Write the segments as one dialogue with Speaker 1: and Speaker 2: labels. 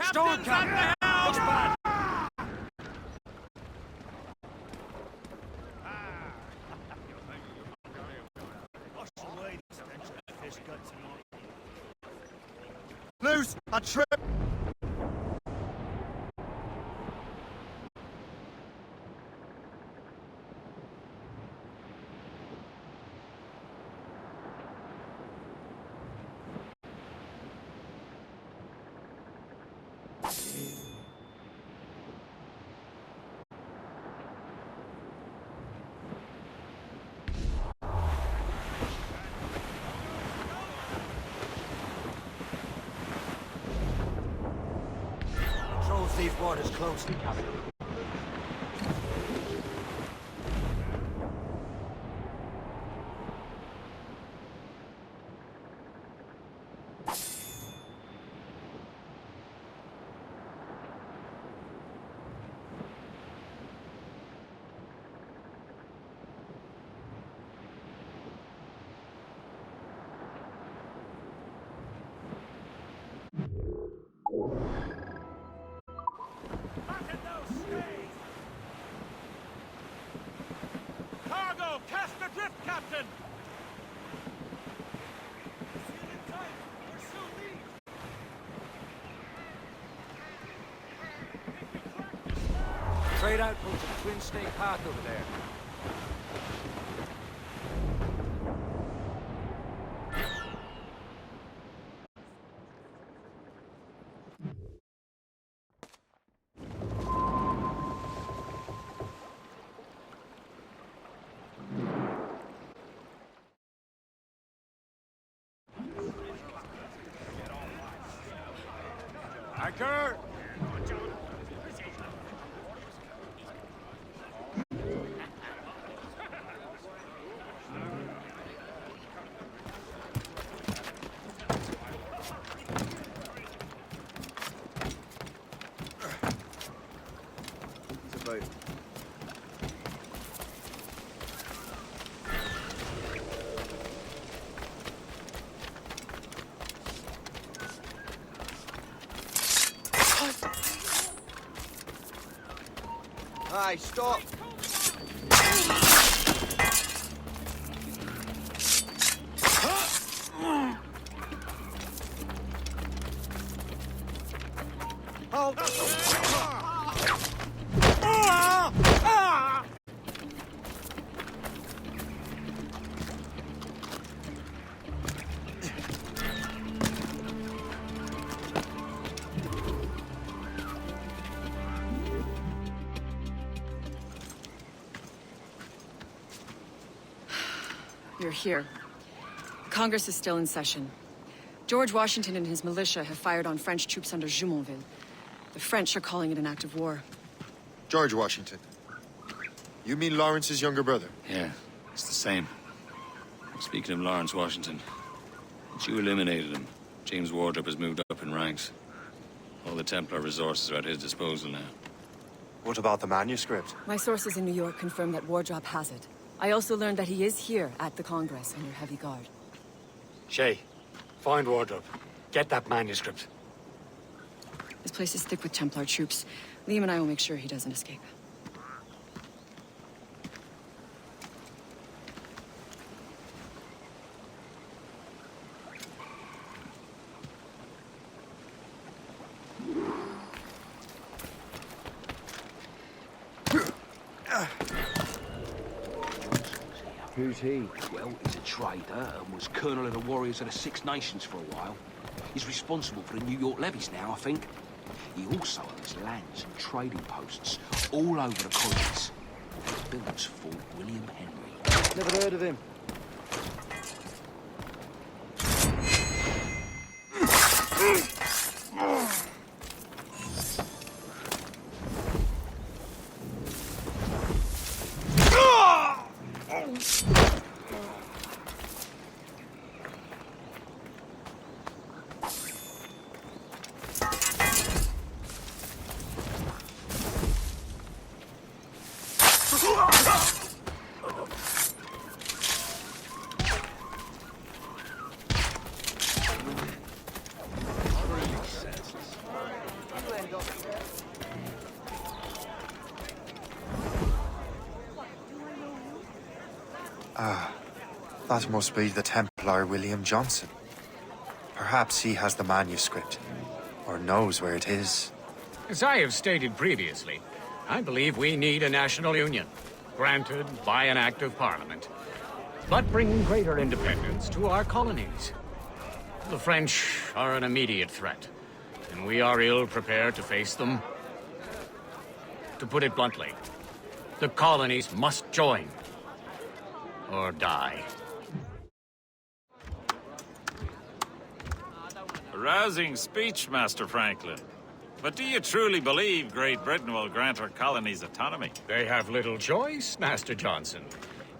Speaker 1: Stone Captain! Looks bad!
Speaker 2: Loose! A trip!
Speaker 1: Controls these waters closely, Captain.
Speaker 3: Cargo! Cast adrift, Captain!
Speaker 1: Trade outpost at Twin Snake Path over there. Anchor!
Speaker 2: It's a boat. Hey, stop!
Speaker 4: You're here. Congress is still in session. George Washington and his militia have fired on French troops under Jumonville. The French are calling it an act of war.
Speaker 5: George Washington. You mean Lawrence's younger brother?
Speaker 6: Yeah, it's the same. Speaking of Lawrence Washington, since you eliminated him, James Wardrop has moved up in ranks. All the Templar resources are at his disposal now.
Speaker 5: What about the manuscript?
Speaker 4: My sources in New York confirm that Wardrop has it. I also learned that he is here at the Congress under heavy guard.
Speaker 1: Shay, find Wardrop. Get that manuscript.
Speaker 4: This place is thick with Templar troops. Liam and I will make sure he doesn't escape.
Speaker 7: Who's he? Well, he's a trader and was colonel of the Warriors of the Six Nations for a while. He's responsible for the New York levies now, I think. He also owns lands and trading posts all over the colonies. He built Fort William Henry.
Speaker 2: Never heard of him.
Speaker 5: That must be the Templar William Johnson. Perhaps he has the manuscript, or knows where it is.
Speaker 3: As I have stated previously, I believe we need a national union, granted by an act of parliament, but bringing greater independence to our colonies. The French are an immediate threat, and we are ill prepared to face them. To put it bluntly, the colonies must join, or die.
Speaker 8: A rousing speech, Master Franklin. But do you truly believe Great Britain will grant her colonies autonomy?
Speaker 3: They have little choice, Master Johnson.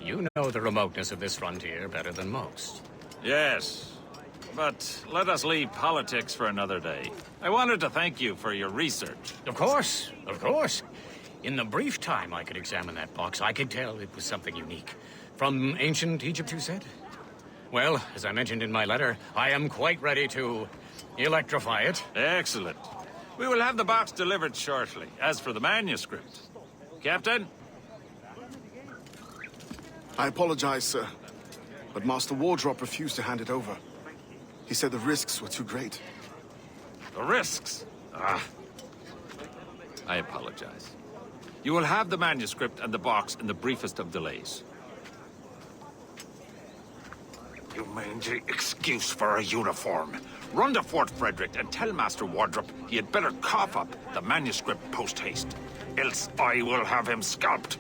Speaker 3: You know the remoteness of this frontier better than most.
Speaker 8: Yes, but let us leave politics for another day. I wanted to thank you for your research.
Speaker 3: Of course, of course. In the brief time I could examine that box, I could tell it was something unique. From ancient Egypt, you said? Well, as I mentioned in my letter, I am quite ready to electrify it.
Speaker 8: Excellent. We will have the box delivered shortly. As for the manuscript... Captain?
Speaker 9: I apologize, sir, but Master Wardrop refused to hand it over. He said the risks were too great.
Speaker 8: The risks? I apologize. You will have the manuscript and the box in the briefest of delays. You mangy excuse for a uniform. Run to Fort Frederick and tell Master Wardrop he had better cough up the manuscript post-haste. Else I will have him scalped.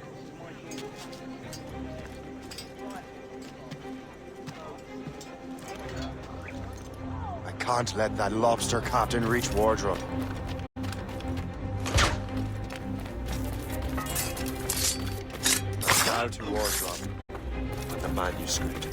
Speaker 5: I can't let that lobster captain reach Wardrobe. Now to Wardrobe and the manuscript.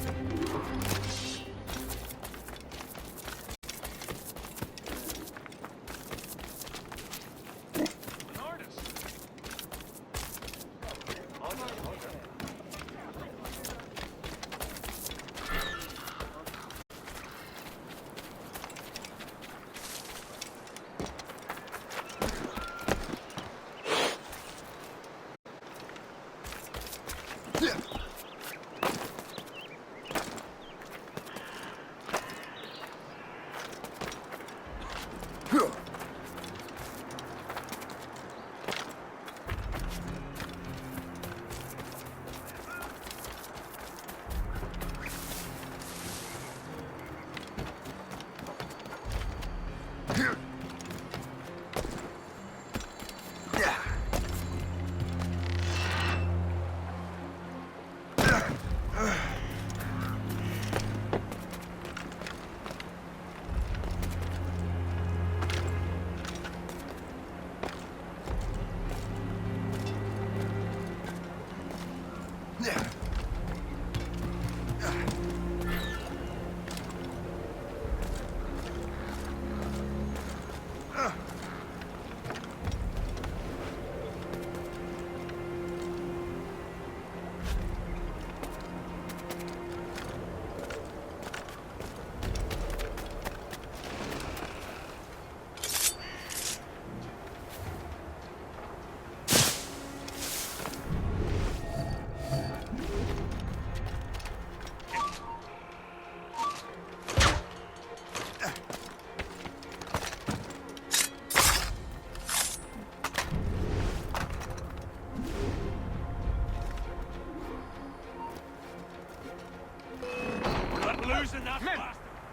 Speaker 3: Men!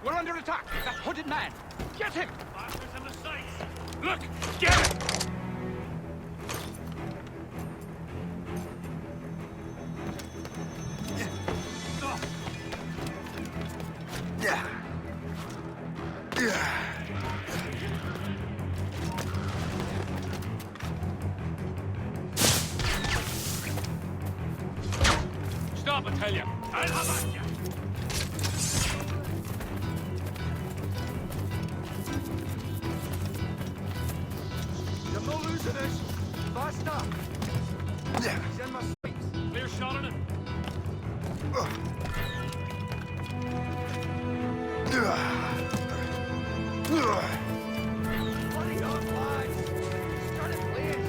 Speaker 3: We're under attack! That hooded man! Get him!
Speaker 8: Bastards in the sights! Look! Get it!
Speaker 3: Stop, I tell you! I'll have at you!
Speaker 2: You're not losing us. Faster. He's in my sights.
Speaker 3: Clear shot on it!
Speaker 2: Bloody on, lads. Start it, please.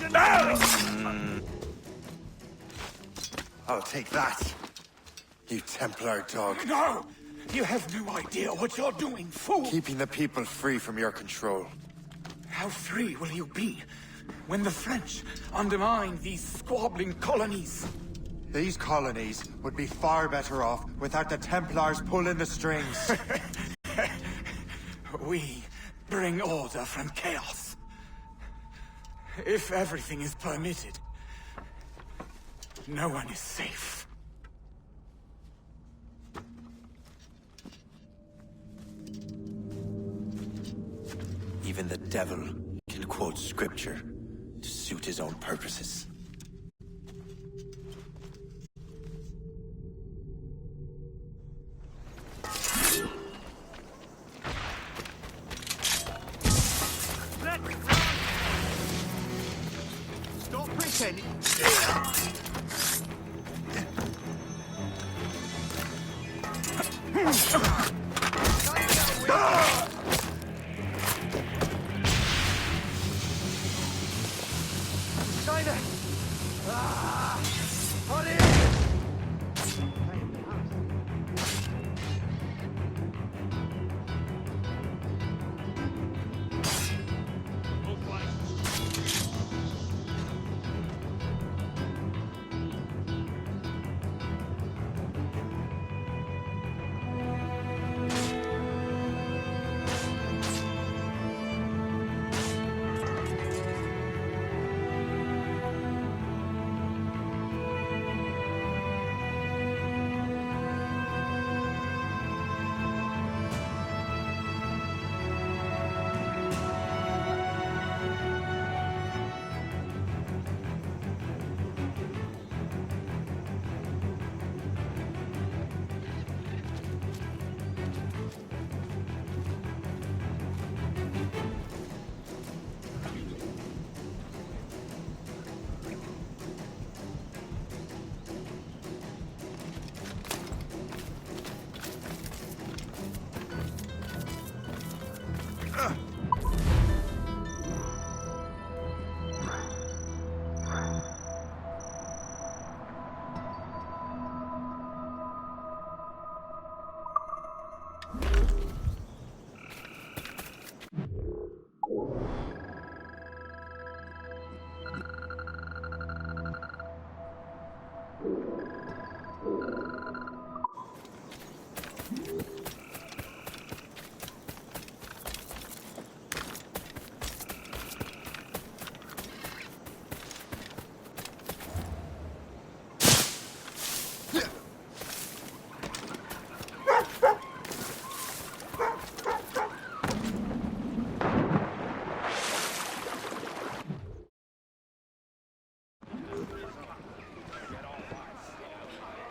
Speaker 2: treason!
Speaker 5: I'll take that, you Templar dog.
Speaker 2: No! You have no idea what you're doing, fool!
Speaker 5: Keeping the people free from your control.
Speaker 2: How free will you be when the French undermine these squabbling colonies?
Speaker 5: These colonies would be far better off without the Templars pulling the strings.
Speaker 2: We bring order from chaos. If everything is permitted, no one is safe.
Speaker 5: Even the devil can quote scripture to suit his own purposes.
Speaker 2: Stop pretending. China! On in!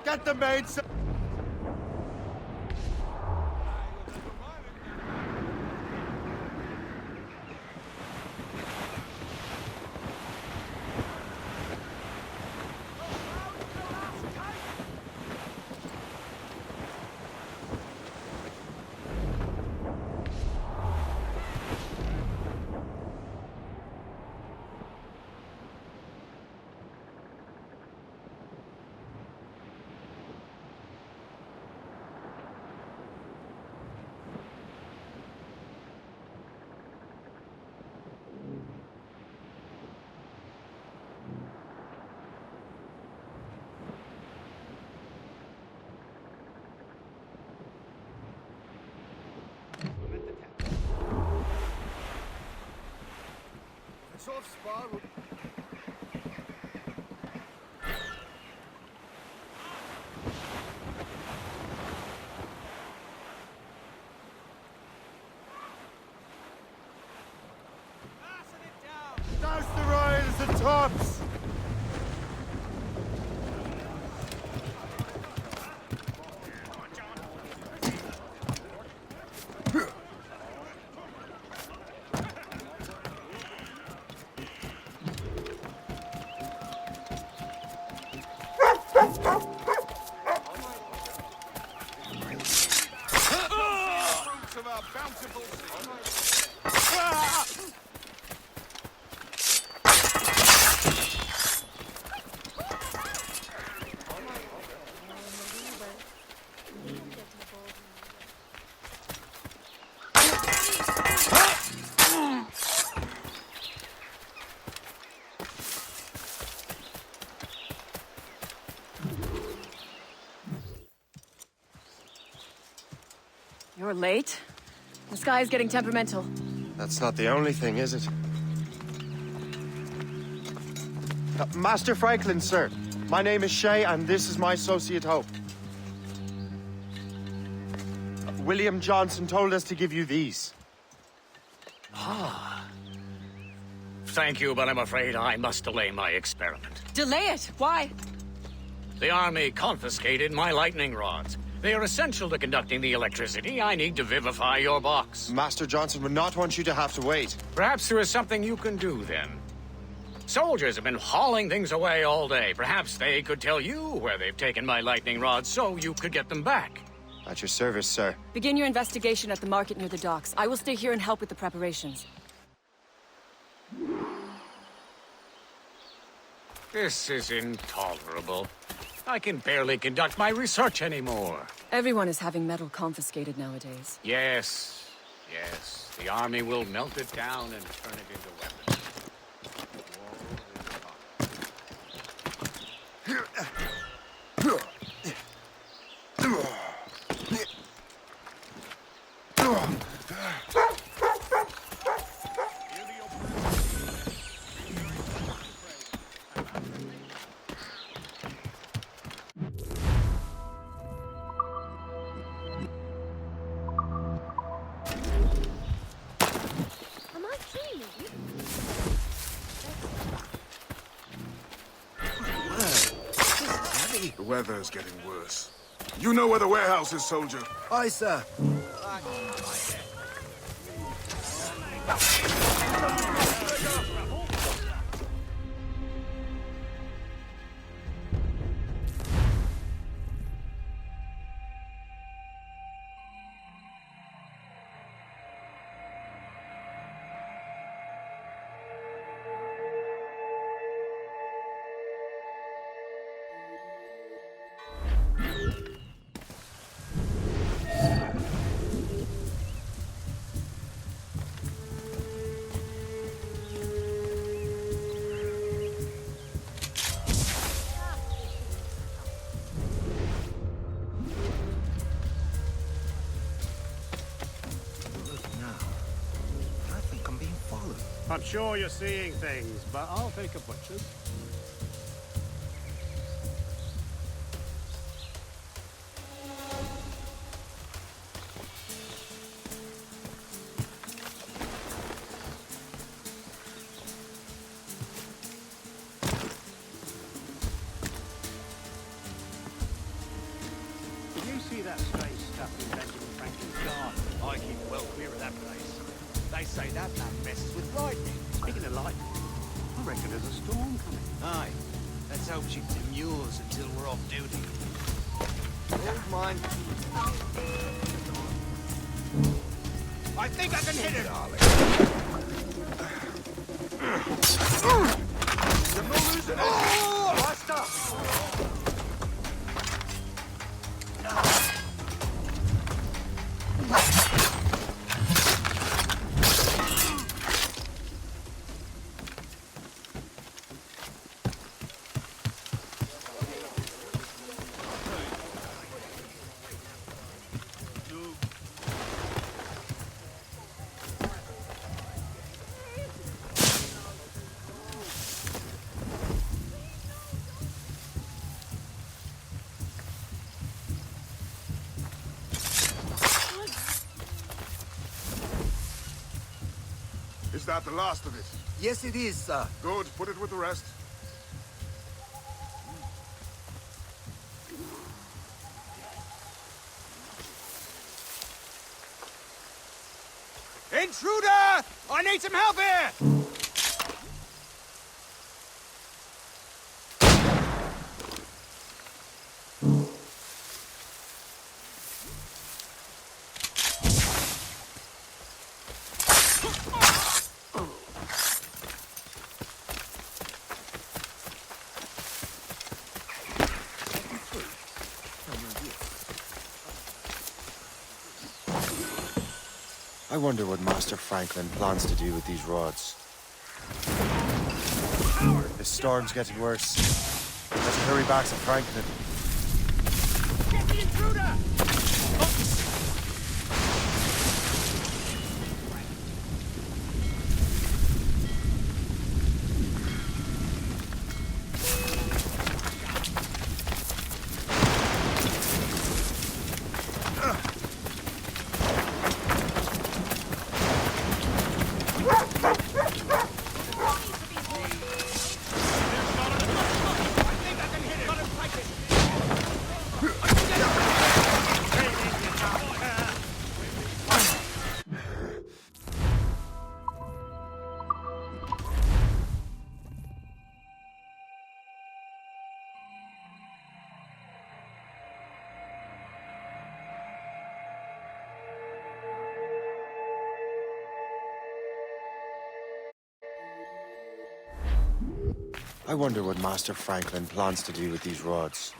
Speaker 5: Get the maid.
Speaker 2: Sort of spiral.
Speaker 5: Douse the royals and tops!
Speaker 4: You're late. The sky is getting temperamental.
Speaker 5: That's not the only thing, is it? Master Franklin, sir. My name is Shay, and this is my associate Hope. William Johnson told us to give you these.
Speaker 3: Thank you, but I'm afraid I must delay my experiment.
Speaker 4: Delay it! Why?
Speaker 3: The army confiscated my lightning rods. They are essential to conducting the electricity I need to vivify your box.
Speaker 5: Master Johnson would not want you to have to wait.
Speaker 3: Perhaps there is something you can do, then. Soldiers have been hauling things away all day. Perhaps they could tell you where they've taken my lightning rods so you could get them back.
Speaker 5: At your service, sir.
Speaker 4: Begin your investigation at the market near the docks. I will stay here and help with the preparations.
Speaker 3: This is intolerable. I can barely conduct my research anymore.
Speaker 4: Everyone is having metal confiscated nowadays.
Speaker 3: Yes, yes. The army will melt it down and turn it into weapons.
Speaker 10: Am I dreaming?
Speaker 9: The weather's getting worse. You know where the warehouse is, soldier.
Speaker 11: Aye, sir.
Speaker 12: I'm sure you're seeing things, but I'll take a butcher's. Did you see that strange stuff in Benjamin Franklin's garden? I keep well clear of that place. They say that man messes with lightning. Speaking of lightning, I reckon there's a storm coming.
Speaker 11: Aye. Let's hope she demurs until we're off duty. Hold mine. I think I can hit it, darling. You're not losing it. Bust up.
Speaker 9: Is that the last of it?
Speaker 11: Yes, it is, sir.
Speaker 9: Good. Put it with the rest.
Speaker 11: Intruder! I need some help here!
Speaker 5: I wonder what Master Franklin plans to do with these rods. The storm's getting worse. Let's hurry back to Franklin.
Speaker 11: Get the intruder!
Speaker 5: I wonder what Master Franklin plans to do with these rods.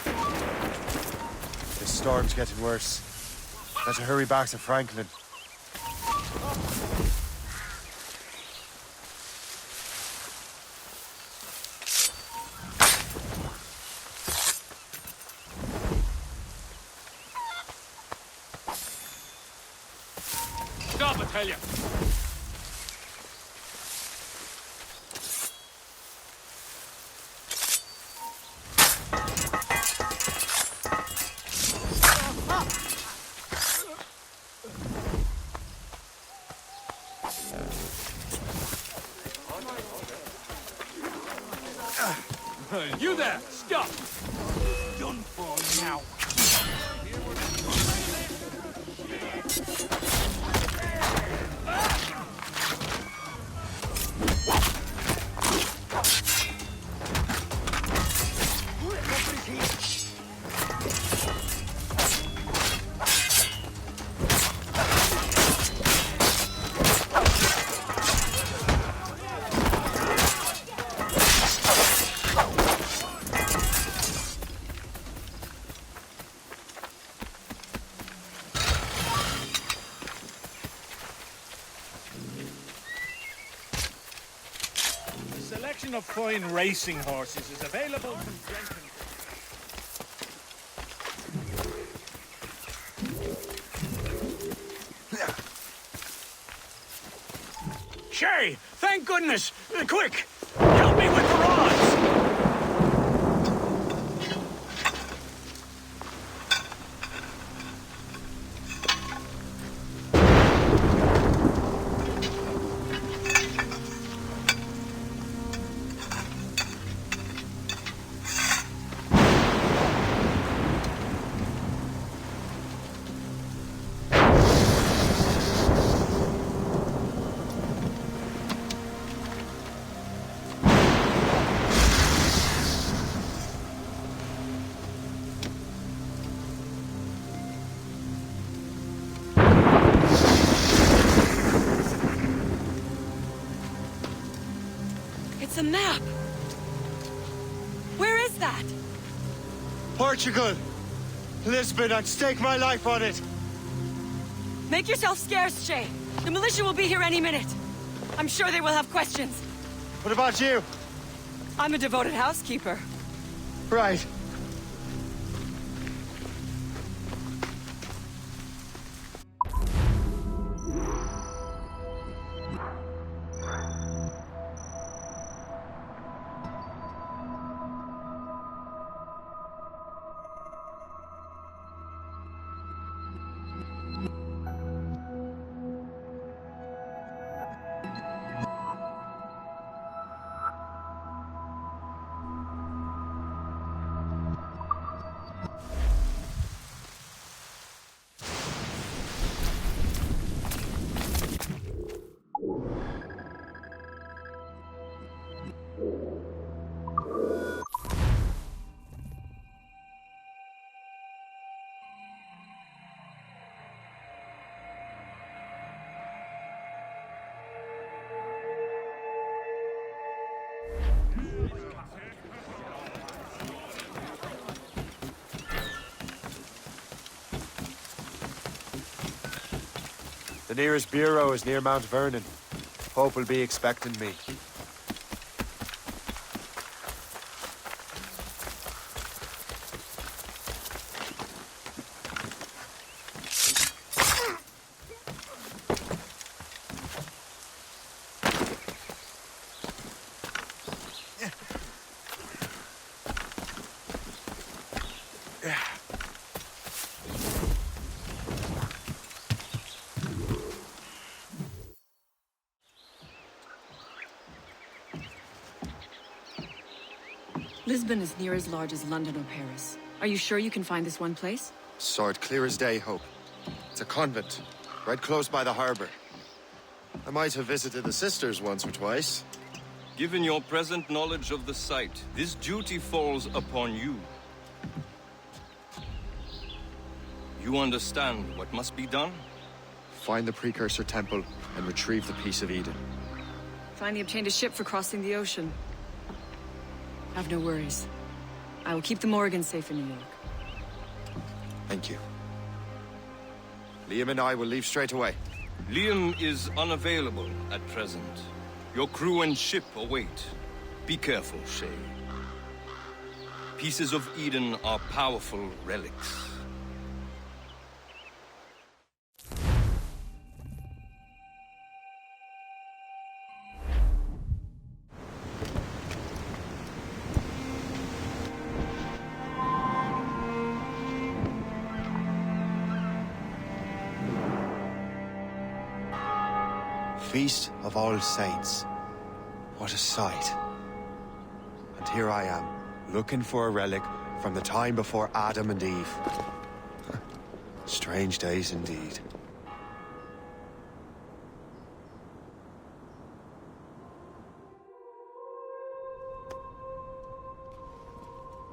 Speaker 5: The storm's getting worse. Better hurry back to Franklin.
Speaker 3: Stop, I tell you! You there! Stop!
Speaker 12: Done for now.
Speaker 11: Selection of fine racing horses is available from Brenton.
Speaker 3: Shay! Thank goodness! Quick! Help me with the rods!
Speaker 4: It's a map! Where is that?
Speaker 5: Portugal! Lisbon, I'd stake my life on it!
Speaker 4: Make yourself scarce, Shay. The militia will be here any minute. I'm sure they will have questions.
Speaker 5: What about you?
Speaker 4: I'm a devoted housekeeper.
Speaker 5: Right. The nearest bureau is near Mount Vernon. Hope will be expecting me.
Speaker 4: Lisbon is near as large as London or Paris. Are you sure you can find this one place?
Speaker 5: Sword clear as day, Hope. It's a convent, right close by the harbor. I might have visited the sisters once or twice.
Speaker 10: Given your present knowledge of the site, this duty falls upon you. You understand what must be done?
Speaker 5: Find the precursor temple and retrieve the Piece of Eden.
Speaker 4: Finally obtained a ship for crossing the ocean. Have no worries. I will keep the Morgans safe in New York.
Speaker 5: Thank you. Liam and I will leave straight away.
Speaker 10: Liam is unavailable at present. Your crew and ship await. Be careful, Shay. Pieces of Eden are powerful relics.
Speaker 5: Feast of All Saints. What a sight. And here I am, looking for a relic from the time before Adam and Eve. Strange days indeed.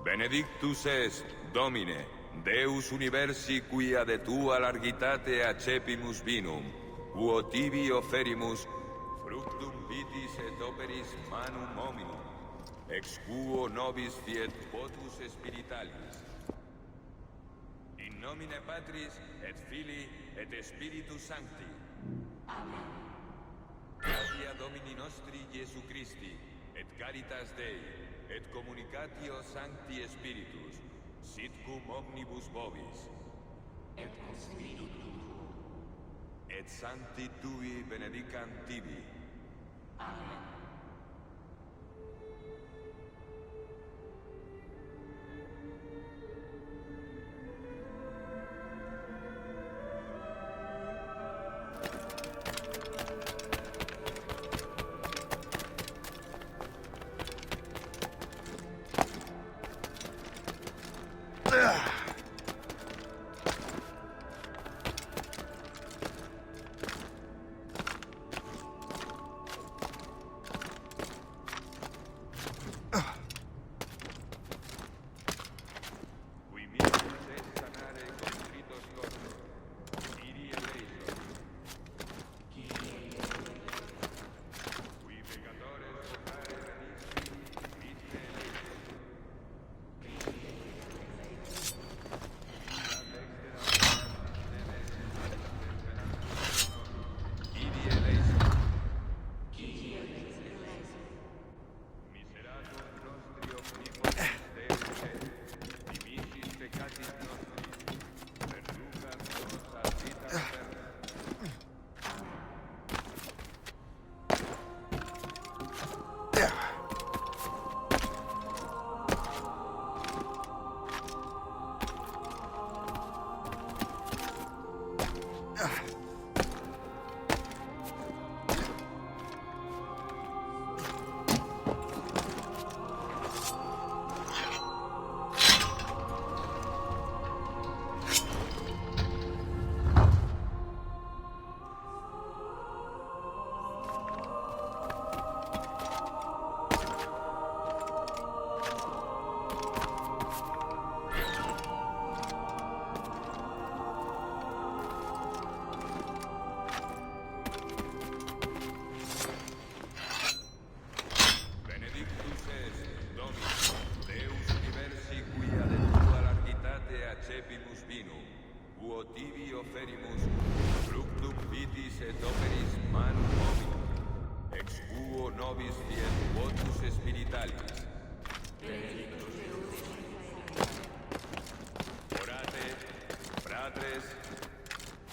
Speaker 13: Benedictus est, Domine, Deus universi quia de tua largitate accepimus vinum, uo tibi oferimus fructum vitis et operis manum hominum, ex quo nobis fiet votus spiritualis. In nomine Patris et Filii et Spiritus Sancti. Amen. Gratia Domini nostri Iesu Christi, et caritas Dei, et communicatio Sancti Spiritus, sit cum omnibus vobis. Et cum spiritu tuo. Et sancti tui benedicant tibi. Amen.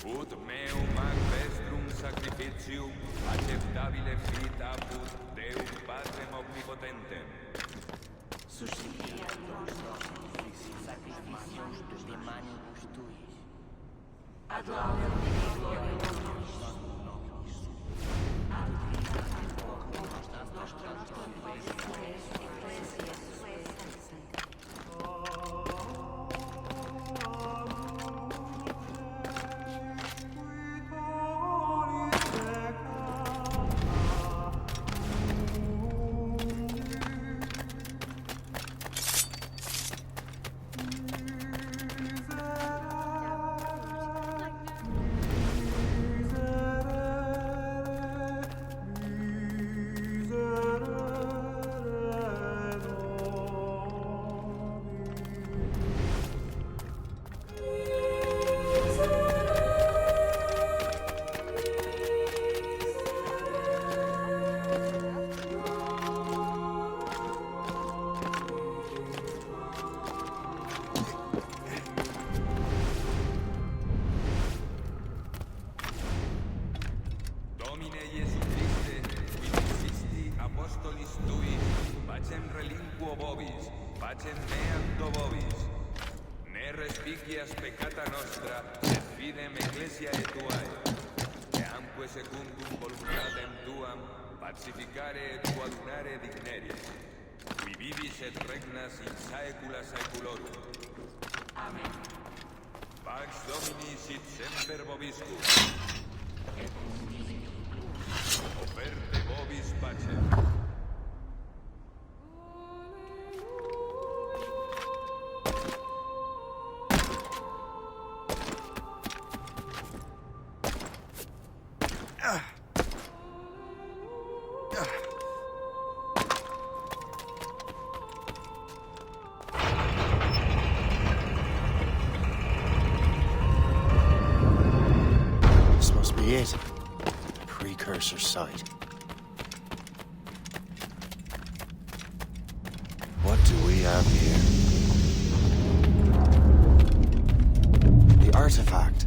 Speaker 13: Ut meum ac vestrum sacrificium acceptabile fit apud Deum Patrem omnipotentem.
Speaker 14: Suscipiat nos sacrificios de manibus tuis. Ad laudem Dei gloria nobis. Ad nostra ecclesia
Speaker 13: tempo vobis, pacem meam vobis. Ne respicias peccata nostra, sed fidem ecclesiae tuae. Eamque secundum voluntatem tuam, pacificare et coadunare digneris. Qui vivis et regnas in saecula saeculorum.
Speaker 14: Amen.
Speaker 13: Pax Domini sit semper vobiscum. Oferte vobis pacem.
Speaker 5: This must be it. Precursor site. What do we have here? The artifact.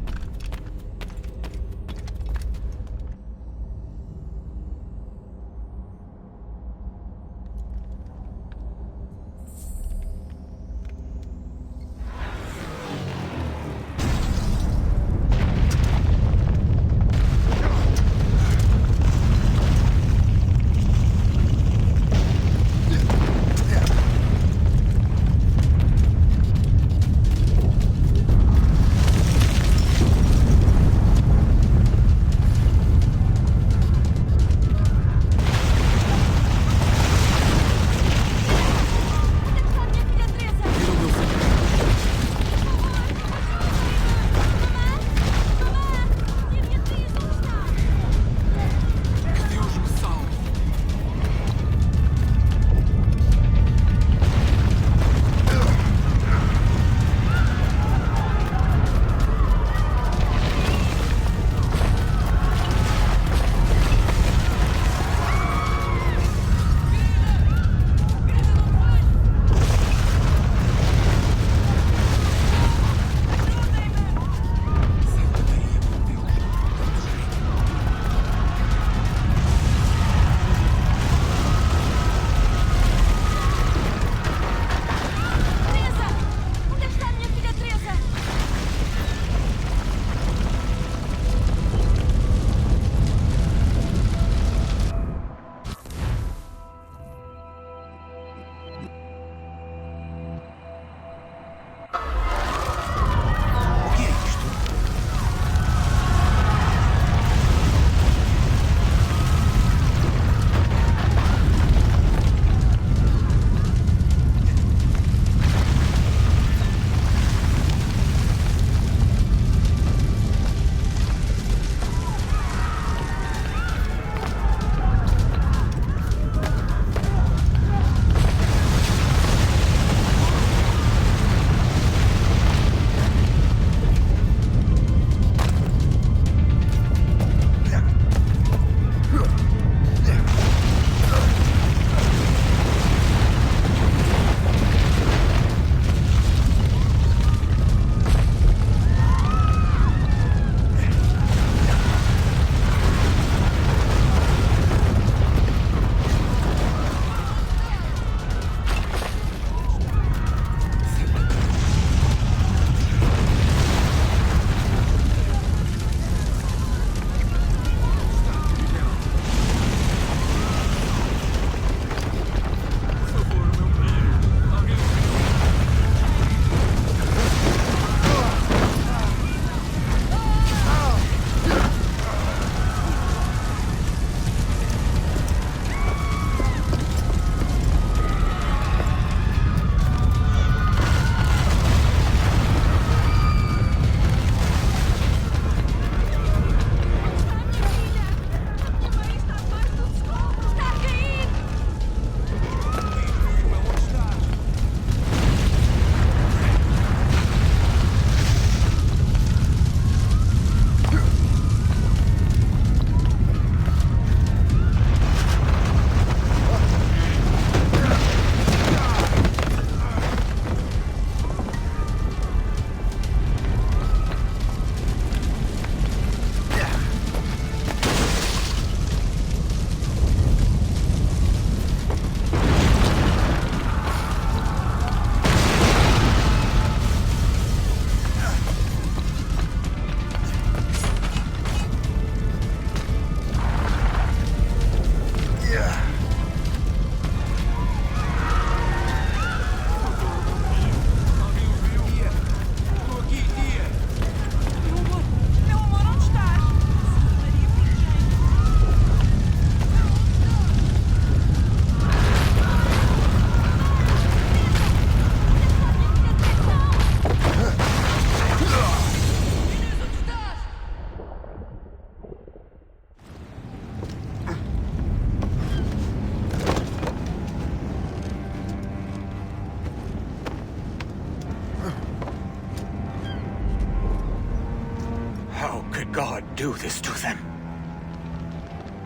Speaker 2: do this to them?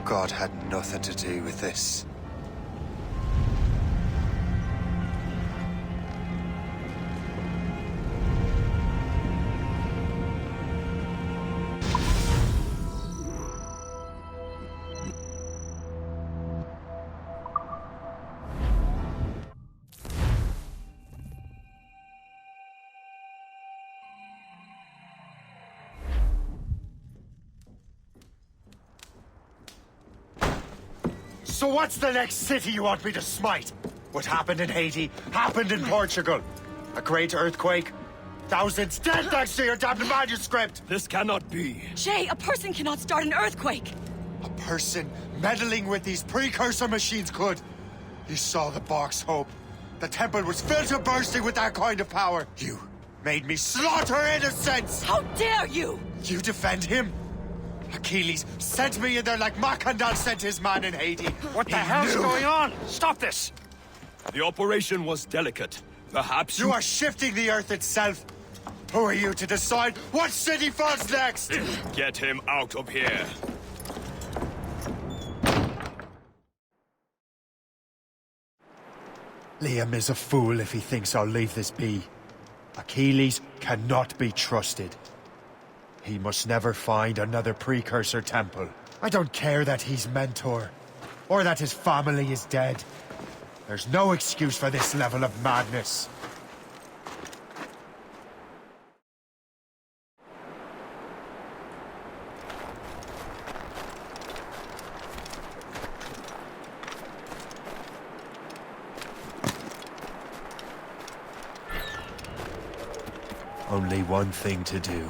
Speaker 5: God had nothing to do with this.
Speaker 15: So what's the next city you want me to smite? What happened in Haiti happened in Portugal. A great earthquake. Thousands dead thanks to your damned manuscript!
Speaker 10: This cannot be.
Speaker 4: Shay, a person cannot start an earthquake!
Speaker 15: A person meddling with these precursor machines could. You saw the Bark's hope. The temple was filled to bursting with that kind of power. You made me slaughter innocents!
Speaker 4: How dare you!
Speaker 15: You defend him? Achilles sent me in there like Macandal sent his man in Haiti.
Speaker 10: What the hell's going on? Stop this! The operation was delicate. Perhaps
Speaker 15: you are shifting the earth itself. Who are you to decide what city falls next?
Speaker 10: Get him out of here.
Speaker 15: Liam is a fool if he thinks I'll leave this be. Achilles cannot be trusted. He must never find another precursor temple. I don't care that he's mentor, or that his family is dead. There's no excuse for this level of madness. Only one thing to do.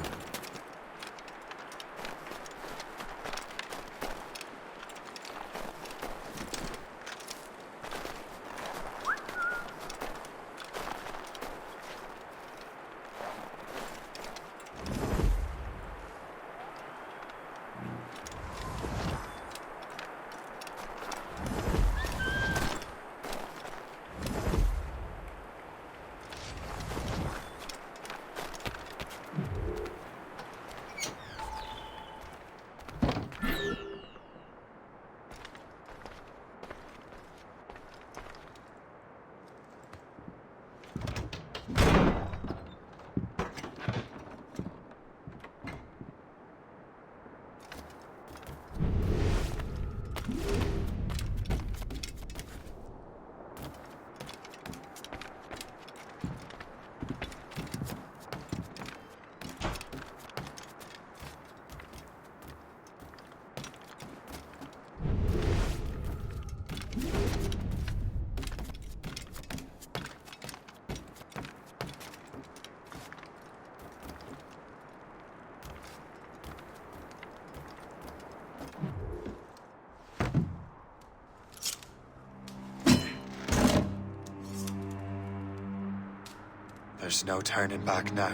Speaker 15: There's no turning back now.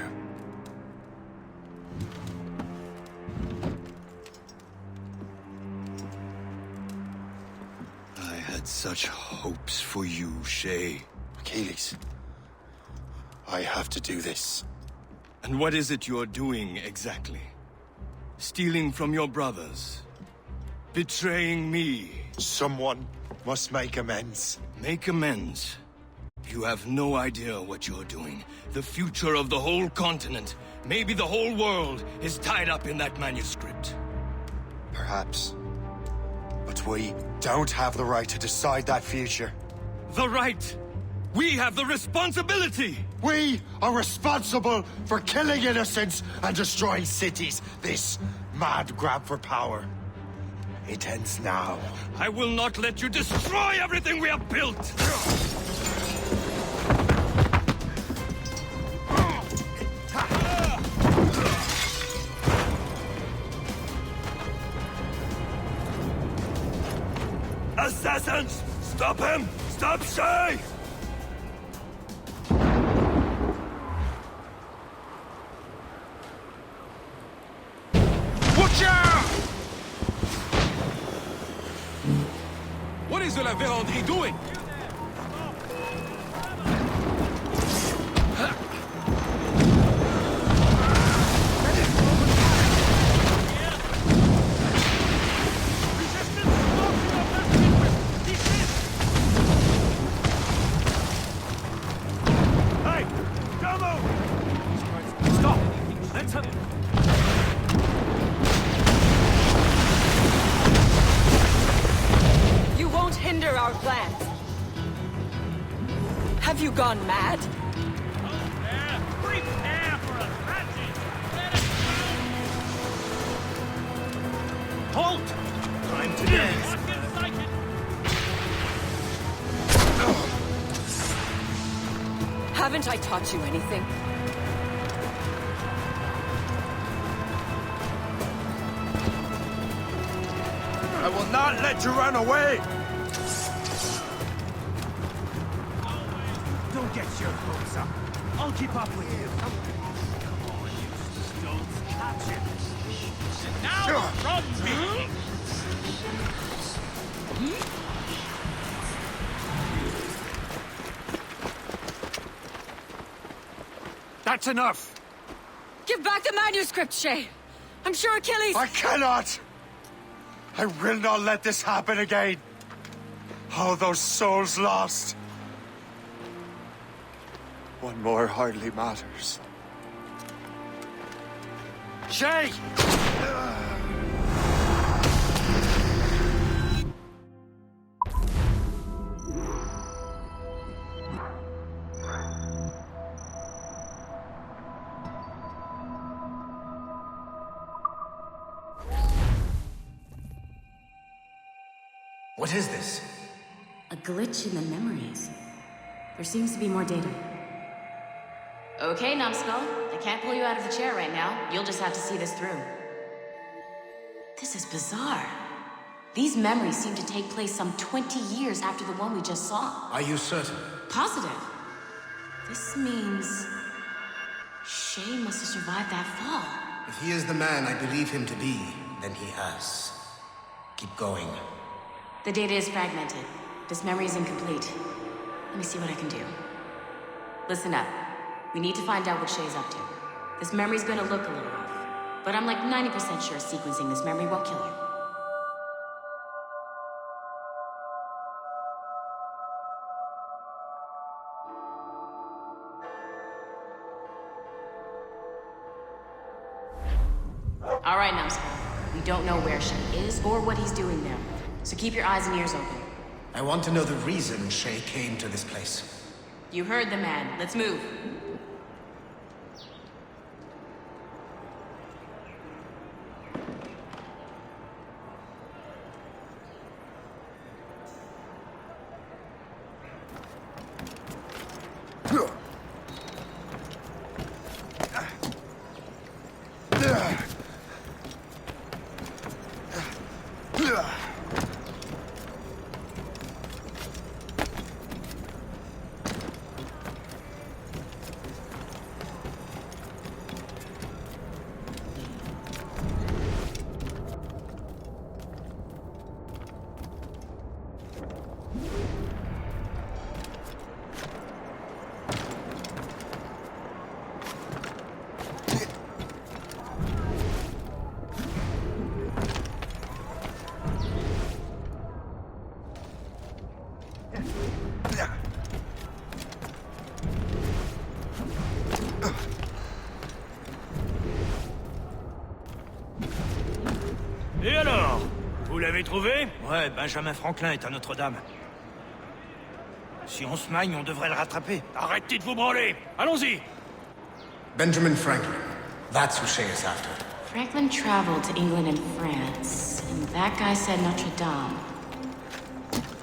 Speaker 10: I had such hopes for you, Shay.
Speaker 15: Achilles, I have to do this.
Speaker 10: And what is it you're doing exactly? Stealing from your brothers? Betraying me?
Speaker 15: Someone must make amends.
Speaker 10: Make amends? You have no idea what you're doing. The future of the whole continent, maybe the whole world, is tied up in that manuscript.
Speaker 15: Perhaps. But we don't have the right to decide that future.
Speaker 10: The right! We have the responsibility!
Speaker 15: We are responsible for killing innocents and destroying cities. This mad grab for power. It ends now.
Speaker 10: I will not let you destroy everything we have built! Assassins! Stop him! Stop Shay!
Speaker 2: Watch out! What is La Vérendrye doing?
Speaker 4: Have you gone mad?
Speaker 12: Prepare for a tragedy! Halt!
Speaker 11: Time to dance.
Speaker 4: Haven't I taught you anything?
Speaker 11: I will not let you run away! Don't get your hopes up. I'll keep up with you. Come on, you stones. Catch it.
Speaker 12: Now from me!
Speaker 1: That's enough!
Speaker 4: Give back the manuscript, Shay! I'm sure Achilles...
Speaker 15: I cannot! I will not let this happen again! All those souls lost! One more hardly matters.
Speaker 1: Shay!
Speaker 16: What is this?
Speaker 17: A glitch in the memories. There seems to be more data.
Speaker 18: Okay, Numbskull. I can't pull you out of the chair right now. You'll just have to see this through. This is bizarre. These memories seem to take place some 20 years after the one we just saw.
Speaker 16: Are you certain?
Speaker 18: Positive. This means... Shay must have survived that fall.
Speaker 16: If he is the man I believe him to be, then he has. Keep going.
Speaker 18: The data is fragmented. This memory is incomplete. Let me see what I can do. Listen up. We need to find out what Shay's up to. This memory's gonna look a little off, but I'm like 90% sure sequencing this memory won't kill you. All right, Numbskull. We don't know where Shay is or what he's doing there, so keep your eyes and ears open.
Speaker 16: I want to know the reason Shay came to this place.
Speaker 18: You heard the man. Let's move.
Speaker 11: Et alors? Vous l'avez trouvé? Ouais, Benjamin Franklin est à Notre-Dame. Si on se magne, on devrait le rattraper. Arrêtez de vous branler! Allons-y!
Speaker 16: Benjamin Franklin. That's who Shay is after.
Speaker 18: Franklin traveled to England and France, and that guy said Notre Dame.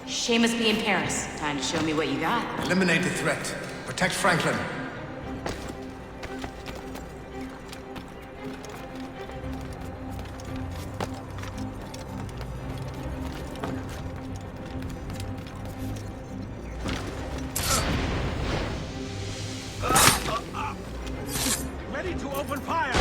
Speaker 18: Shay must be in Paris. Time to show me what you got.
Speaker 16: Eliminate the threat. Protect Franklin.
Speaker 11: Ready to open fire!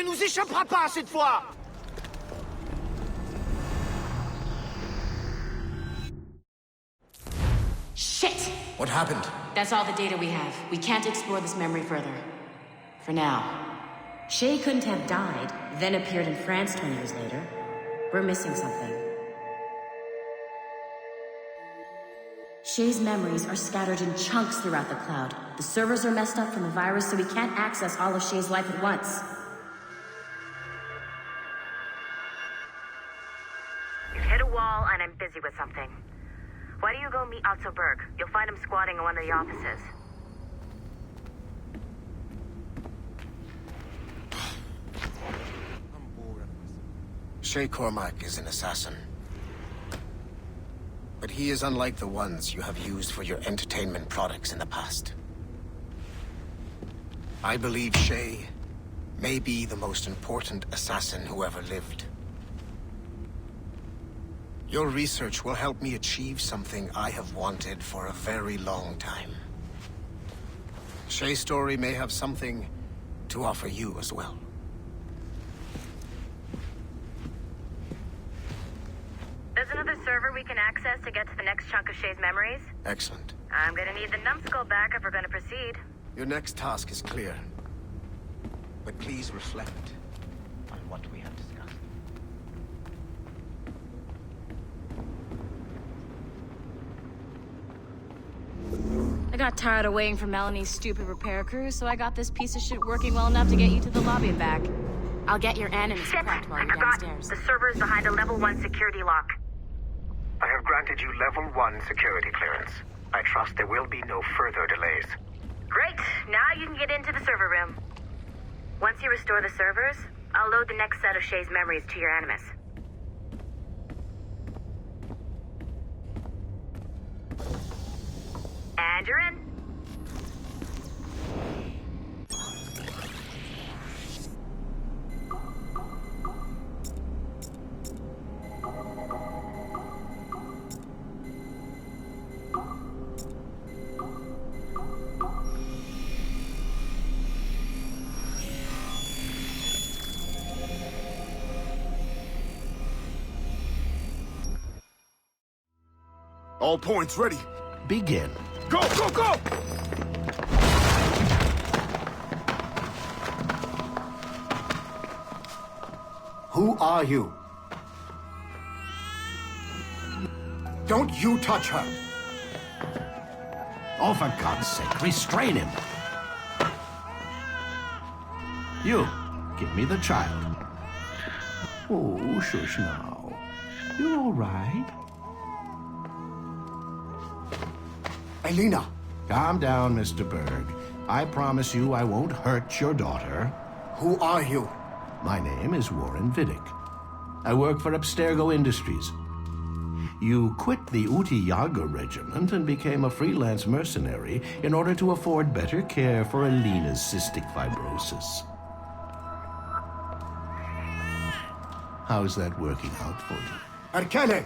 Speaker 11: ne nous échappera pas cette fois!
Speaker 18: Shit!
Speaker 16: What happened?
Speaker 18: That's all the data we have. We can't explore this memory further. For now.
Speaker 17: Shay couldn't have died, then appeared in France 20 years later. We're missing something. Shay's memories are scattered in chunks throughout the cloud. The servers are messed up from the virus, so we can't access all of Shay's life at once.
Speaker 19: You've hit a wall, and I'm busy with something. Why do you go meet Otto Berg? You'll find him squatting in one of the offices.
Speaker 16: Shay Cormac is an assassin. But he is unlike the ones you have used for your entertainment products in the past. I believe Shay may be the most important assassin who ever lived. Your research will help me achieve something I have wanted for a very long time. Shay's story may have something to offer you as well.
Speaker 19: There's another server we can access to get to the next chunk of Shay's memories.
Speaker 16: Excellent.
Speaker 19: I'm gonna need the numbskull back if we're gonna proceed.
Speaker 16: Your next task is clear. But please reflect on what we have discussed.
Speaker 18: I got tired of waiting for Melanie's stupid repair crew, so I got this piece of shit working well enough to get you to the lobby and back. I'll get your animus prepped while you're downstairs.
Speaker 19: The server is behind a level 1 security lock.
Speaker 20: I have granted you level 1 security clearance. I trust there will be no further delays.
Speaker 19: Great! Now you can get into the server room. Once you restore the servers, I'll load the next set of Shay's memories to your animus. And you're in.
Speaker 9: All points ready.
Speaker 21: Begin.
Speaker 9: Go, go, go!
Speaker 20: Who are you? Don't you touch her!
Speaker 21: Oh, for God's sake, restrain him. You, give me the child. Oh, shush now. You're all right.
Speaker 20: Elena!
Speaker 21: Calm down, Mr. Berg. I promise you I won't hurt your daughter.
Speaker 20: Who are you?
Speaker 21: My name is Warren Vidic. I work for Abstergo Industries. You quit the Uti Yaga regiment and became a freelance mercenary in order to afford better care for Elena's cystic fibrosis. How's that working out for you?
Speaker 20: Arkele!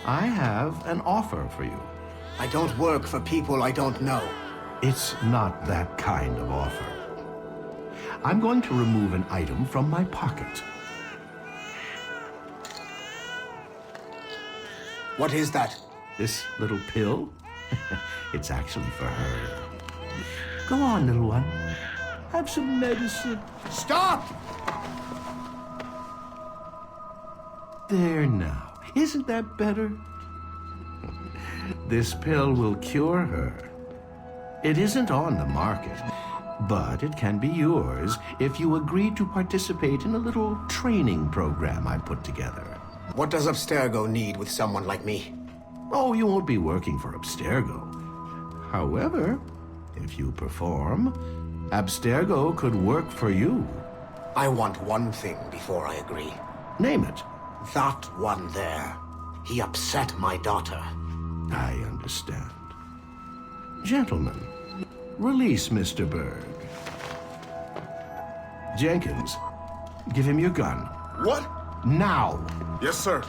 Speaker 21: I have an offer for you.
Speaker 20: I don't work for people I don't know.
Speaker 21: It's not that kind of offer. I'm going to remove an item from my pocket.
Speaker 20: What is that?
Speaker 21: This little pill? It's actually for her. Go on, little one. Have some medicine.
Speaker 20: Stop!
Speaker 21: There now. Isn't that better? This pill will cure her. It isn't on the market, but it can be yours if you agree to participate in a little training program I put together.
Speaker 20: What does Abstergo need with someone like me?
Speaker 21: Oh, you won't be working for Abstergo. However, if you perform, Abstergo could work for you.
Speaker 20: I want one thing before I agree.
Speaker 21: Name it.
Speaker 20: That one there. He upset my daughter.
Speaker 21: I understand. Gentlemen, release Mr. Berg. Jenkins, give him your gun.
Speaker 9: What?
Speaker 21: Now!
Speaker 9: Yes, sir.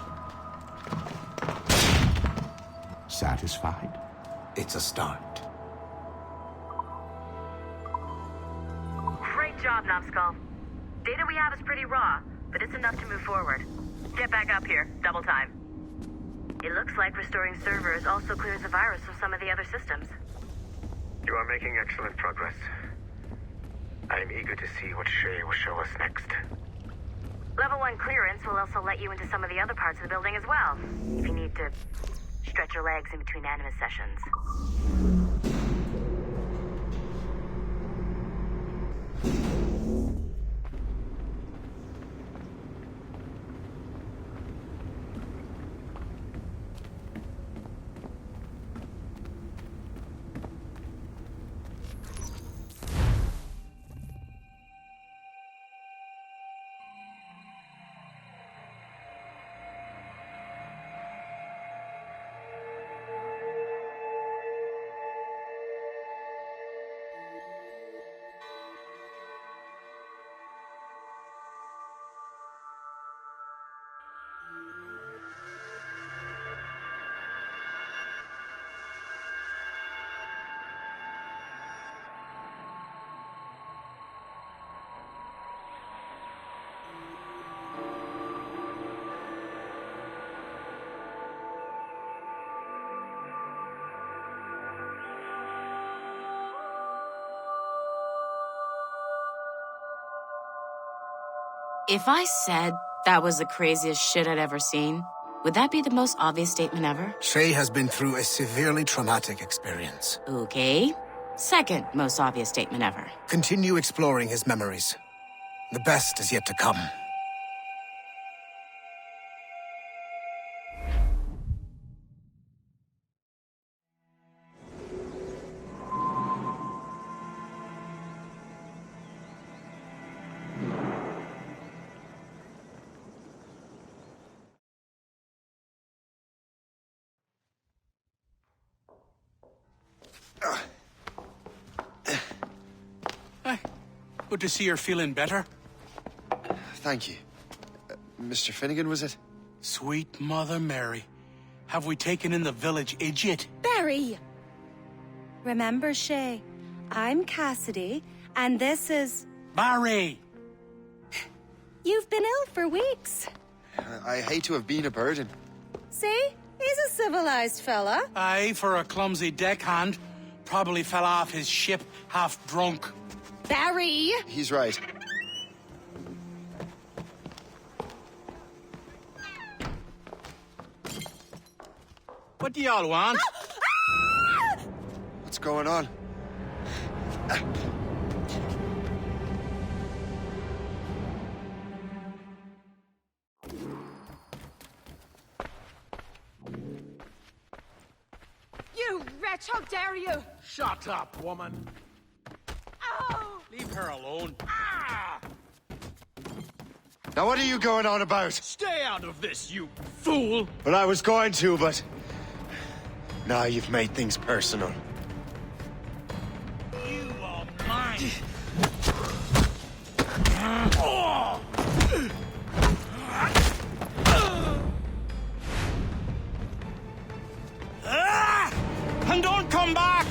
Speaker 20: Satisfied? It's a start.
Speaker 19: job, Numbskull. Data we have is pretty raw, but it's enough to move forward. Get back up here. Double time. It looks like restoring servers also clears the virus from some of the other systems.
Speaker 20: You are making excellent progress. I am eager to see what Shay will show us next.
Speaker 19: Level 1 clearance will also let you into some of the other parts of the building as well, if you need to stretch your legs in between Animus sessions.
Speaker 18: If I said that was the craziest shit I'd ever seen, would that be the most obvious statement ever?
Speaker 16: Shay has been through a severely traumatic experience.
Speaker 18: Okay. Second most obvious statement ever.
Speaker 16: Continue exploring his memories. The best is yet to come.
Speaker 11: Good to see you're feeling better.
Speaker 5: Thank you. Mr. Finnegan, was it?
Speaker 11: Sweet Mother Mary. Have we taken in the village idiot?
Speaker 6: Barry! Remember, Shay, I'm Cassidy, and this is...
Speaker 11: Barry!
Speaker 6: You've been ill for weeks.
Speaker 5: I hate to have been a burden.
Speaker 6: See? He's a civilized fella.
Speaker 11: Aye, for a clumsy deckhand. Probably fell off his ship half drunk.
Speaker 6: Barry!
Speaker 5: He's right.
Speaker 11: What do y'all want?
Speaker 5: What's going on?
Speaker 6: You wretch, how dare you!
Speaker 11: Shut up, woman.
Speaker 6: Ow!
Speaker 11: Leave her alone.
Speaker 5: Now what are you going on about?
Speaker 11: Stay out of this, you fool!
Speaker 5: Well, I was going to, but... Now you've made things personal.
Speaker 11: You are mine! And don't come back!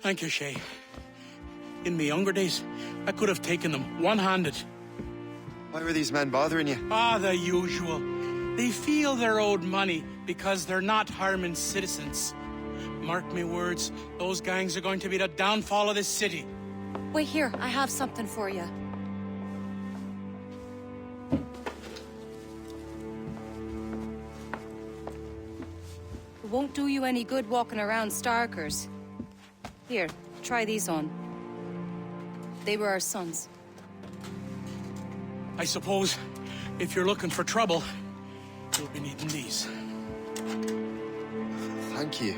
Speaker 11: Thank you, Shay. In my younger days, I could have taken them one-handed.
Speaker 5: Why were these men bothering you?
Speaker 11: The usual. They feel they're owed money because they're not harming citizens. Mark me words, those gangs are going to be the downfall of this city.
Speaker 6: Wait here, I have something for you. It won't do you any good walking around Starkers. Here, try these on. They were our sons.
Speaker 11: I suppose if you're looking for trouble, you'll be needing these.
Speaker 5: Thank you.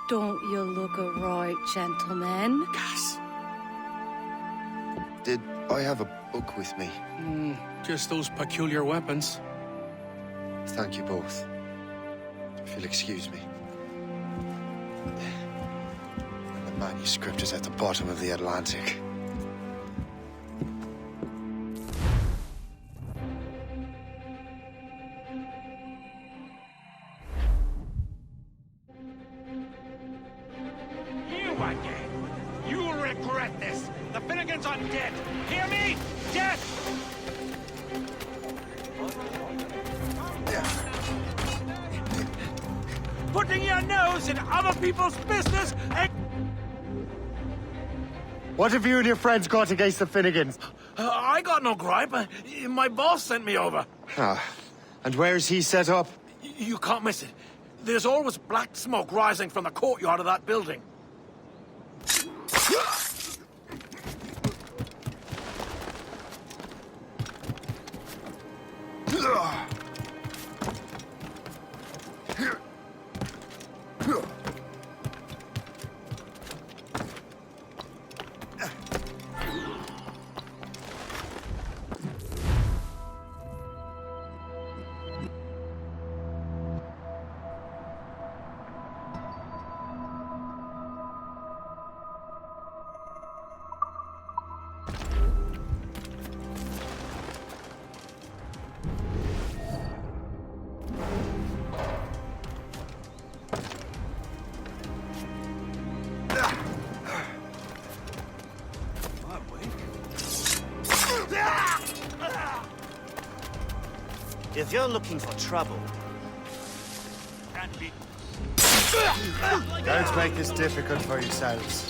Speaker 6: Don't you look a right, gentlemen?
Speaker 11: Gas.
Speaker 5: Did I have a book with me?
Speaker 11: Just those peculiar weapons.
Speaker 5: Thank you both. If you'll excuse me. manuscript is at the bottom of the Atlantic.
Speaker 12: You again! You'll regret this! The Finnegan's undead! Hear me? Death! Putting your nose in other people's business and...
Speaker 15: What have you and your friends got against the Finnegans?
Speaker 2: I got no gripe. My boss sent me over.
Speaker 15: Ah, and where's he set up?
Speaker 2: You can't miss it. There's always black smoke rising from the courtyard of that building.
Speaker 7: If you're looking for trouble...
Speaker 15: Don't make this difficult for yourselves.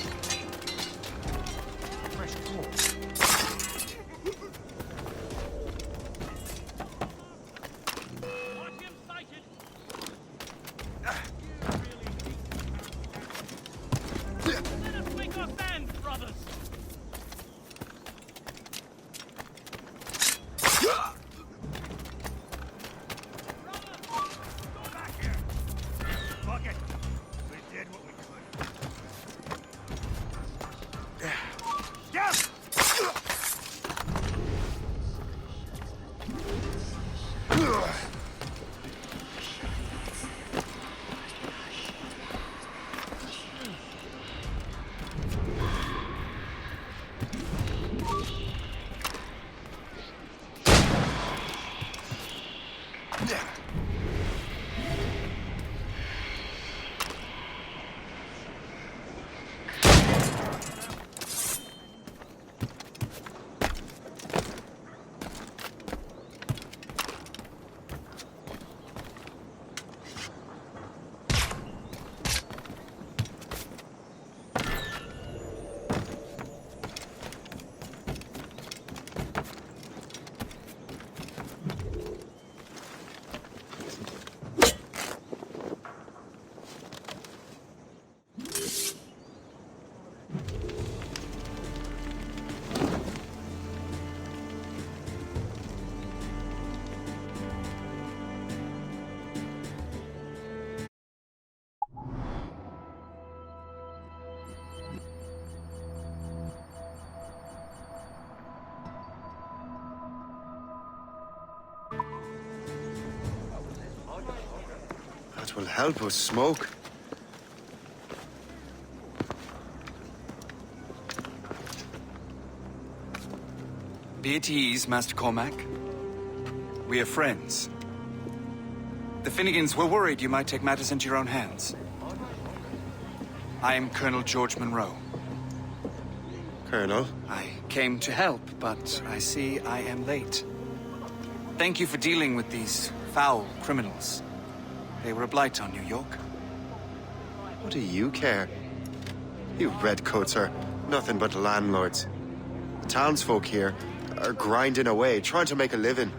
Speaker 5: That will help us smoke.
Speaker 22: Be at ease, Master Cormac. We are friends. The Finnegans were worried you might take matters into your own hands. I am Colonel George Monroe.
Speaker 5: Colonel?
Speaker 22: I came to help, but I see I am late. Thank you for dealing with these foul criminals. They were a blight on New York.
Speaker 5: What do you care? You redcoats are nothing but landlords. The townsfolk here are grinding away, trying to make a living.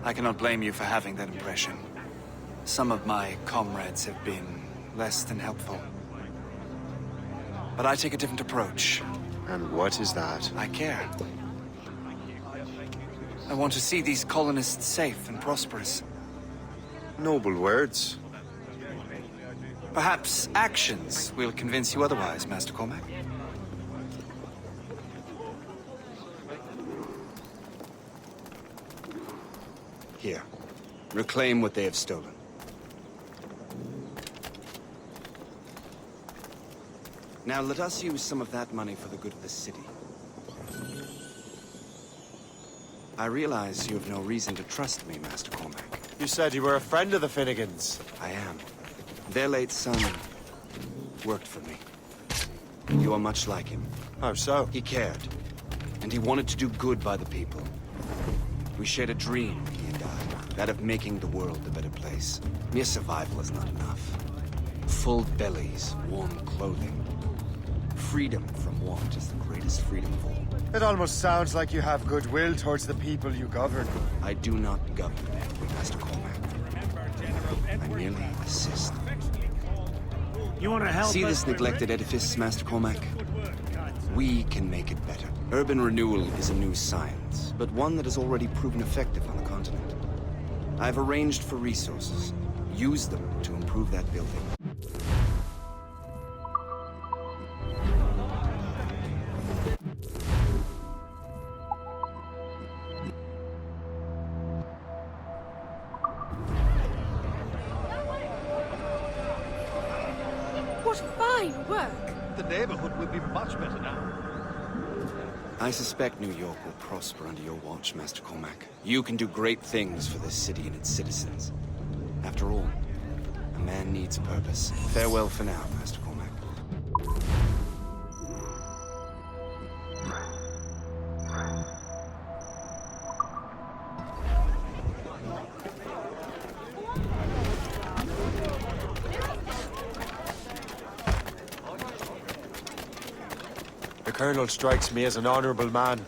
Speaker 22: I cannot blame you for having that impression. Some of my comrades have been less than helpful. But I take a different approach.
Speaker 5: And what is that?
Speaker 22: I care. I want to see these colonists safe and prosperous.
Speaker 5: Noble words.
Speaker 22: Perhaps actions will convince you otherwise, Master Cormac.
Speaker 23: Here. Reclaim what they have stolen. Now let us use some of that money for the good of the city. I realize you have no reason to trust me, Master Cormac.
Speaker 5: You said you were a friend of the Finnegans.
Speaker 23: I am. Their late son worked for me. You are much like him.
Speaker 5: How so?
Speaker 23: He cared, and he wanted to do good by the people. We shared a dream, he and I, that of making the world a better place. Mere survival is not enough. Full bellies, warm clothing. Freedom from want is the greatest freedom of all.
Speaker 15: It almost sounds like you have goodwill towards the people you govern.
Speaker 23: I do not govern, Master Cormac. I merely assist.
Speaker 12: You want to help
Speaker 23: See
Speaker 12: us
Speaker 23: this neglected edifice, Master Cormac? We can make it better. Urban renewal is a new science, but one that has already proven effective on the continent. I've arranged for resources. Use them to improve that building.
Speaker 4: What fine work!
Speaker 12: The neighborhood will be much better now.
Speaker 23: I suspect New York will prosper under your watch, Master Cormac. You can do great things for this city and its citizens. After all, a man needs purpose. Farewell for now, Master Cormac.
Speaker 5: The Colonel strikes me as an honorable man.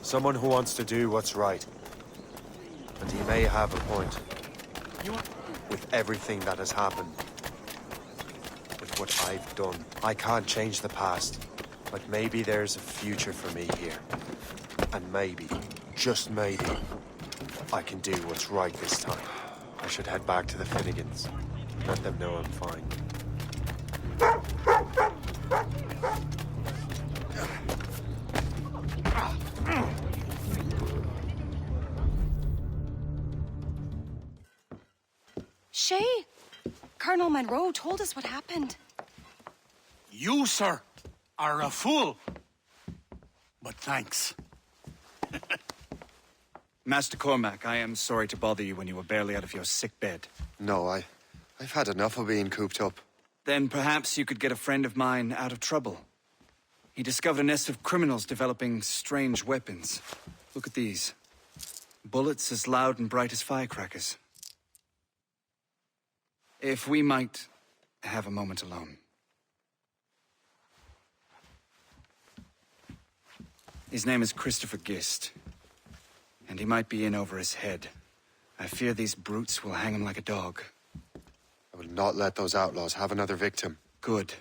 Speaker 5: Someone who wants to do what's right. And he may have a point. With everything that has happened. With what I've done. I can't change the past. But maybe there's a future for me here. And maybe, just maybe, I can do what's right this time. I should head back to the Finnegans. Let them know I'm fine.
Speaker 6: Shay, Colonel Monroe told us what happened.
Speaker 11: You, sir, are a fool. But thanks.
Speaker 23: Master Cormac, I am sorry to bother you when you were barely out of your sick bed.
Speaker 5: No, I've had enough of being cooped up.
Speaker 23: Then perhaps you could get a friend of mine out of trouble. He discovered a nest of criminals developing strange weapons. Look at these. Bullets as loud and bright as firecrackers. If we might have a moment alone. His name is Christopher Gist. And he might be in over his head. I fear these brutes will hang him like a dog.
Speaker 5: I will not let those outlaws have another victim.
Speaker 23: Good.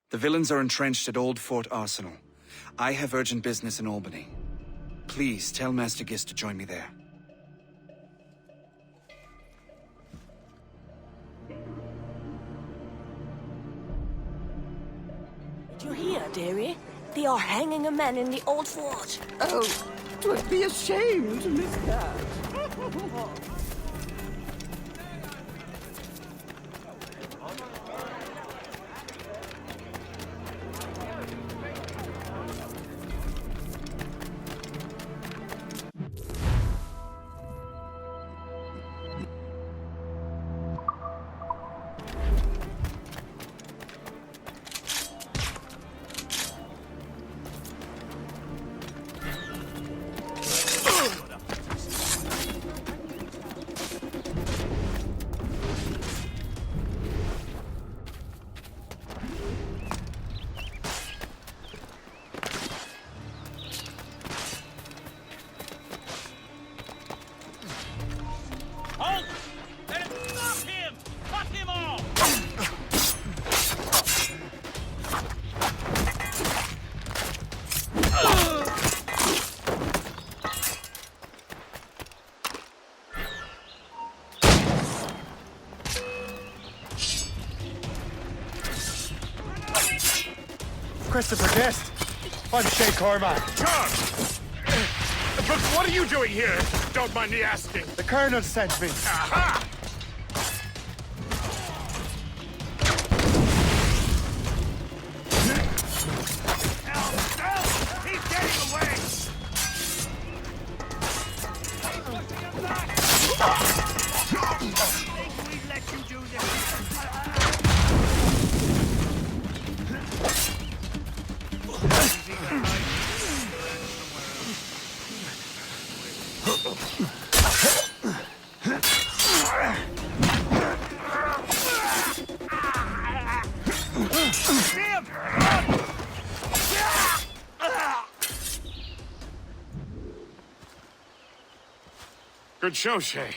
Speaker 23: The villains are entrenched at Old Fort Arsenal. I have urgent business in Albany. Please tell Master Gist to join me there.
Speaker 3: Did you hear, dearie? They are hanging a man in the old fort.
Speaker 8: Oh, 'twould be a shame to miss that.
Speaker 12: Halt! Let him stop him! Cut him off!
Speaker 15: Christopher Guest. I'm Shay Cormac.
Speaker 2: John! But what are you doing here? Don't mind me asking.
Speaker 15: The Colonel sent me.
Speaker 2: Aha!
Speaker 10: Good show, Shay.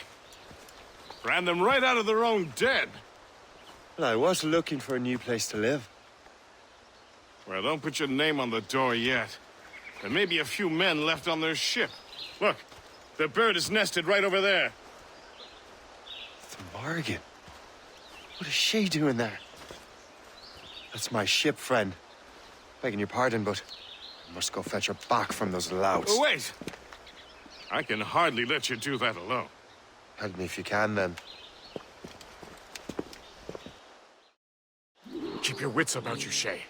Speaker 10: Ran them right out of their own den.
Speaker 5: Well, I was looking for a new place to live.
Speaker 10: Well, don't put your name on the door yet. There may be a few men left on their ship. Look, the bird is nested right over there.
Speaker 5: The Morgan. What is she doing there? That's my ship, friend. Begging your pardon, but I must go fetch her back from those louts.
Speaker 10: Oh, wait! I can hardly let you do that alone.
Speaker 5: Help me if you can, then.
Speaker 2: Keep your wits about you, Shay.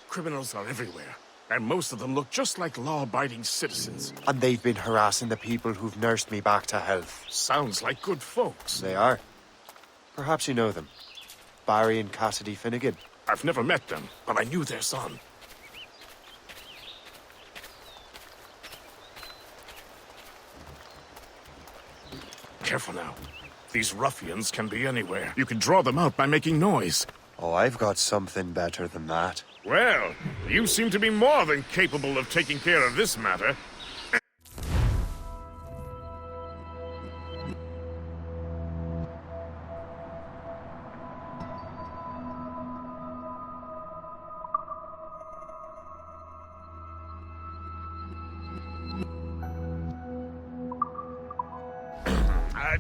Speaker 2: Criminals are everywhere, and most of them look just like law-abiding citizens.
Speaker 5: And they've been harassing the people who've nursed me back to health.
Speaker 2: Sounds like good folks.
Speaker 5: They are. Perhaps you know them. Barry and Cassidy Finnegan.
Speaker 2: I've never met them, but I knew their son. Careful now. These ruffians can be anywhere. You can draw them out by making noise.
Speaker 5: Oh, I've got something better than that.
Speaker 10: Well, you seem to be more than capable of taking care of this matter.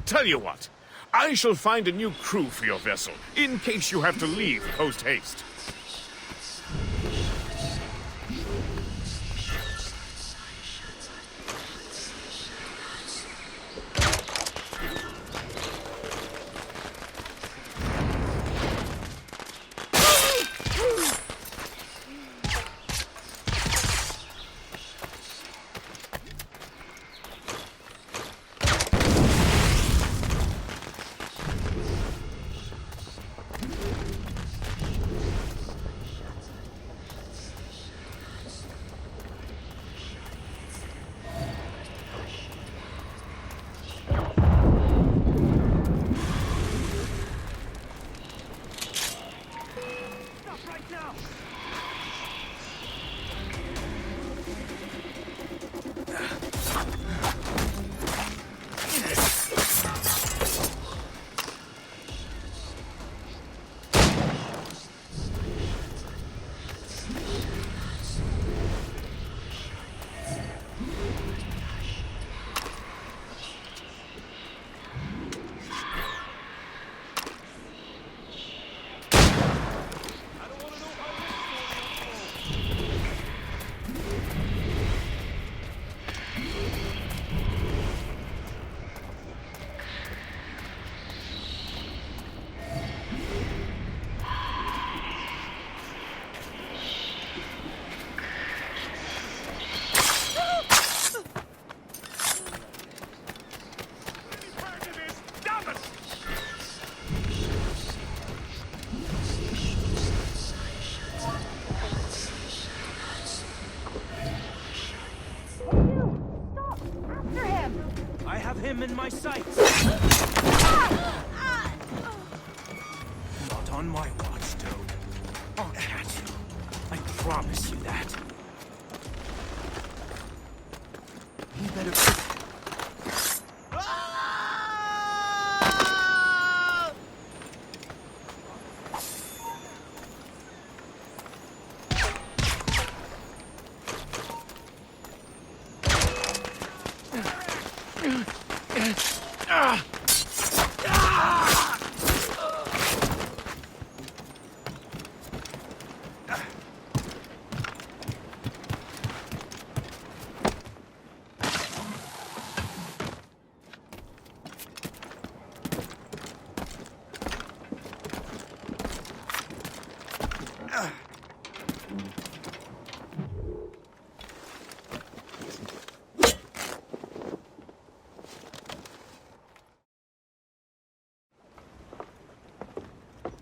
Speaker 10: Tell you what, I shall find a new crew for your vessel, in case you have to leave post-haste.
Speaker 13: Him in my sights. Not on my watch, Toad. I'll catch you. I promise you that. You better...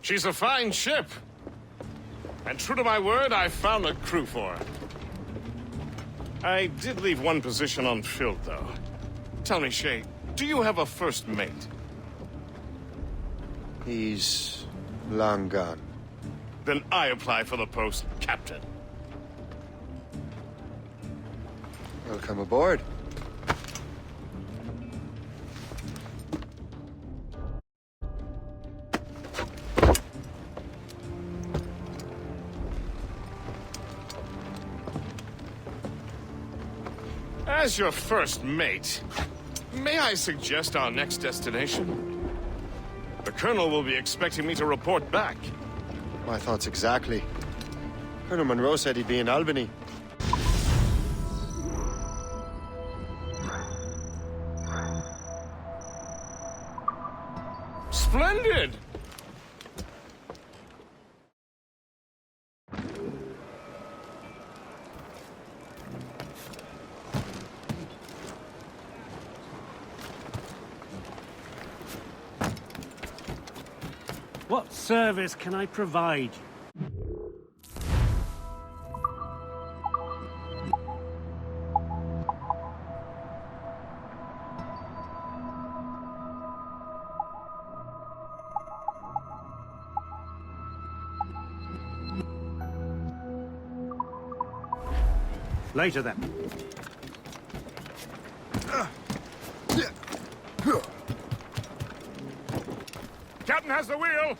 Speaker 10: She's a fine ship. And true to my word, I found a crew for her. I did leave one position unfilled, though. Tell me, Shay, do you have a first mate?
Speaker 5: He's long gone.
Speaker 10: Then I apply for the post, Captain.
Speaker 5: Welcome aboard.
Speaker 10: As your first mate, may I suggest our next destination? The Colonel will be expecting me to report back.
Speaker 5: My thoughts exactly. Colonel Monroe said he'd be in Albany.
Speaker 10: Splendid!
Speaker 12: What service can I provide? Later then.
Speaker 10: Captain has the wheel!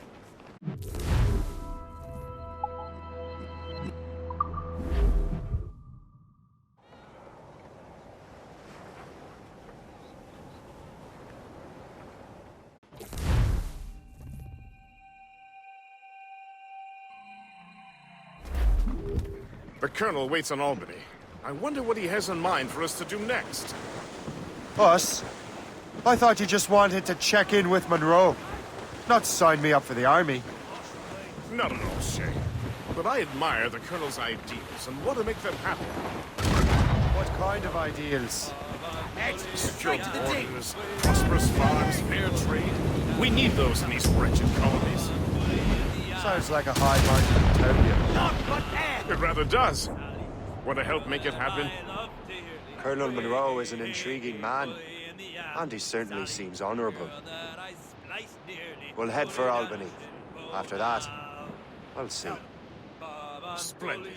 Speaker 10: The Colonel waits on Albany. I wonder what he has in mind for us to do next.
Speaker 15: Us? I thought you just wanted to check in with Monroe. Not sign me up for the army.
Speaker 10: Not at all, Shay. But I admire the Colonel's ideals and want to make them happen.
Speaker 15: What kind of ideals?
Speaker 10: Secure borders, prosperous farms, fair trade. We need those in these wretched colonies.
Speaker 15: Sounds like a high-minded utopia.
Speaker 10: It rather does. Want to help make it happen?
Speaker 5: Colonel Monroe is an intriguing man, and he certainly seems honorable. We'll head for Albany. After that, I'll see.
Speaker 10: Splendid.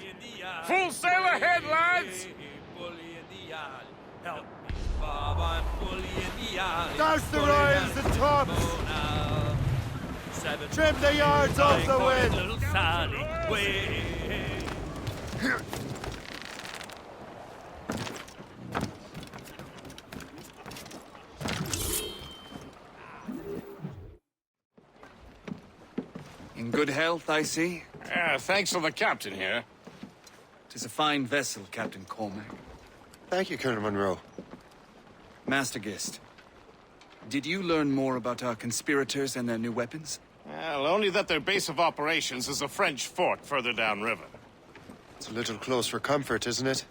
Speaker 10: Full sail ahead, lads!
Speaker 15: Douse the royals and tops! Trim the yards off the wind!
Speaker 22: In good health, I see.
Speaker 10: Thanks to the captain here.
Speaker 22: 'Tis a fine vessel, Captain Cormac.
Speaker 5: Thank you, Colonel Monroe.
Speaker 22: Master Gist, did you learn more about our conspirators and their new weapons?
Speaker 10: Well, only that their base of operations is a French fort further downriver.
Speaker 5: It's a little close for comfort, isn't it?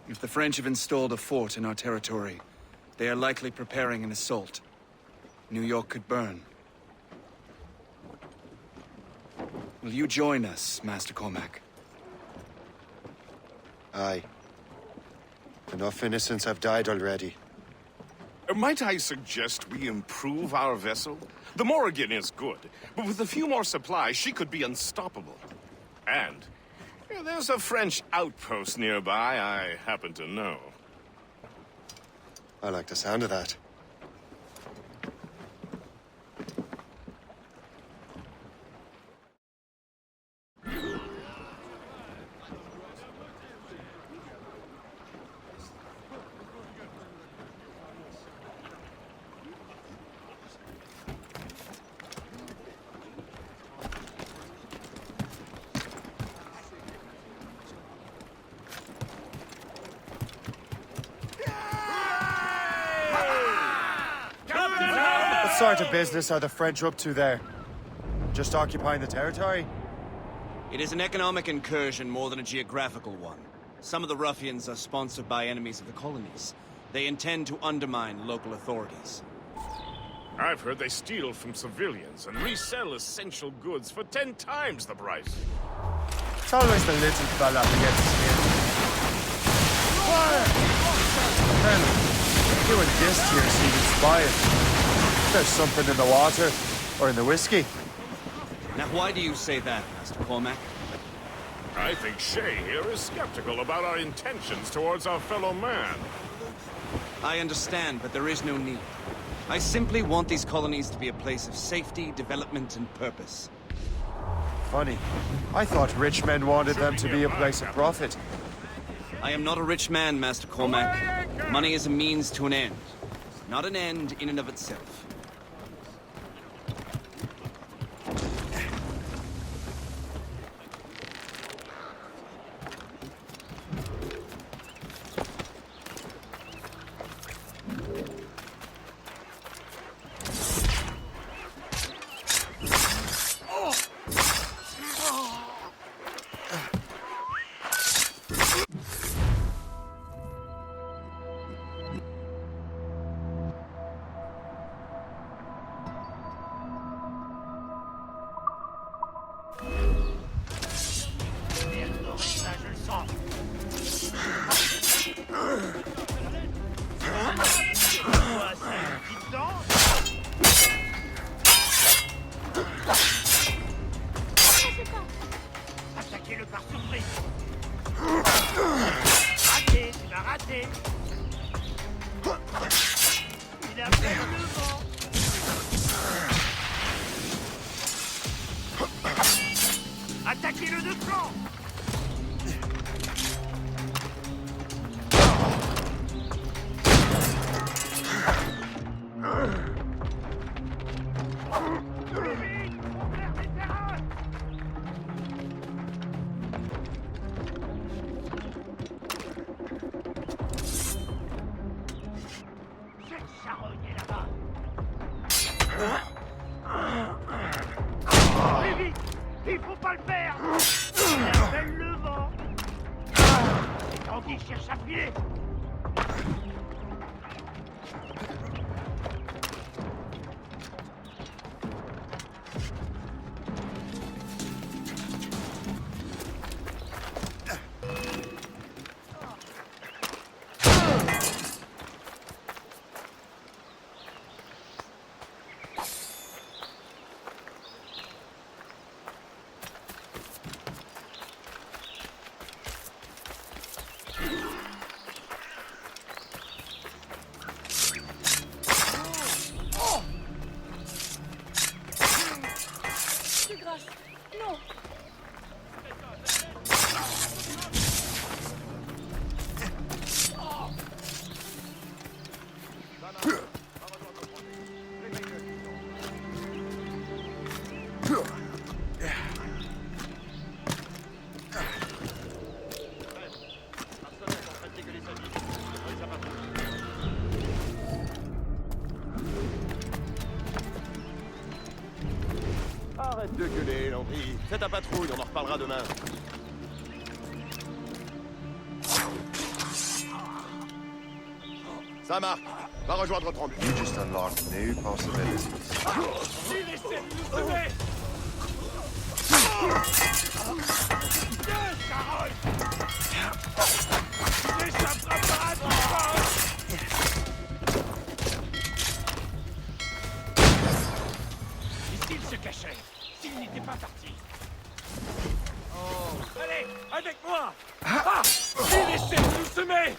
Speaker 22: If the French have installed a fort in our territory, they are likely preparing an assault. New York could burn. Will you join us, Master Cormac?
Speaker 5: Aye. Enough innocents have died already.
Speaker 10: Might I suggest we improve our vessel? The Morrigan is good, but with a few more supplies, she could be unstoppable. And there's a French outpost nearby I happen to know.
Speaker 5: I like the sound of that. What sort of business are the French up to there? Just occupying the territory?
Speaker 1: It is an economic incursion more than a geographical one. Some of the ruffians are sponsored by enemies of the colonies. They intend to undermine local authorities.
Speaker 10: I've heard they steal from civilians and resell essential goods for 10 times the price.
Speaker 15: It's always the little fella who gets scared. Fire! Colonel, you and Gist here seem inspired. There's something in the water, or in the whiskey.
Speaker 1: Now why do you say that, Master Cormac?
Speaker 10: I think Shay here is skeptical about our intentions towards our fellow man.
Speaker 1: I understand, but there is no need. I simply want these colonies to be a place of safety, development, and purpose.
Speaker 15: Funny. I thought rich men wanted them to be a place of profit.
Speaker 1: I am not a rich man, Master Cormac. Money is a means to an end, not an end in and of itself.
Speaker 12: Attaquez-le par surprise. Raté, tu vas rater. Il a fait le vent. Attaquez-le de flanc. Plus vite! Il faut pas le perdre! Il appelle le vent! Les tanguis cherchent à filer!
Speaker 3: Non.
Speaker 14: Arrête de gueuler, Landry. Fais ta patrouille, on en reparlera demain. Ça marche. Va rejoindre Trompe.
Speaker 5: You just unlocked new possibilities.
Speaker 12: Ici, il se cachait. S'il n'était pas parti. Oh. Allez, avec moi. Ah, laissez-nous semer.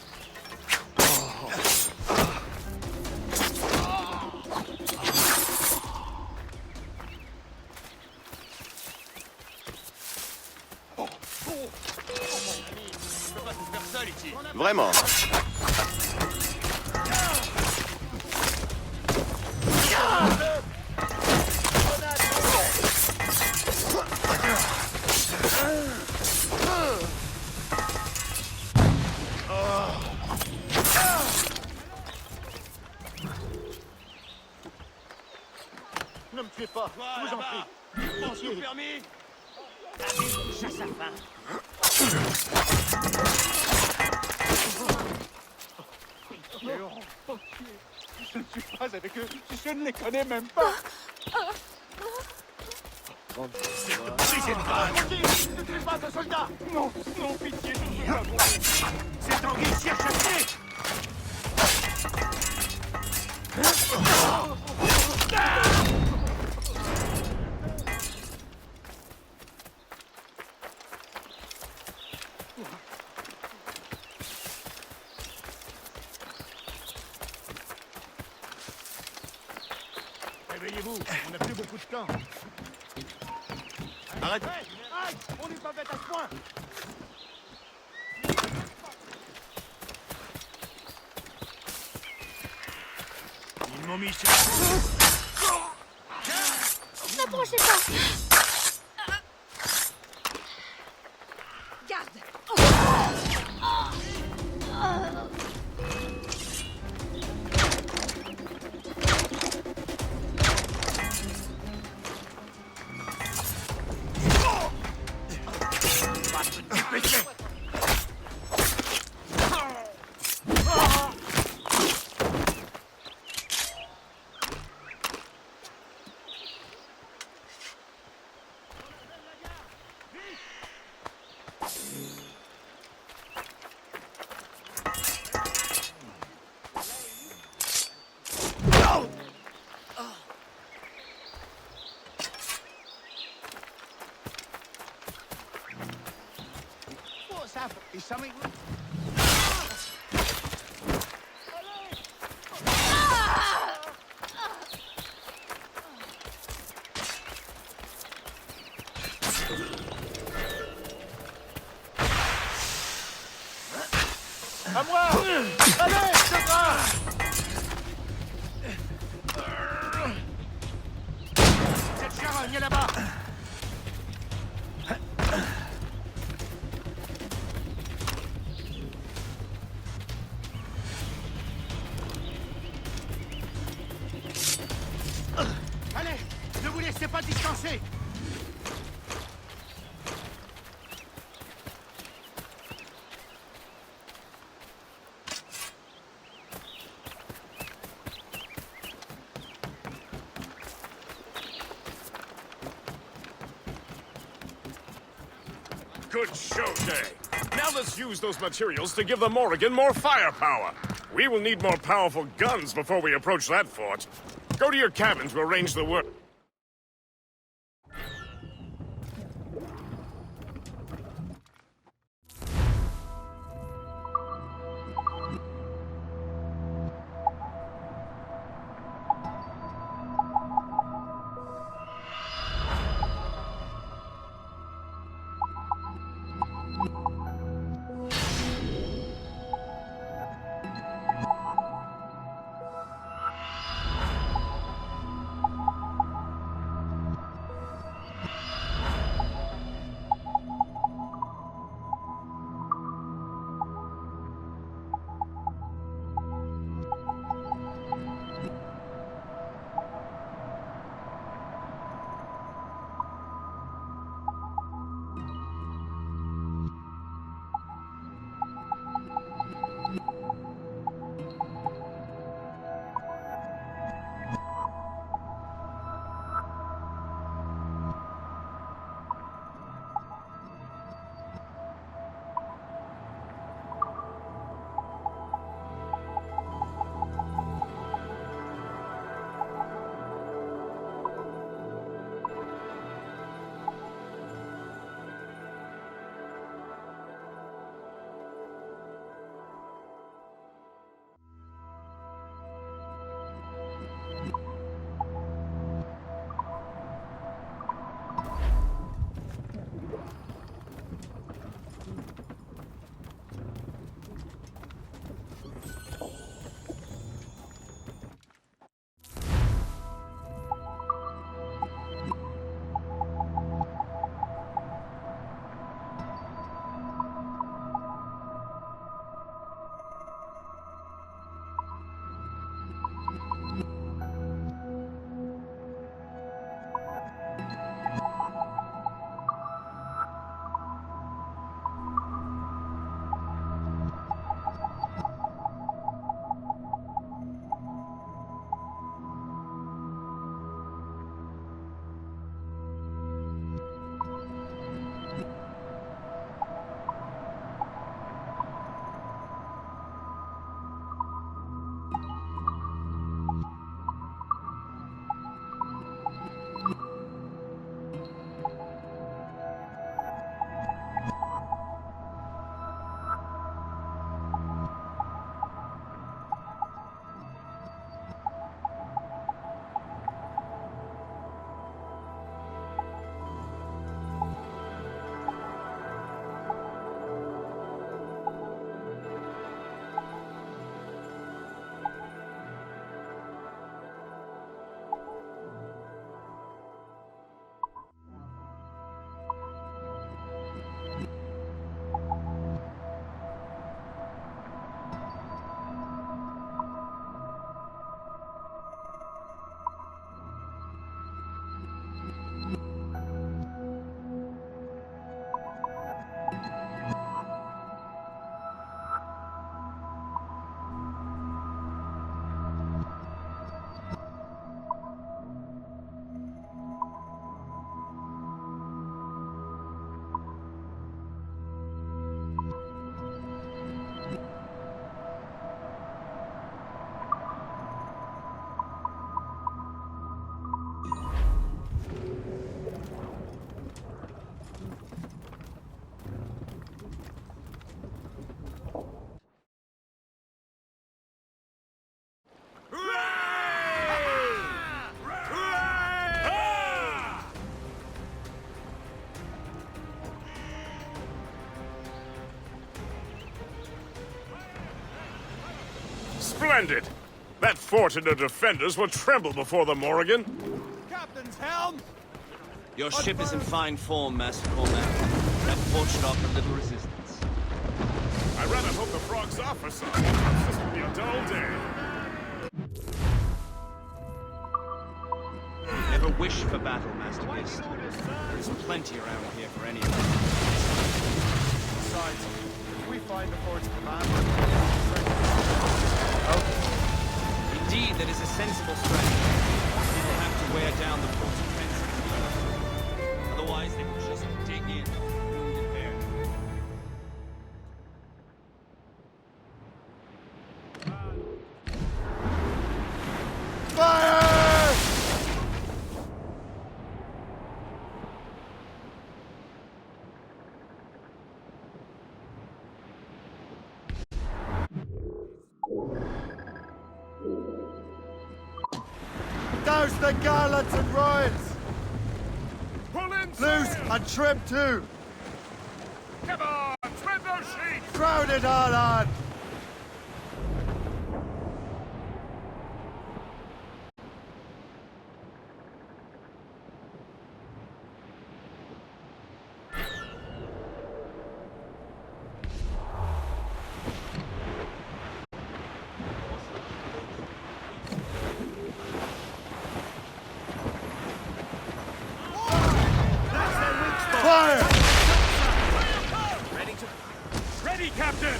Speaker 14: Vraiment.
Speaker 12: Ne me tuez pas, je vous en prie. Pensez permis. Chasse à faim.
Speaker 2: Je ne suis pas avec eux, je ne les connais même pas.
Speaker 12: Pitié de balle. Ne tuez pas un soldat.
Speaker 2: Non, non, pitié.
Speaker 12: C'est Tanguy cherche à tuer.
Speaker 14: Réveillez-vous, on n'a plus beaucoup de temps. Arrête.
Speaker 12: Arrête, on n'est pas bête à ce point.
Speaker 3: N'approchez pas. Garde.
Speaker 12: What's happened? Is something...
Speaker 14: À moi! Allez, Sandra!
Speaker 12: Cette charogne est là-bas! Allez, ne vous laissez pas distancer!
Speaker 10: Good show day. Now let's use those materials to give the Morrigan more firepower. We will need more powerful guns before we approach that fort. Go to your cabin to arrange the work. Splendid! That fort and the defenders will tremble before the Morrigan.
Speaker 1: Captain's helm! Your ship is in fine form, Master Cormac. That fort should offer little resistance.
Speaker 10: I rather hope the frog's off or something. This will be a dull day.
Speaker 1: Never wish for battle, Master Beast. There's plenty around here for any of us.
Speaker 14: Besides, if we find the fort's commander...
Speaker 1: Okay. Indeed, that is a sensible strategy. We will have to wear down the fort's defenses. Otherwise, they will just dig in. Wounded bear.
Speaker 14: Fire! Douse the gallants and royals!
Speaker 10: Pull in,
Speaker 14: Loose and trim too!
Speaker 10: Come on, trim those sheets!
Speaker 14: Crowd it all on! Fire!
Speaker 10: Ready, Captain!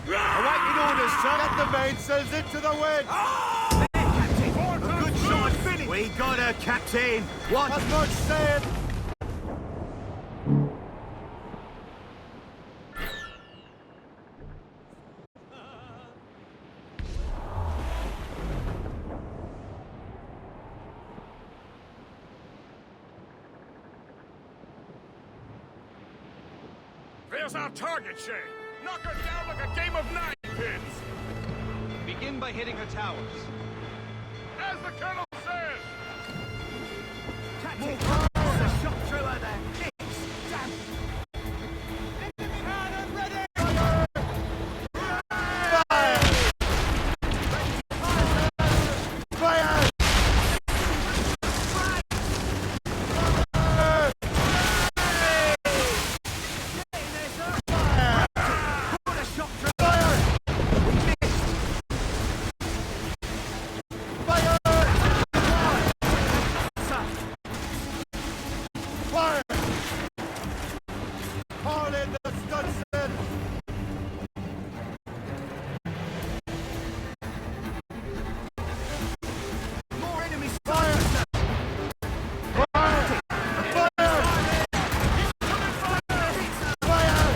Speaker 14: Awaiting orders, sir! Get the mainsails into the wind!
Speaker 12: A good shot finish! We got her, Captain! What?
Speaker 14: As much said!
Speaker 10: There's our target, Shay! Knock her down like a game of nine pins!
Speaker 1: Begin by hitting her towers.
Speaker 10: As the Colonel says!
Speaker 12: Captain! There's a shot through her there! Damn! Enemy cannon ready!
Speaker 14: Fire! Haul in the stunsail!
Speaker 12: More enemy
Speaker 14: Fire! Fire! Fire! Fire!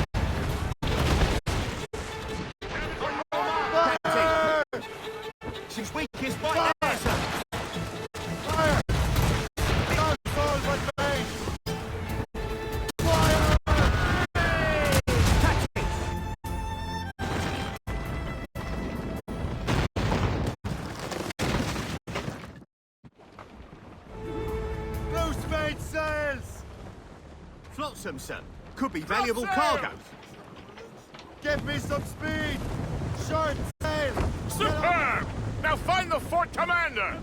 Speaker 14: Fire!
Speaker 12: She's weakest right there, sir!
Speaker 14: Fire! Don't fall with me! Fire! Loose mainsails!
Speaker 12: Flotsam, sir. Could be valuable cargo.
Speaker 14: Give me some speed! Short sail!
Speaker 10: Superb! Now find the fort commander!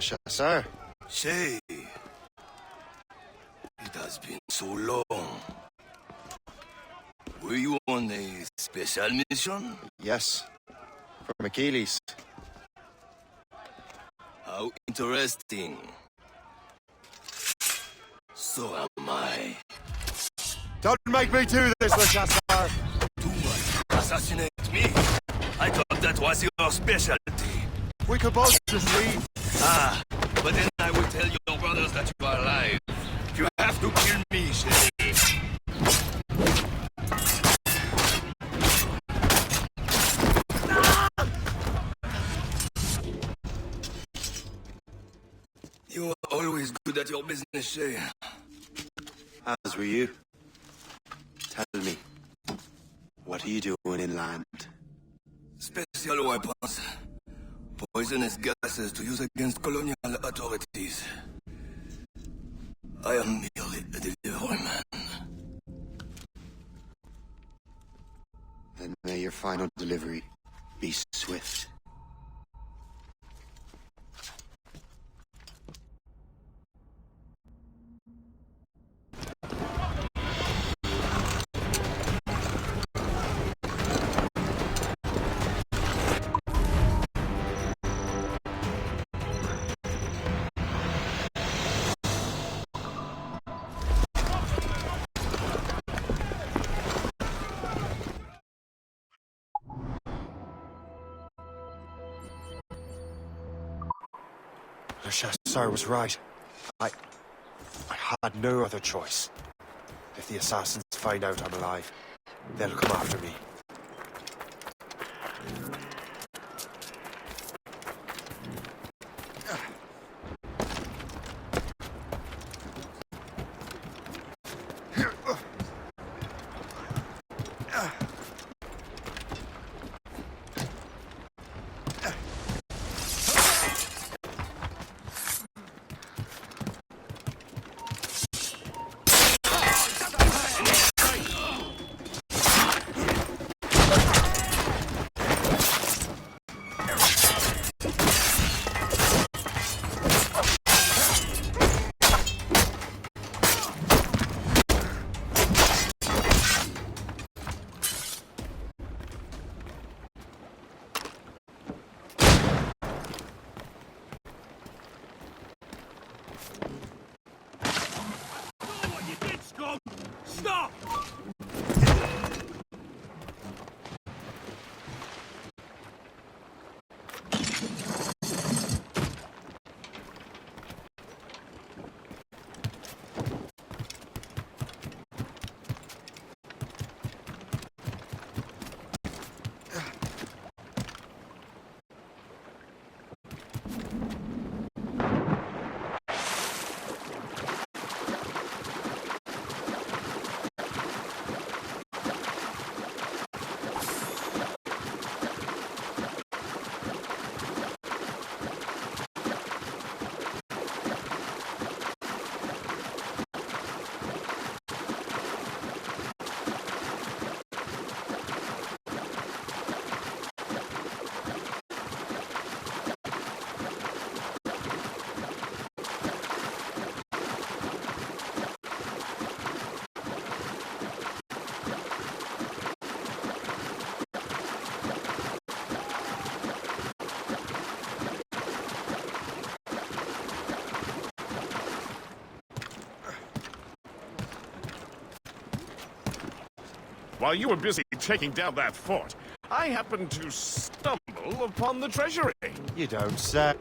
Speaker 5: chasseur.
Speaker 9: Shay. It has been so long. Were you on a special mission?
Speaker 5: Yes. From Achilles.
Speaker 9: How interesting. So am I.
Speaker 5: Don't make me do this, Le Chasseur!
Speaker 9: Do what? Assassinate me? I thought that was your specialty.
Speaker 5: We could both just leave.
Speaker 9: Ah, but then I will tell your brothers that you are alive. You have to kill me, Shay. You are always good at your business, Shay.
Speaker 5: As were you. Tell me, what are you doing inland?
Speaker 9: Special weapons. Poisonous gases to use against colonial authorities. I am merely a delivery man.
Speaker 5: Then may your final delivery be swift. Le Chasseur was right. I had no other choice. If the assassins find out I'm alive, they'll come after me.
Speaker 12: Stop!
Speaker 10: While you were busy taking down that fort, I happened to stumble upon the treasury.
Speaker 5: You don't say.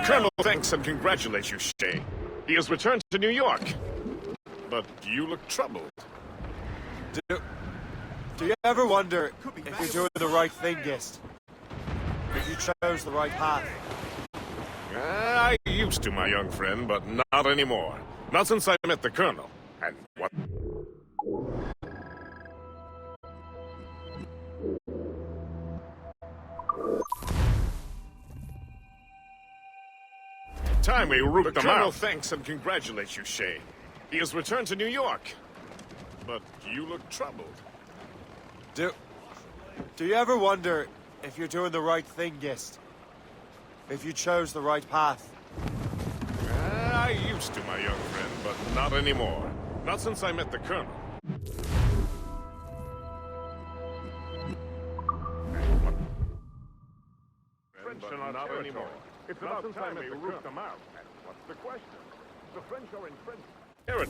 Speaker 10: Colonel thanks and congratulates you, Shay. He has returned to New York. But you look troubled.
Speaker 5: Do you ever wonder if you're doing the right thing, Gist? If you chose the right path?
Speaker 10: I used to, my young friend, but not anymore. Not since I met the Colonel. And what... Time we root them out. The Colonel thanks and congratulates you, Shay. He has returned to New York. But you look troubled.
Speaker 5: Do you ever wonder if you're doing the right thing, Gist? If you chose the right path?
Speaker 10: I used to, my young friend, but not anymore. Not since I met the Colonel. French are not anymore. It's about time we root them out. And what's the question? The French are in French. Aaron.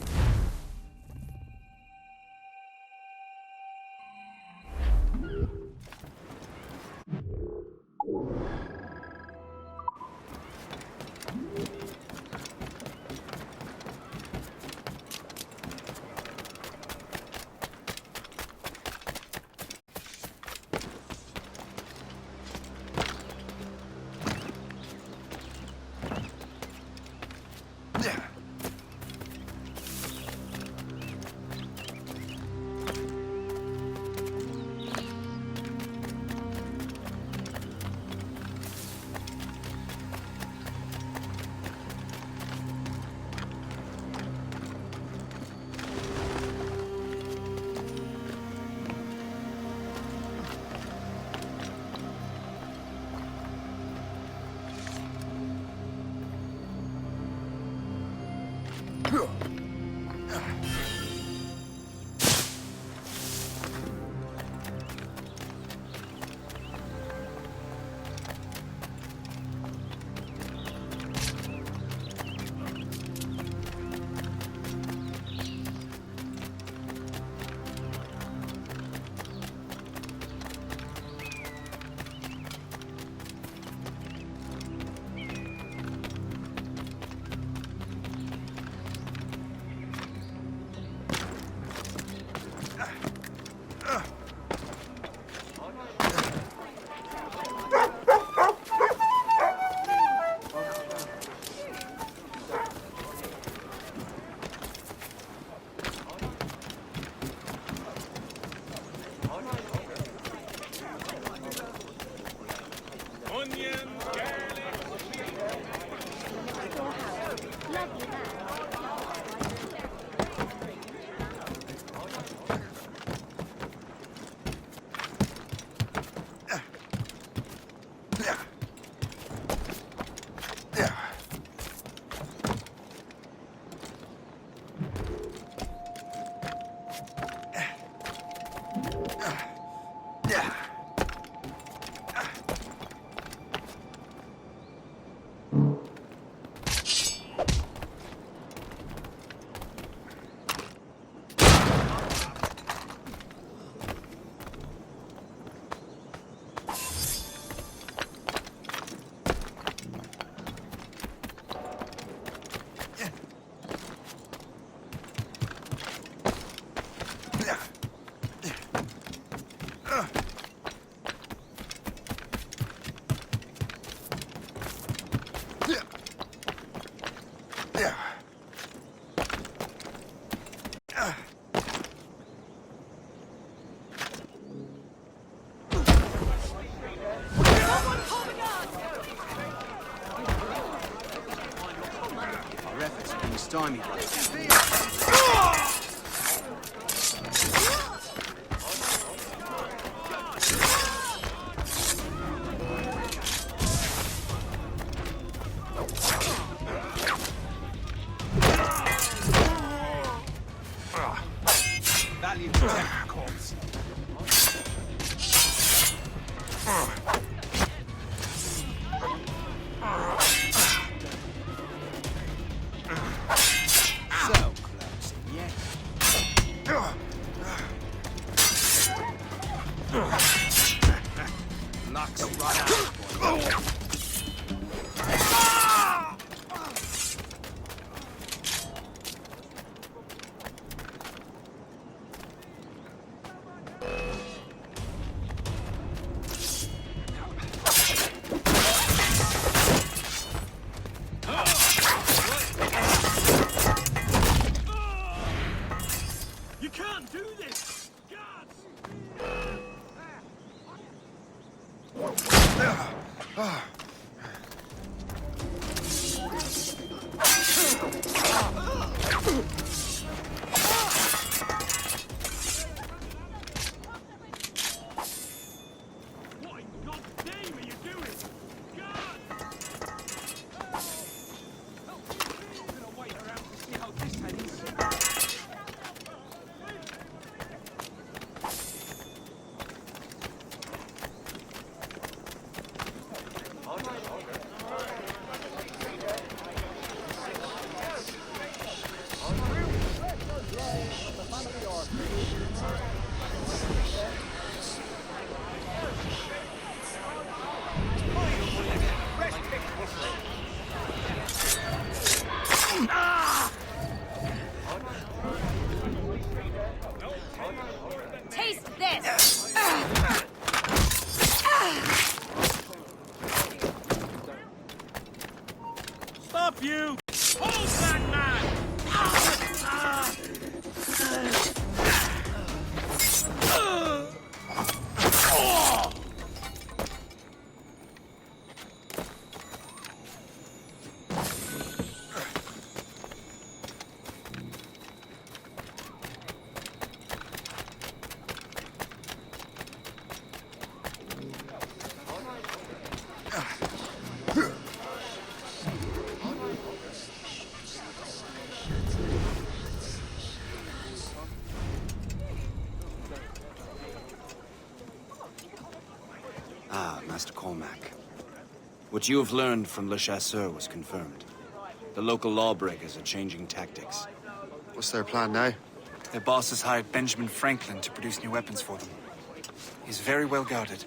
Speaker 23: Stymied. Value protect corpse. Knocks right out.
Speaker 13: stop you! Hold that man!
Speaker 1: Ah, Master Cormac. What you have learned from Le Chasseur was confirmed. The local lawbreakers are changing tactics.
Speaker 5: What's their plan now?
Speaker 22: Their boss has hired Benjamin Franklin to produce new weapons for them. He's very well guarded.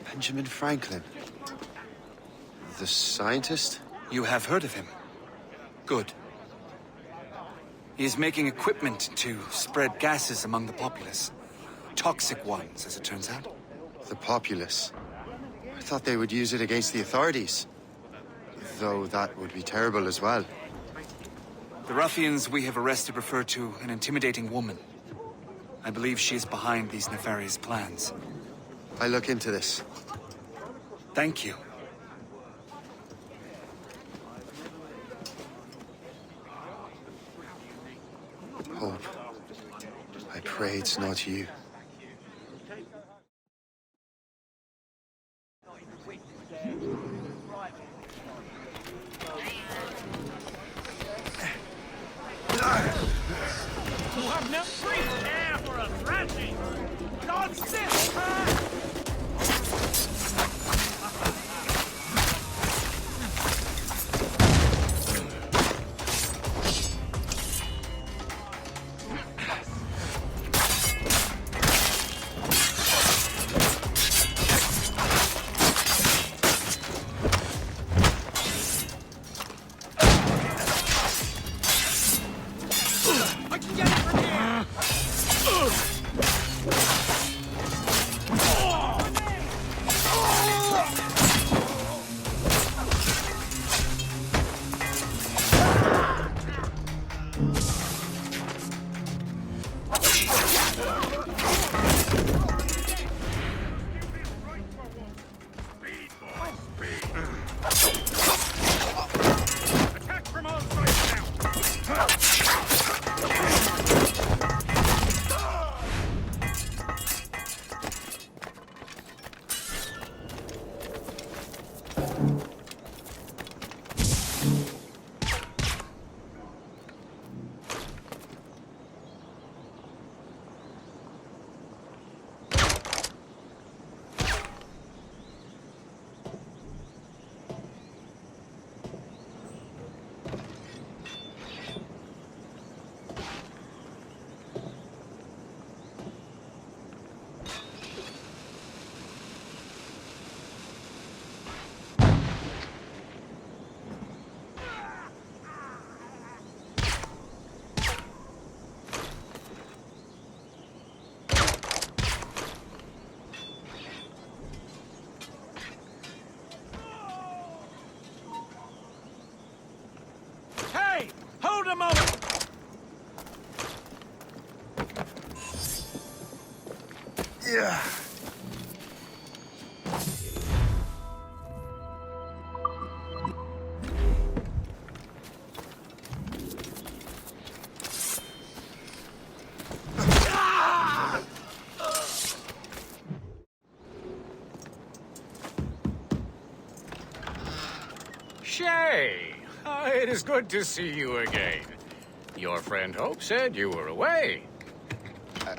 Speaker 5: Benjamin Franklin? The scientist?
Speaker 22: You have heard of him? Good. He is making equipment to spread gases among the populace. Toxic ones, as it turns out.
Speaker 5: The populace? I thought they would use it against the authorities. Though that would be terrible as well.
Speaker 22: The ruffians we have arrested refer to an intimidating woman. I believe she is behind these nefarious plans.
Speaker 5: I'll look into this.
Speaker 22: Thank you.
Speaker 5: Hope. I pray it's not you.
Speaker 13: You have no free air for a thrashing! God sit! I can get it from here! Attack from all sides now! Hey! Hold a moment!
Speaker 5: Yeah.
Speaker 17: Shay! It is good to see you again. Your friend Hope said you were away.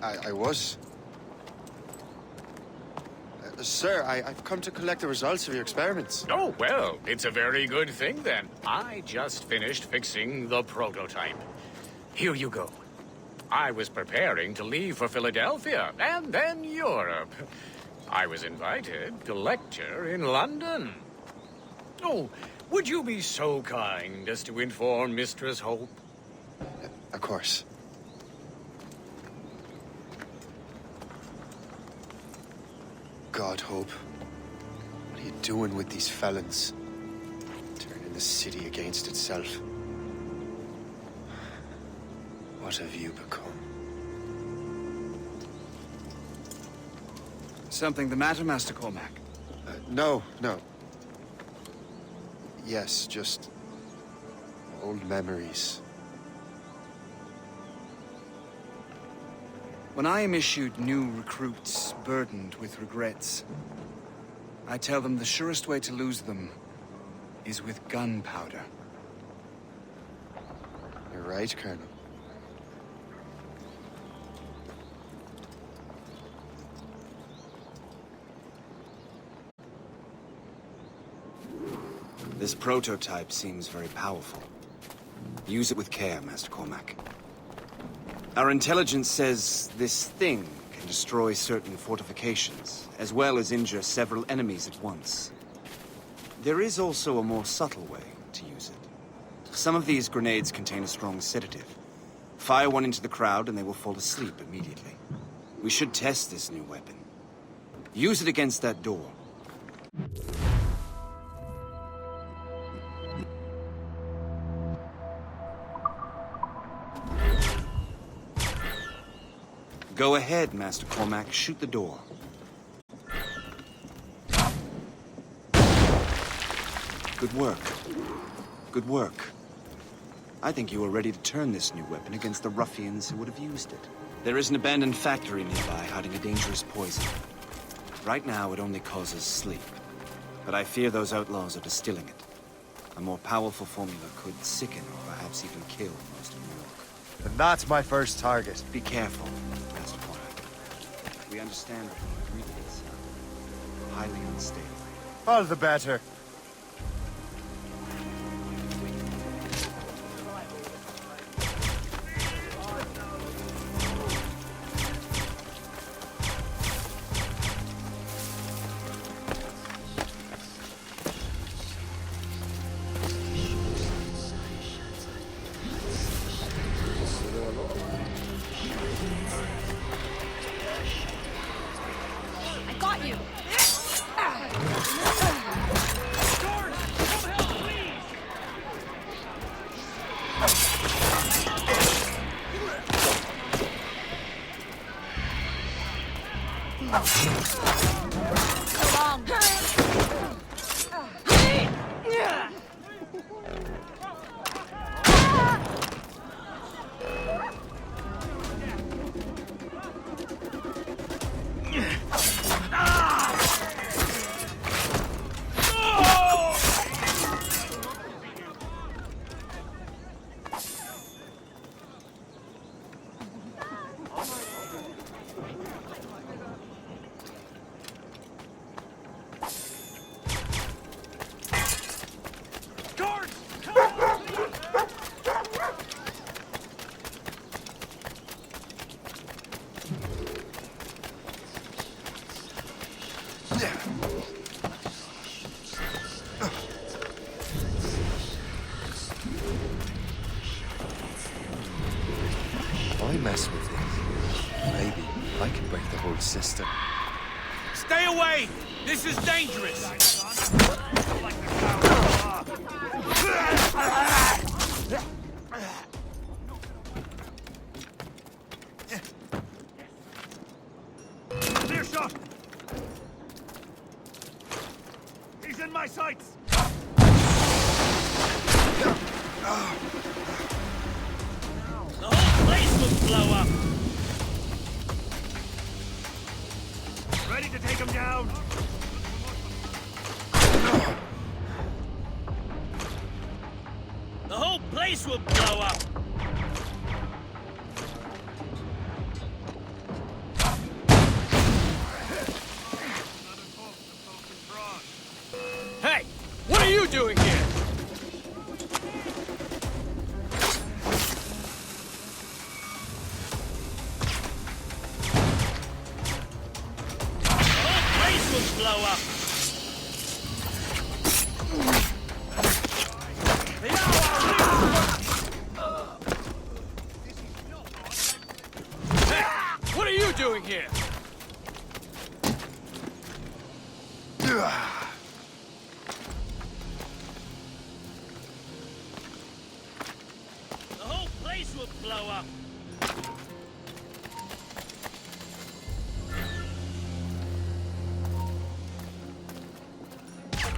Speaker 5: I was. Sir, I've come to collect the results of your experiments.
Speaker 17: Oh, well, it's a very good thing then. I just finished fixing the prototype. Here you go. I was preparing to leave for Philadelphia and then Europe. I was invited to lecture in London. Oh, would you be so kind as to inform Mistress Hope?
Speaker 5: Of course. God, Hope. What are you doing with these felons? Turning the city against itself. What have you become?
Speaker 22: Something the matter, Master Cormac?
Speaker 5: No. Yes, just old memories.
Speaker 22: When I am issued new recruits burdened with regrets, I tell them the surest way to lose them is with gunpowder.
Speaker 5: You're right, Colonel.
Speaker 23: This prototype seems very powerful. Use it with care, Master Cormac. Our intelligence says this thing can destroy certain fortifications, as well as injure several enemies at once. There is also a more subtle way to use it. Some of these grenades contain a strong sedative. Fire one into the crowd and they will fall asleep immediately. We should test this new weapon. Use it against that door. Go ahead, Master Cormac. Shoot the door. Good work. Good work. I think you are ready to turn this new weapon against the ruffians who would have used it. There is an abandoned factory nearby hiding a dangerous poison. Right now, it only causes sleep. But I fear those outlaws are distilling it. A more powerful formula could sicken or perhaps even kill most of New York.
Speaker 5: And that's my first target.
Speaker 23: Be careful, Master Cormac. We understand that the ingredients are highly unstable.
Speaker 5: All the better.
Speaker 3: I got you.
Speaker 5: Why mess with it? Maybe I can break the whole system.
Speaker 13: Stay away! This is dangerous!
Speaker 12: Clear shot! He's in my sights!
Speaker 13: The whole place will blow up!
Speaker 12: Ready to take him down!
Speaker 13: The whole place will blow up! Hey! What are you doing here? Blow up. Hey, what are you doing here?
Speaker 12: will blow up.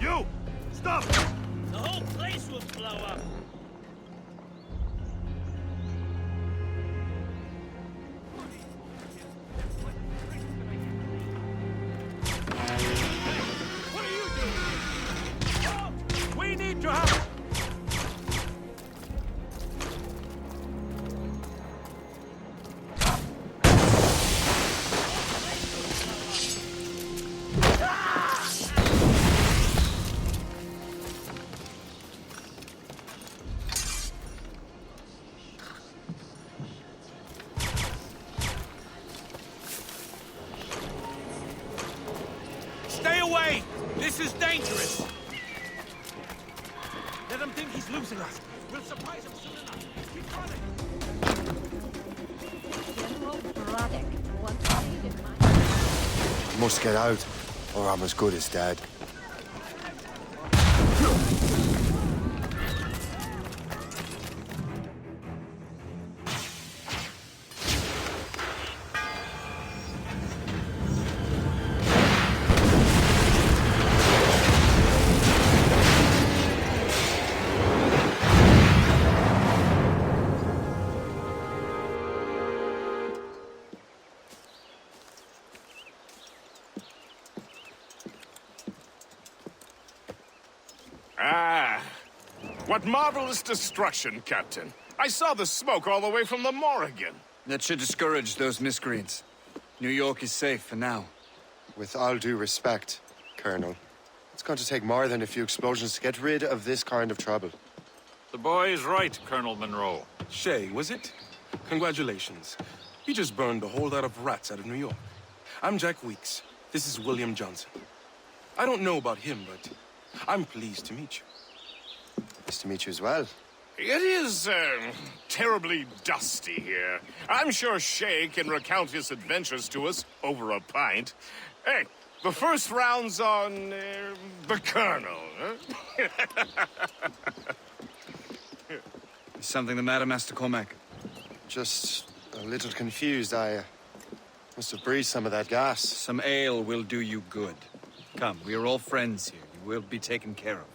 Speaker 9: You! Stop!
Speaker 12: The whole place will blow up.
Speaker 9: What are you doing? We need to have...
Speaker 13: Stay away! This is dangerous!
Speaker 9: Let him think he's losing us. We'll surprise him soon enough. Keep running.
Speaker 3: General Braddock once stayed in my...
Speaker 5: Must get out, or I'm as good as dead.
Speaker 10: Ah, what marvelous destruction, Captain. I saw the smoke all the way from the Morrigan.
Speaker 22: That should discourage those miscreants. New York is safe for now.
Speaker 5: With all due respect, Colonel, it's going to take more than a few explosions to get rid of this kind of trouble.
Speaker 19: The boy is right, Colonel Monroe.
Speaker 20: Shay, was it? Congratulations. You just burned a whole lot of rats out of New York. I'm Jack Weeks. This is William Johnson. I don't know about him, but I'm pleased to meet you.
Speaker 5: Nice to meet you as well.
Speaker 10: It is, terribly dusty here. I'm sure Shay can recount his adventures to us over a pint. Hey, the first round's on, the Colonel, huh?
Speaker 22: Is something the matter, Master Cormac?
Speaker 5: Just a little confused. I must have breathed some of that gas.
Speaker 22: Some ale will do you good. Come, we are all friends here. You will be taken care of.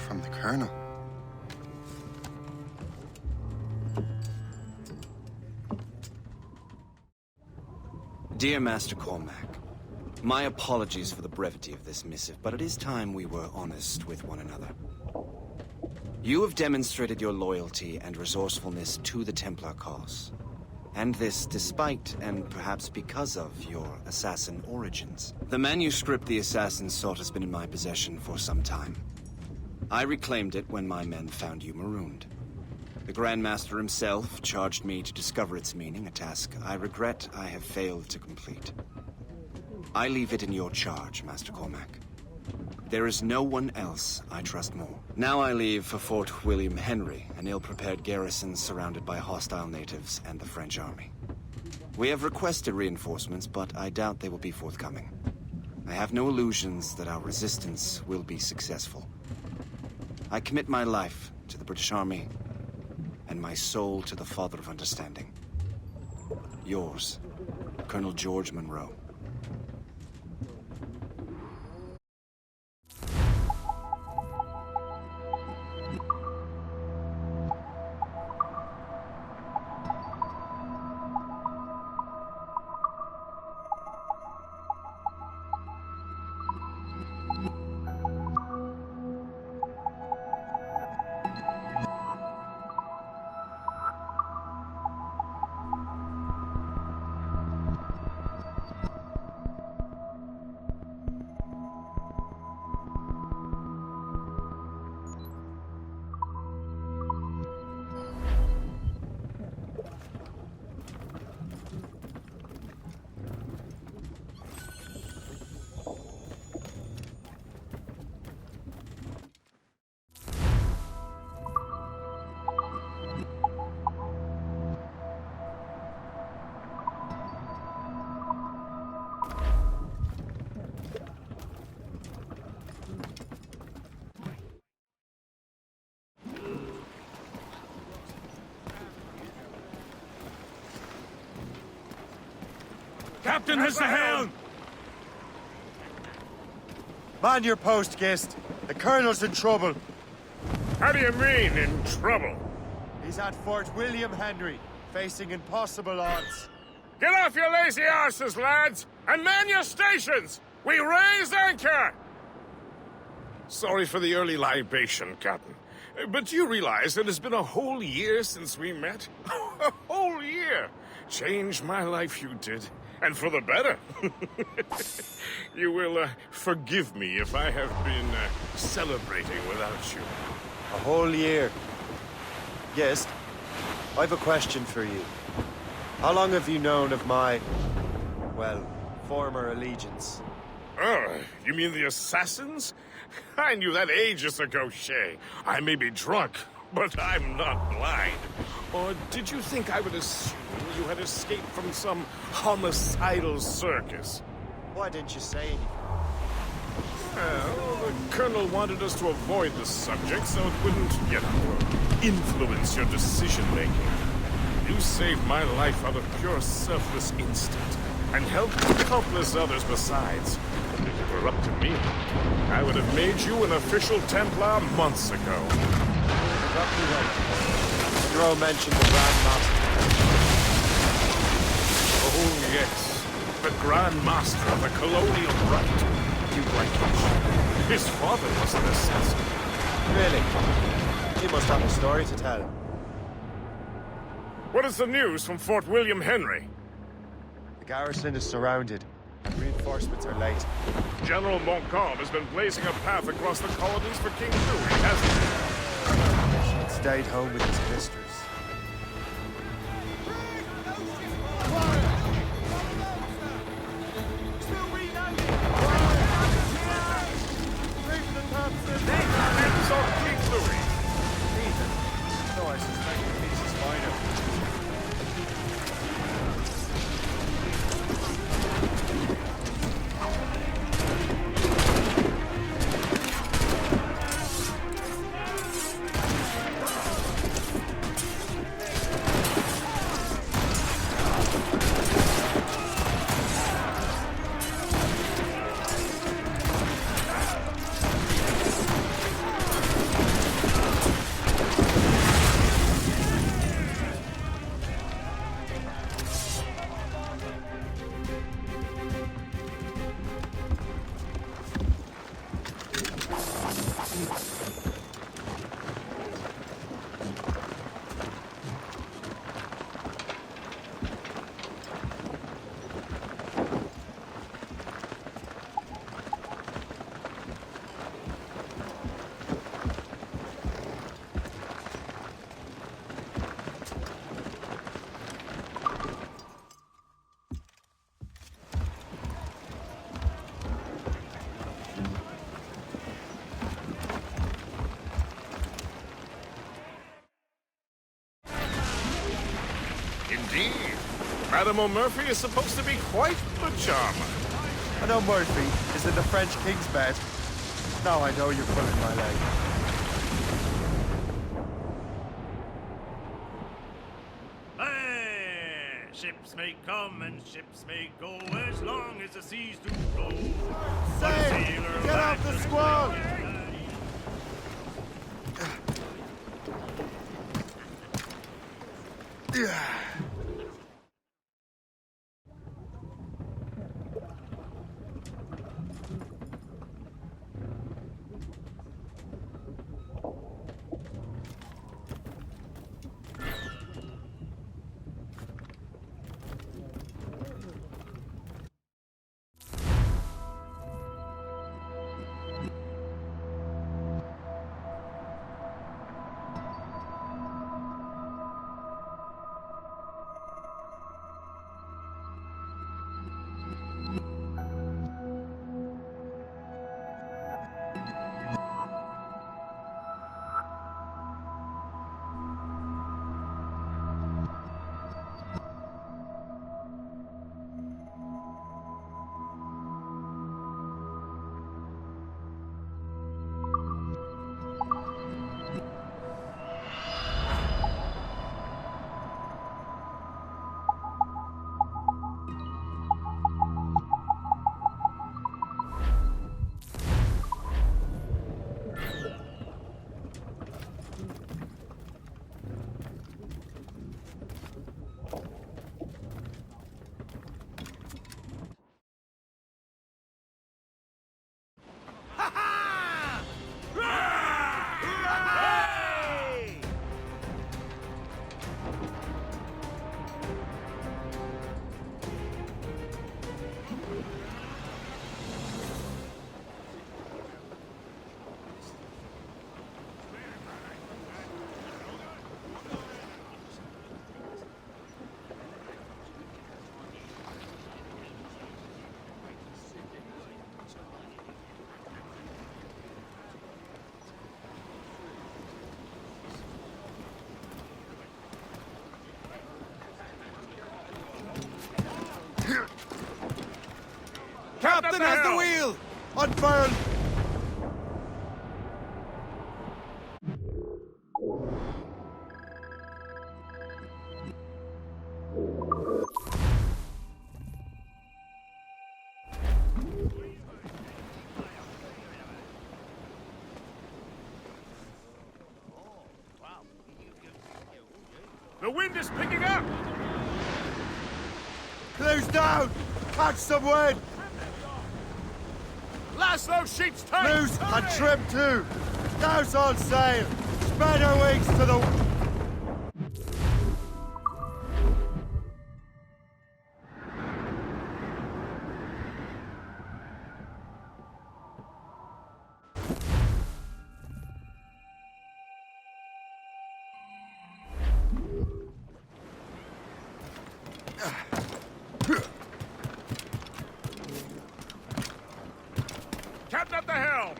Speaker 5: From the Colonel.
Speaker 1: Dear Master Cormac, my apologies for the brevity of this missive, but it is time we were honest with one another. You have demonstrated your loyalty and resourcefulness to the Templar cause. And this despite, and perhaps because of, your assassin origins. The manuscript the assassin sought has been in my possession for some time. I reclaimed it when my men found you marooned. The Grand Master himself charged me to discover its meaning, a task I regret I have failed to complete. I leave it in your charge, Master Cormac. There is no one else I trust more. Now I leave for Fort William Henry, an ill-prepared garrison surrounded by hostile natives and the French army. We have requested reinforcements, but I doubt they will be forthcoming. I have no illusions that our resistance will be successful. I commit my life to the British Army, and my soul to the Father of Understanding. Yours, Colonel George Monroe.
Speaker 13: Captain has the helm!
Speaker 15: Man your post, Gist. The Colonel's in trouble.
Speaker 10: How do you mean, in trouble?
Speaker 15: He's at Fort William Henry, facing impossible odds.
Speaker 10: Get off your lazy arses, lads, and man your stations! We raise anchor! Sorry for the early libation, Captain. But do you realize it has been a whole year since we met? A whole year! Changed my life, you did. And for the better. You will forgive me if I have been celebrating without you.
Speaker 5: A whole year. Yes, I've a question for you. How long have you known of my, well, former allegiance?
Speaker 10: Oh, you mean the assassins? I knew that ages ago, Shay. I may be drunk, but I'm not blind. Or did you think I would assume you had escaped from some homicidal circus?
Speaker 5: Why didn't you say anything?
Speaker 10: Well, the Colonel wanted us to avoid the subject so it wouldn't, influence your decision-making. You saved my life out of pure selfless instinct, and helped countless others besides. If it were up to me, I would have made you an official Templar months ago.
Speaker 5: Exactly right. Monroe mentioned the Grand Master.
Speaker 10: Oh, yes. The Grand Master of the Colonial Rite. You like his father was an assassin.
Speaker 5: Really? He must have a story to tell.
Speaker 10: What is the news from Fort William Henry?
Speaker 5: The garrison is surrounded, and reinforcements are late.
Speaker 10: General Montcalm has been blazing a path across the colonies for King Louis, hasn't he?
Speaker 5: He stayed home with his mistress.
Speaker 10: Hands on King Louis!
Speaker 5: No, I suspect the piece is finer.
Speaker 10: Indeed. Madame O'Murphy is supposed to be quite the charmer.
Speaker 15: I know Murphy is in the French king's bed. Now I know you're pulling my leg.
Speaker 13: Ships may come and ships may go as long as the seas do flow.
Speaker 15: Say, get off the squall!
Speaker 10: Captain has the wheel!
Speaker 15: Unfurl!
Speaker 13: The wind is picking up!
Speaker 15: Close down! Catch some wind!
Speaker 13: Lash those sheets tight!
Speaker 15: Loose and trim too! Douse on sail! Spread her wings to the...
Speaker 13: Captain at the helm!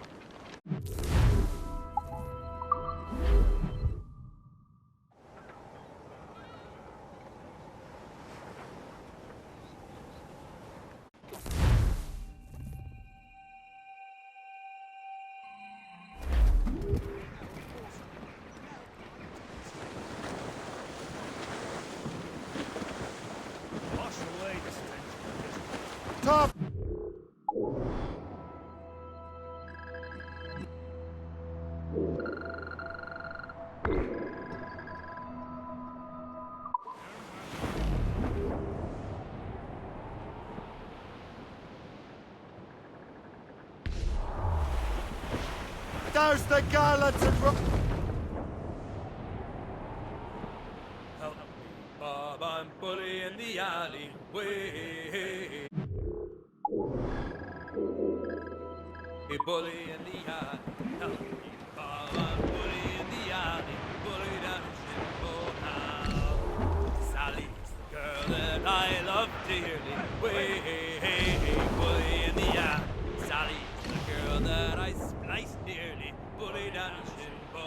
Speaker 15: Top! Douse the gallants and...
Speaker 16: Help me, Bob, I'm bully in the alleyway. A bully in the alley. Help me, Bob, I'm bully in the alley. Bully down in Shimbo now. Sally's the girl that I love dearly. Way, bully in the alley. Sally's the girl that I splice dearly. Bully down in Shimbo.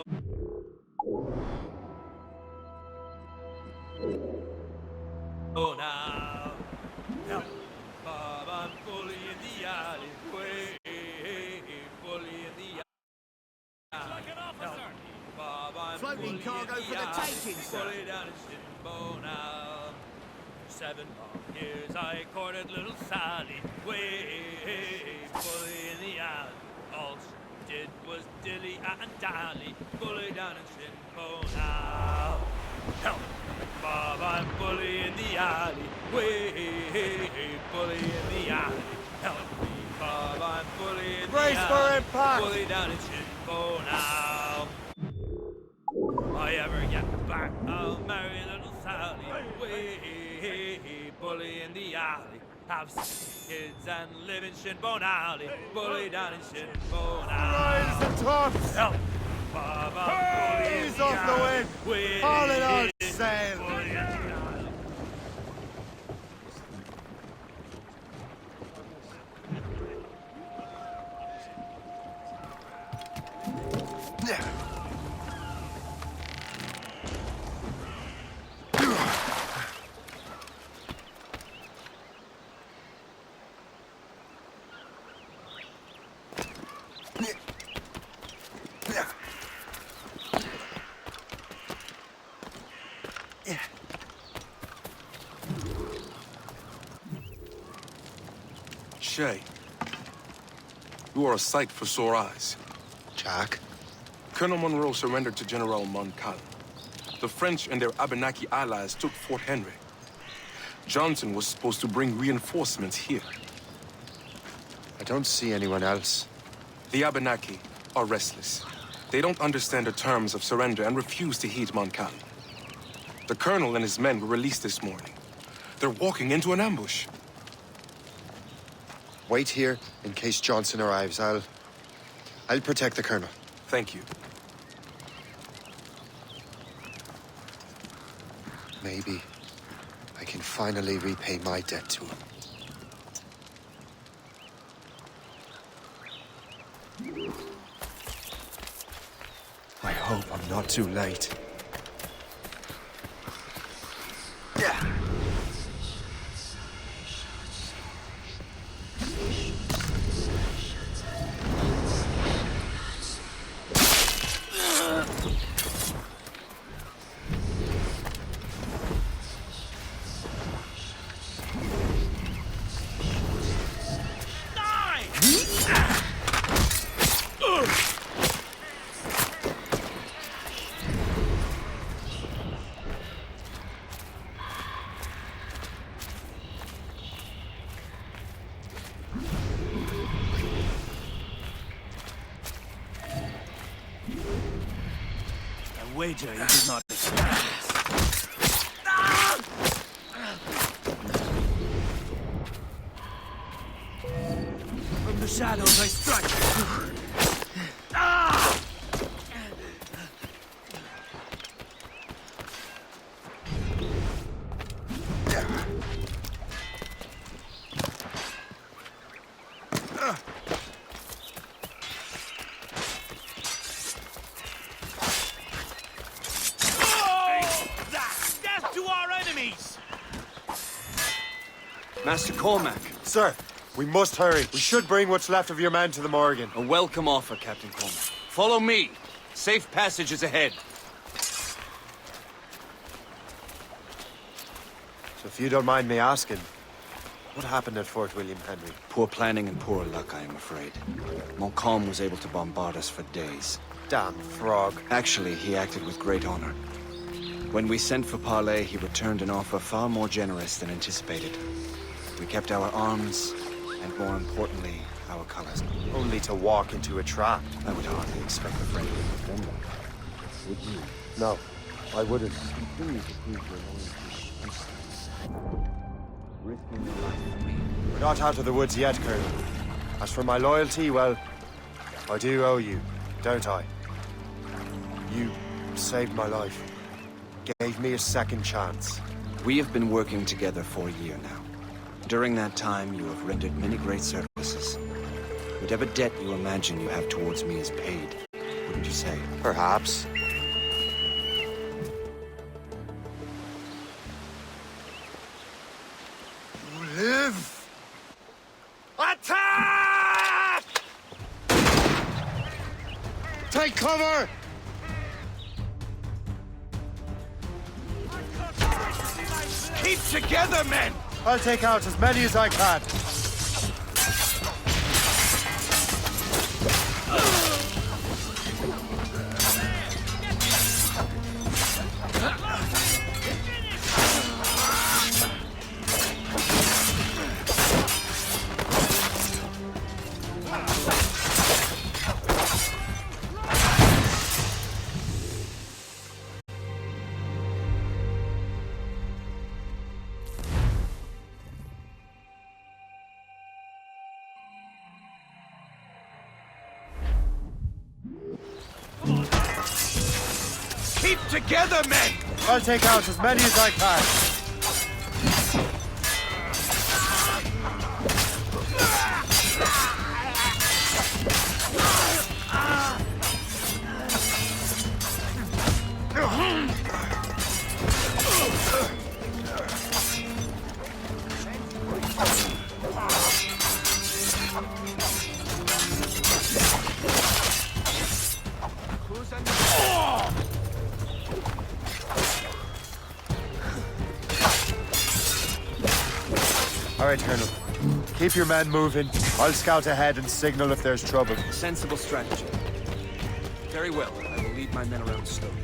Speaker 16: Oh, now, help me, Bob, I'm bully in the alleyway. Bully in the alley. Like an officer. Help me, Bob, I'm
Speaker 7: Floating
Speaker 16: bully
Speaker 7: cargo
Speaker 16: in the
Speaker 7: for the
Speaker 16: alley.
Speaker 7: taking, sir.
Speaker 16: Bully down in Shimbo now. 7 long years I courted little Sally, way bully in the alley. All she did was dilly and dally, bully down in Shinpo now. Help, Bob, I'm bully in the alley, way bully in the alley. Help me, Bob, I'm bully in the
Speaker 5: Brace for
Speaker 16: alley,
Speaker 5: impact!
Speaker 16: bully down in Shinpo now. If I ever get back, I'll marry little Sally, way bully in the alley. Have 6 kids and live in Shinbone Alley, bully down in Shinbone Alley.
Speaker 5: Rise the tops!
Speaker 16: Help! Baba, bully in
Speaker 5: Ease
Speaker 16: the
Speaker 5: off the
Speaker 16: alley,
Speaker 5: wind!
Speaker 16: way
Speaker 5: Haul it on sail!
Speaker 16: bully in the alley.
Speaker 20: Shay, you are a sight for sore eyes.
Speaker 15: Jack?
Speaker 20: Colonel Monroe surrendered to General Montcalm. The French and their Abenaki allies took Fort Henry. Johnson was supposed to bring reinforcements here.
Speaker 15: I don't see anyone else.
Speaker 20: The Abenaki are restless. They don't understand the terms of surrender and refuse to heed Montcalm. The colonel and his men were released this morning. They're walking into an ambush.
Speaker 15: Wait here in case Johnson arrives. I'll protect the colonel.
Speaker 20: Thank you.
Speaker 15: Maybe I can finally repay my debt to him. I hope I'm not too late.
Speaker 16: Wager you did not expect this. From the shadows I strike.
Speaker 1: Master Cormac.
Speaker 5: Sir, we must hurry. We should bring what's left of your men to the Morgan.
Speaker 1: A welcome offer, Captain Cormac. Follow me. Safe passage is ahead.
Speaker 5: So if you don't mind me asking, what happened at Fort William Henry?
Speaker 1: Poor planning and poor luck, I am afraid. Montcalm was able to bombard us for days.
Speaker 5: Damn frog.
Speaker 1: Actually, he acted with great honor. When we sent for parley, he returned an offer far more generous than anticipated. We kept our arms, and more importantly, our colors.
Speaker 5: Only to walk into a trap.
Speaker 1: I would hardly expect a friend to defend that. Would you?
Speaker 5: No, I wouldn't.
Speaker 1: Risking your life for me.
Speaker 5: We're not out of the woods yet, Colonel. As for my loyalty, well, I do owe you, don't I? You saved my life. Gave me a second chance.
Speaker 1: We have been working together for a year now. During that time, you have rendered many great services. Whatever debt you imagine you have towards me is paid, wouldn't you say?
Speaker 5: Perhaps.
Speaker 20: Live!
Speaker 5: Attack! Take cover!
Speaker 15: Keep together, men! I'll take out as many as I can. Keep together, men! I'll take out as many as I can. All right, Colonel. Keep your men moving. I'll scout ahead and signal if there's trouble.
Speaker 1: Sensible strategy. Very well. I will lead my men around slowly.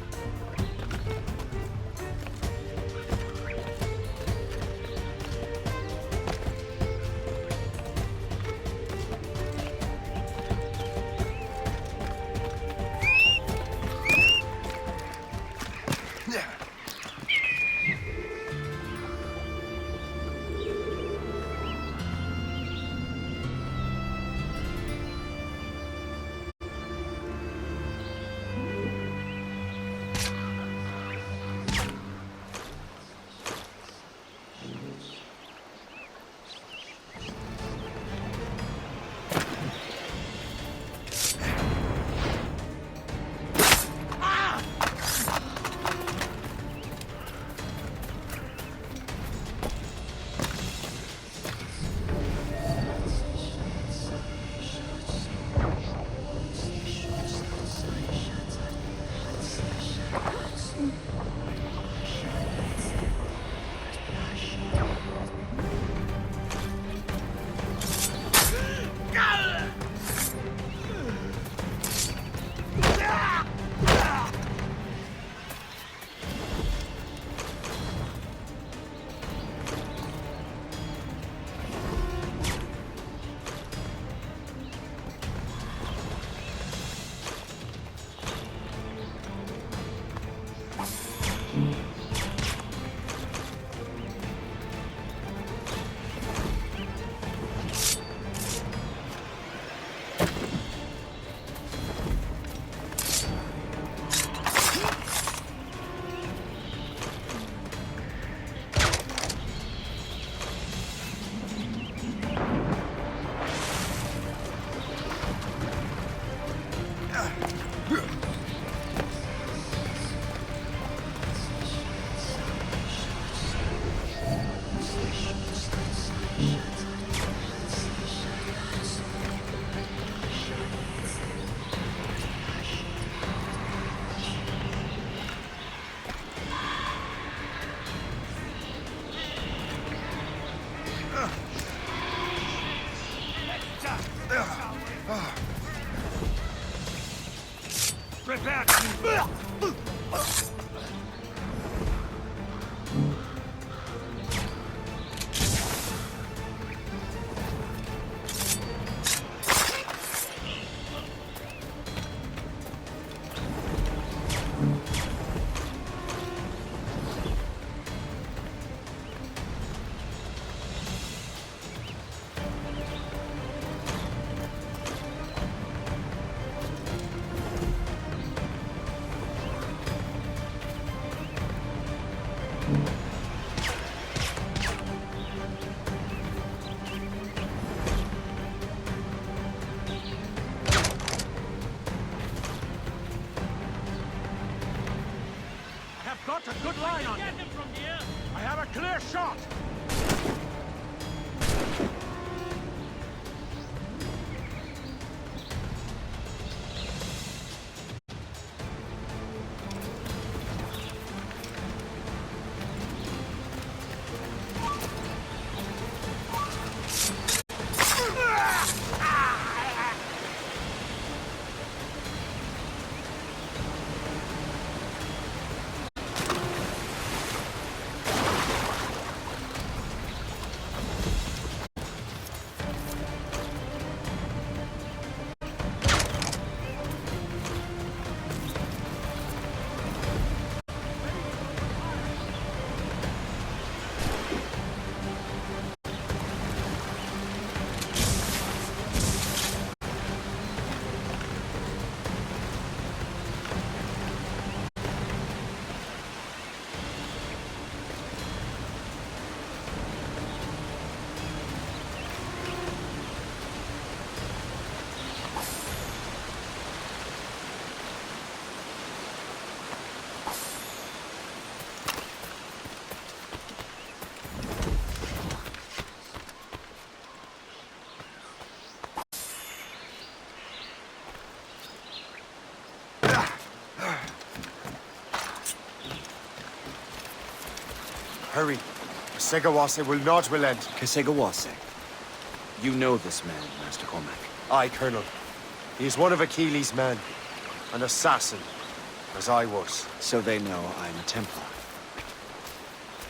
Speaker 12: Got a good line on him. I have a clear shot.
Speaker 5: Hurry. Segawase will not relent.
Speaker 1: Kesegawase. You know this man, Master Cormac.
Speaker 5: Aye, Colonel. He is one of Achilles' men. An assassin, as I was.
Speaker 1: So they know I'm a Templar.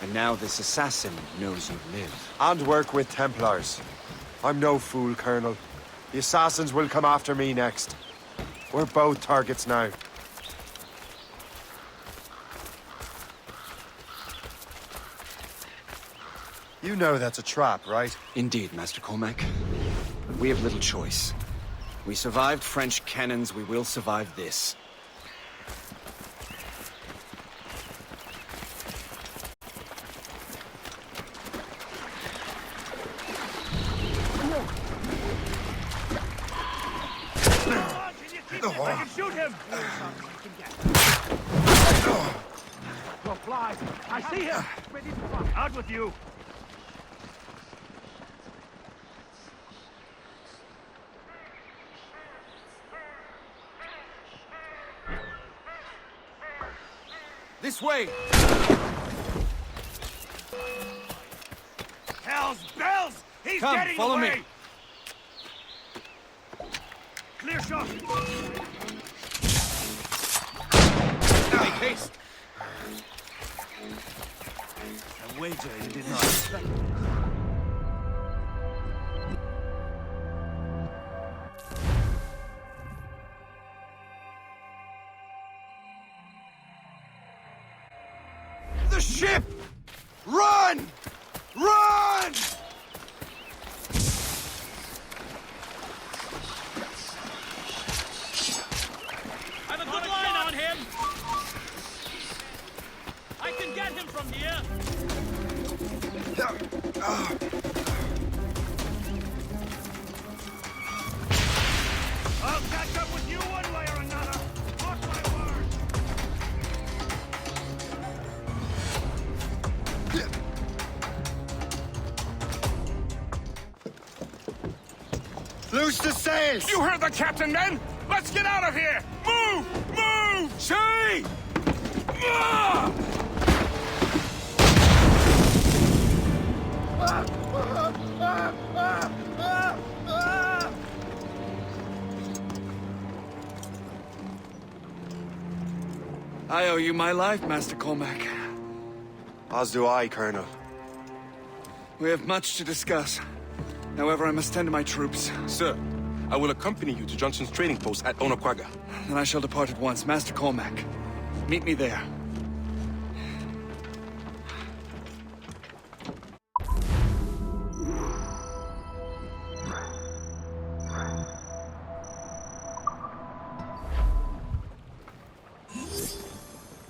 Speaker 1: And now this assassin knows you live.
Speaker 5: And work with Templars. I'm no fool, Colonel. The assassins will come after me next. We're both targets now. You know that's a trap, right?
Speaker 1: Indeed, Master Cormac. We have little choice. We survived French cannons, we will survive this.
Speaker 12: I can shoot him! Go flies! I see him! Ready to fly. Out with you!
Speaker 1: This way!
Speaker 12: Hell's bells! He's
Speaker 1: Come,
Speaker 12: getting
Speaker 1: follow
Speaker 12: away!
Speaker 1: me.
Speaker 12: Clear shot!
Speaker 1: Make haste!
Speaker 12: A wager you did not expect.
Speaker 1: The ship! Run! Run!
Speaker 16: I've a good line on him! I can get him from here!
Speaker 12: I'll catch up with you one way or another! Mark my word!
Speaker 5: Loose the sails!
Speaker 10: You heard the captain, men! Let's get out of here! Move! Move!
Speaker 5: Say!
Speaker 10: Ah!
Speaker 1: I owe you my life, Master Cormac.
Speaker 5: As do I, Colonel.
Speaker 1: We have much to discuss. However, I must tend to my troops.
Speaker 20: Sir, I will accompany you to Johnson's trading post at Onakwaga.
Speaker 1: Then I shall depart at once. Master Cormac, meet me there.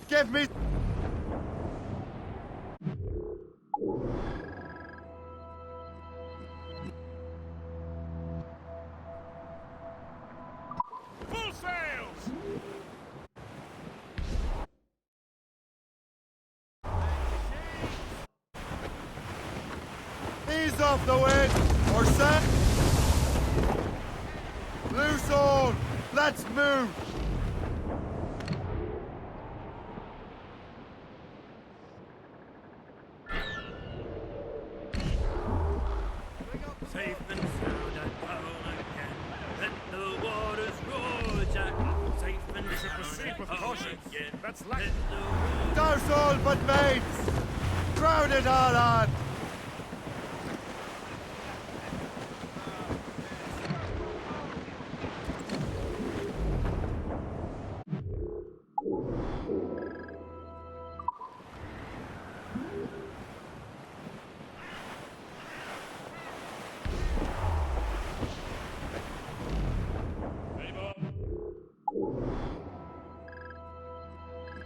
Speaker 5: Give me...
Speaker 10: Full sails!
Speaker 5: Ease off the wind, or set. Loose all. Let's move.
Speaker 16: Safe and sound and power again. Let the waters roar, Jack. Safe and sound and power again.
Speaker 12: That's light.
Speaker 5: Douse all but mates. Crowd it all on.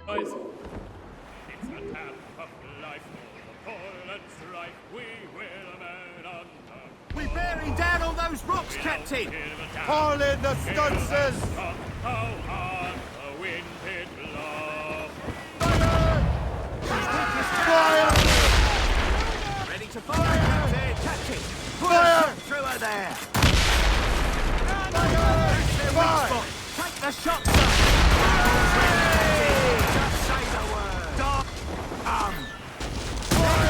Speaker 16: Boys, it's a tap of life, for toil and strife, we will man under.
Speaker 12: We're bearing down on those rocks, Captain!
Speaker 5: Haul in the stunsails.
Speaker 16: How hard the wind did blow.
Speaker 5: Fire!
Speaker 12: Ready to fire, Captain! Captain! Put
Speaker 5: Fire!
Speaker 12: us through her there!
Speaker 5: Fire!
Speaker 12: Take the shot, sir! Just say the word! Fire!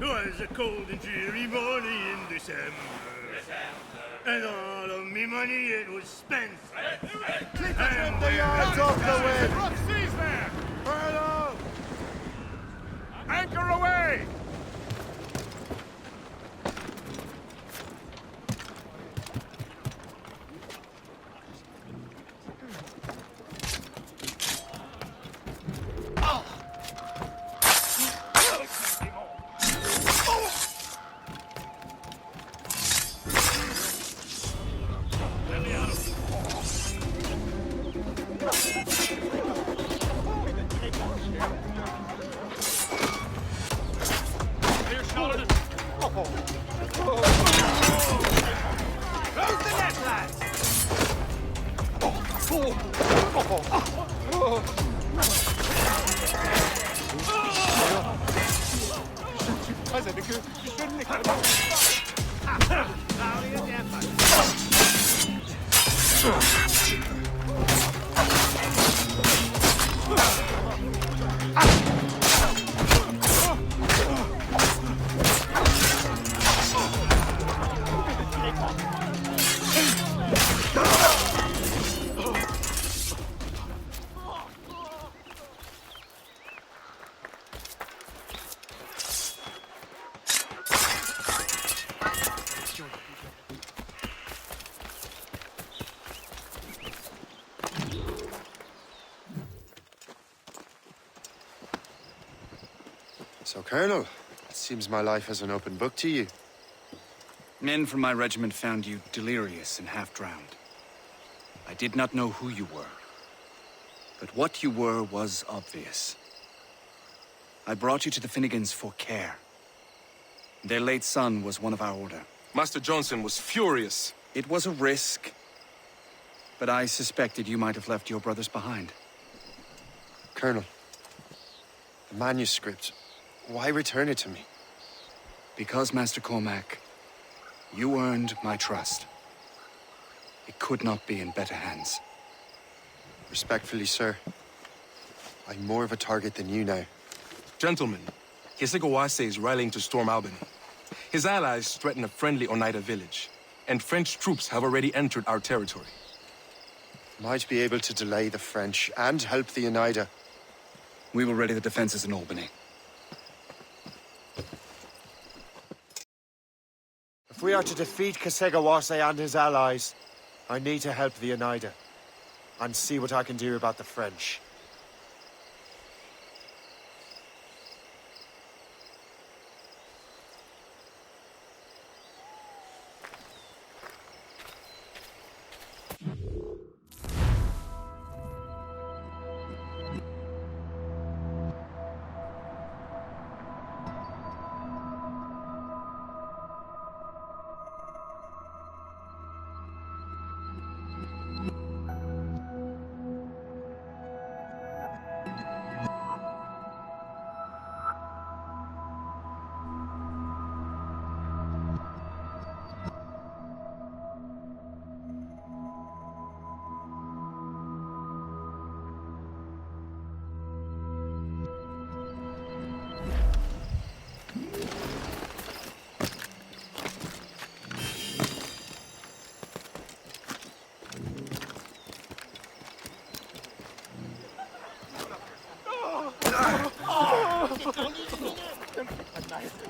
Speaker 4: 'Twas a cold and dreary morning in December. And all of me money it was spent.
Speaker 15: Trim the yards off the wind!
Speaker 10: Rough seas there! Furlough! Anchor away!
Speaker 5: So, Colonel, it seems my life is an open book to you.
Speaker 23: Men from my regiment found you delirious and half-drowned. I did not know who you were, but what you were was obvious. I brought you to the Finnegans for care. Their late son was one of our order.
Speaker 20: Master Johnson was furious.
Speaker 23: It was a risk, but I suspected you might have left your brothers behind.
Speaker 5: Colonel, the manuscript, why return it to me?
Speaker 23: Because, Master Cormac, you earned my trust. It could not be in better hands.
Speaker 5: Respectfully, sir, I'm more of a target than you now.
Speaker 20: Gentlemen, Kesegawase is rallying to storm Albany. His allies threaten a friendly Oneida village, and French troops have already entered our territory.
Speaker 5: Might be able to delay the French and help the Oneida.
Speaker 23: We will ready the defenses in Albany.
Speaker 15: If we are to defeat Kesegawase and his allies, I need to help the Oneida and see what I can do about the French.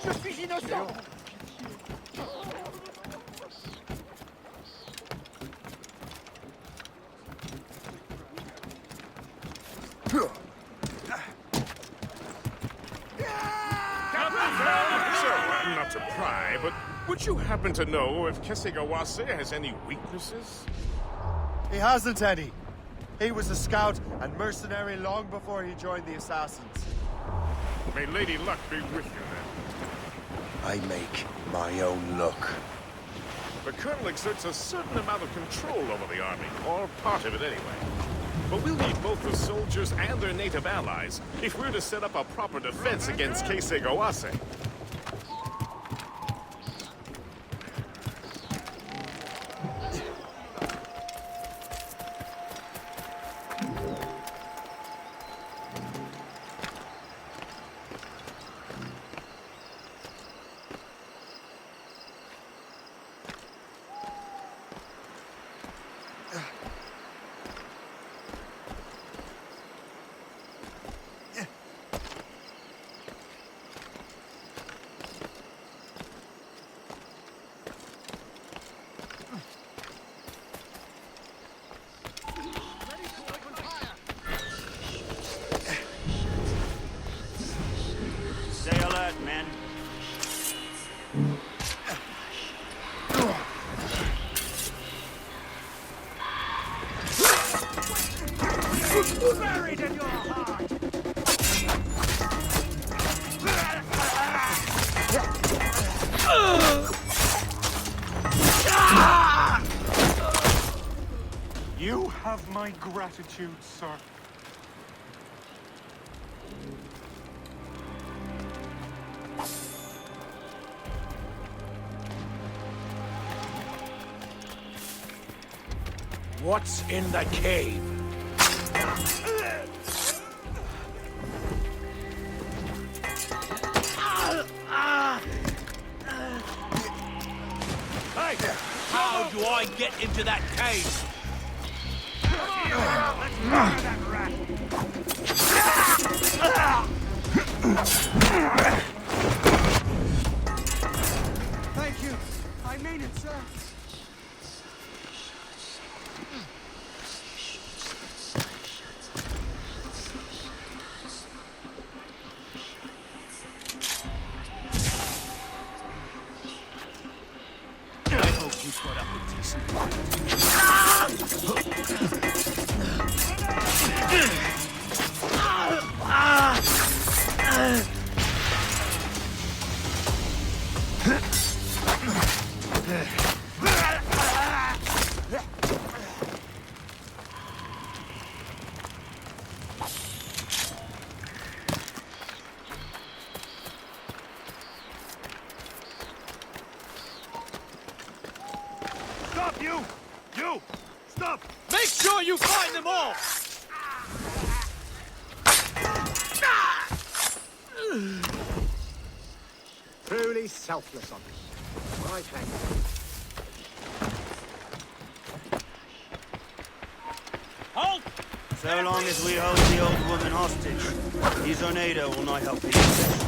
Speaker 4: Je suis innocent.
Speaker 10: Not to pry, but would you happen to know if Kesegawase has any weaknesses?
Speaker 15: He hasn't any. He was a scout and mercenary long before he joined the Assassins.
Speaker 10: May Lady Luck be with you, then.
Speaker 5: I make my own luck.
Speaker 10: The Colonel exerts a certain amount of control over the army, or part of it anyway. But we'll need both the soldiers and their native allies if we're to set up a proper defense against Kesegawase.
Speaker 6: You have my gratitude, sir.
Speaker 13: What's in the cave? Hey, how do I get into that cave?
Speaker 12: Thank you. I mean it, sir.
Speaker 13: I hope you put up a decent
Speaker 12: Stop, you! You! Stop!
Speaker 13: Make sure you find them all!
Speaker 12: Truly selfless of you. Right hand.
Speaker 7: Halt! So long as we hold the old woman hostage, his Oneida will not help his possession.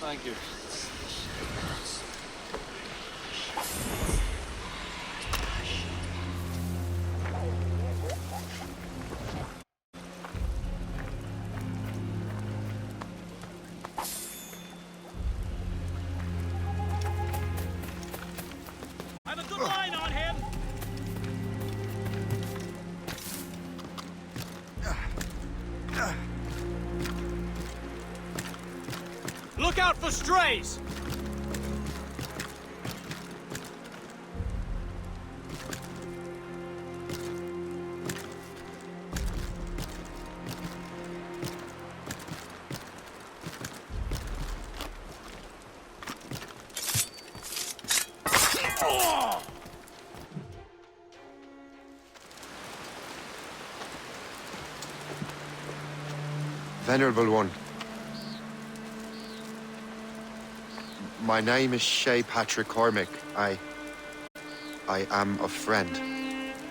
Speaker 22: Thank you.
Speaker 16: I have a good line on him.
Speaker 13: Look out for strays!
Speaker 5: Venerable One. My name is Shay Patrick Cormac. I am a friend.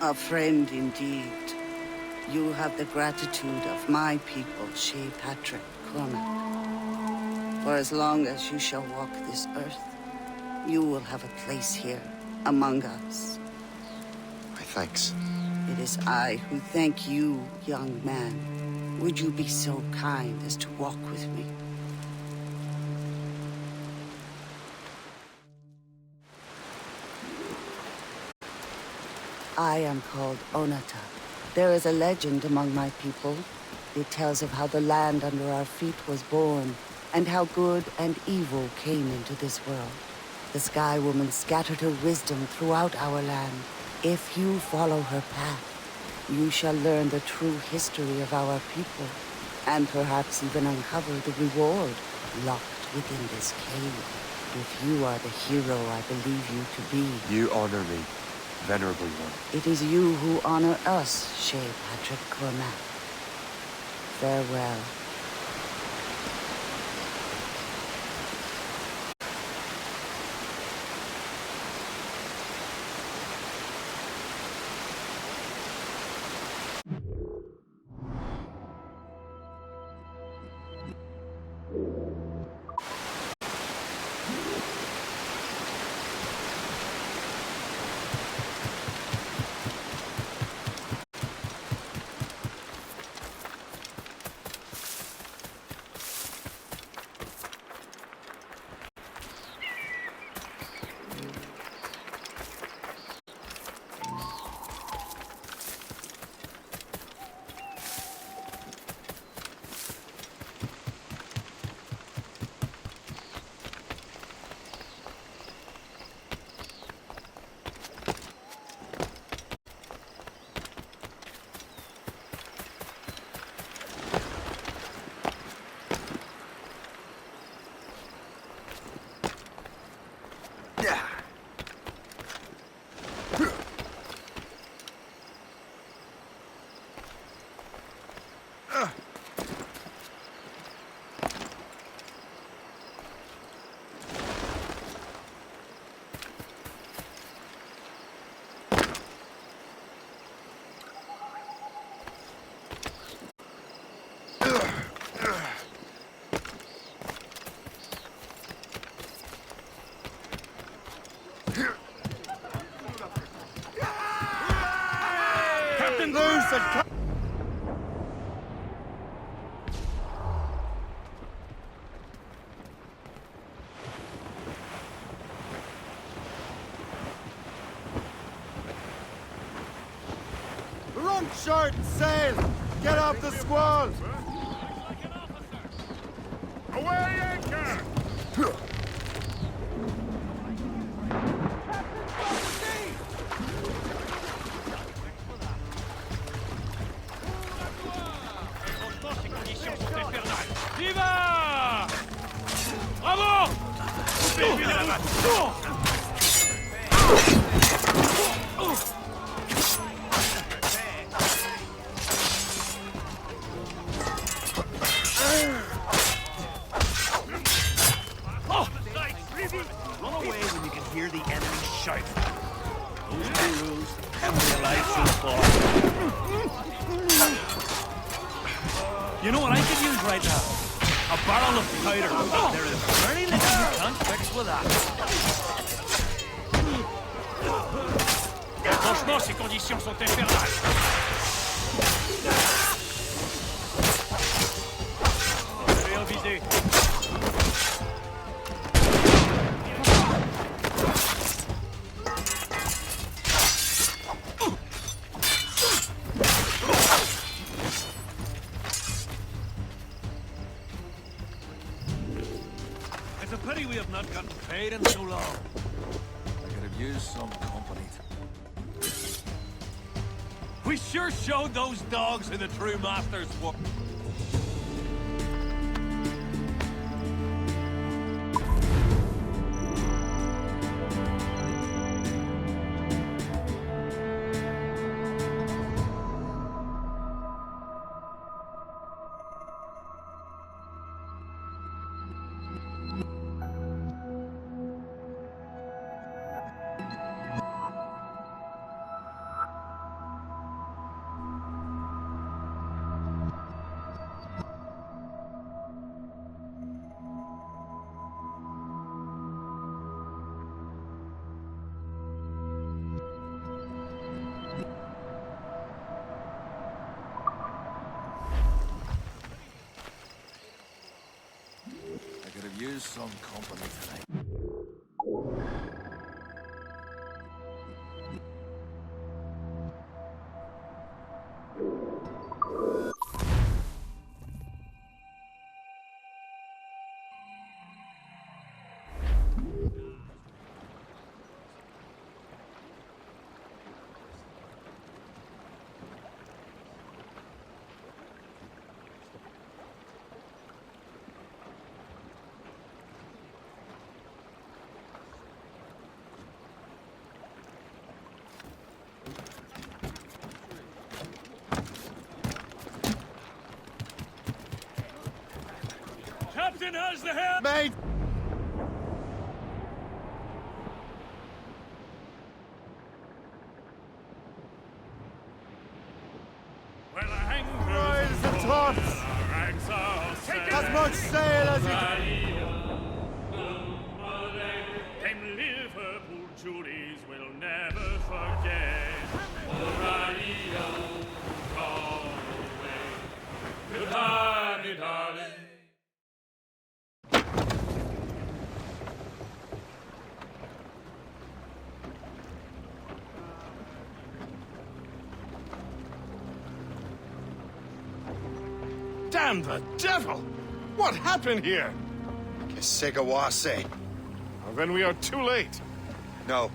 Speaker 8: A friend indeed. You have the gratitude of my people, Shay Patrick Cormac. For as long as you shall walk this earth, you will have a place here among us.
Speaker 5: My thanks.
Speaker 8: It is I who thank you, young man. Would you be so kind as to walk with me? I am called Onata. There is a legend among my people. It tells of how the land under our feet was born, and how good and evil came into this world. The Sky Woman scattered her wisdom throughout our land. If you follow her path, you shall learn the true history of our people, and perhaps even uncover the reward locked within this cave. If you are the hero I believe you to be.
Speaker 5: You honor me, Venerable One.
Speaker 8: It is you who honor us, Shay Patrick Cormac. Farewell.
Speaker 15: and... Run short and sail! Get off the squall!
Speaker 4: Away anchor!
Speaker 16: Viva! Bravo!
Speaker 12: Run away when you can hear the enemy shout. Those are the rules. Haven't realized so far.
Speaker 16: You know what I could use right now? A barrel of powder. There is very little you can't fix with that. Franchement, ces conditions sont infernales. Allez, en visée. It's a pity we have not gotten paid in so long. I could have used some company. We sure showed those dogs who the true masters were. Use some company tonight. Captain has the helm!
Speaker 15: Mate!
Speaker 16: Well, I hang
Speaker 15: Rise the tops! As much sail as you can!
Speaker 16: Them Liverpool Julies will never forget. O'Reilly, Galway, goodbye, darling.
Speaker 10: Damn the devil! What happened here?
Speaker 15: Kesigawase.
Speaker 10: Well, then we are too late.
Speaker 15: No.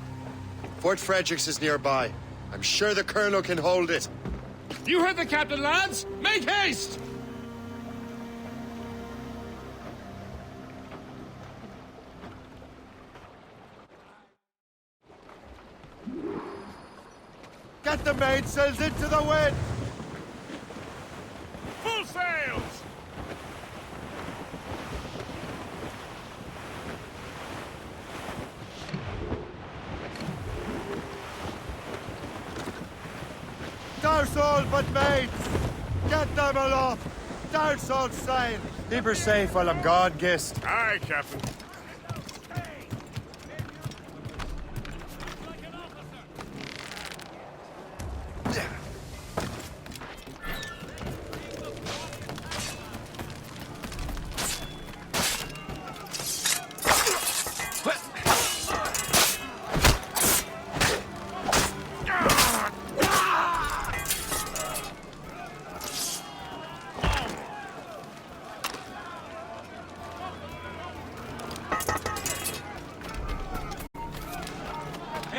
Speaker 15: Fort Fredericks is nearby. I'm sure the Colonel can hold it.
Speaker 10: You heard the captain, lads! Make haste!
Speaker 15: Get the mainsails into the wind!
Speaker 10: Full sails!
Speaker 15: Douse all but mates! Get them aloft! Douse all sail! Keep her safe while I'm gone, Gist.
Speaker 10: Aye, Captain.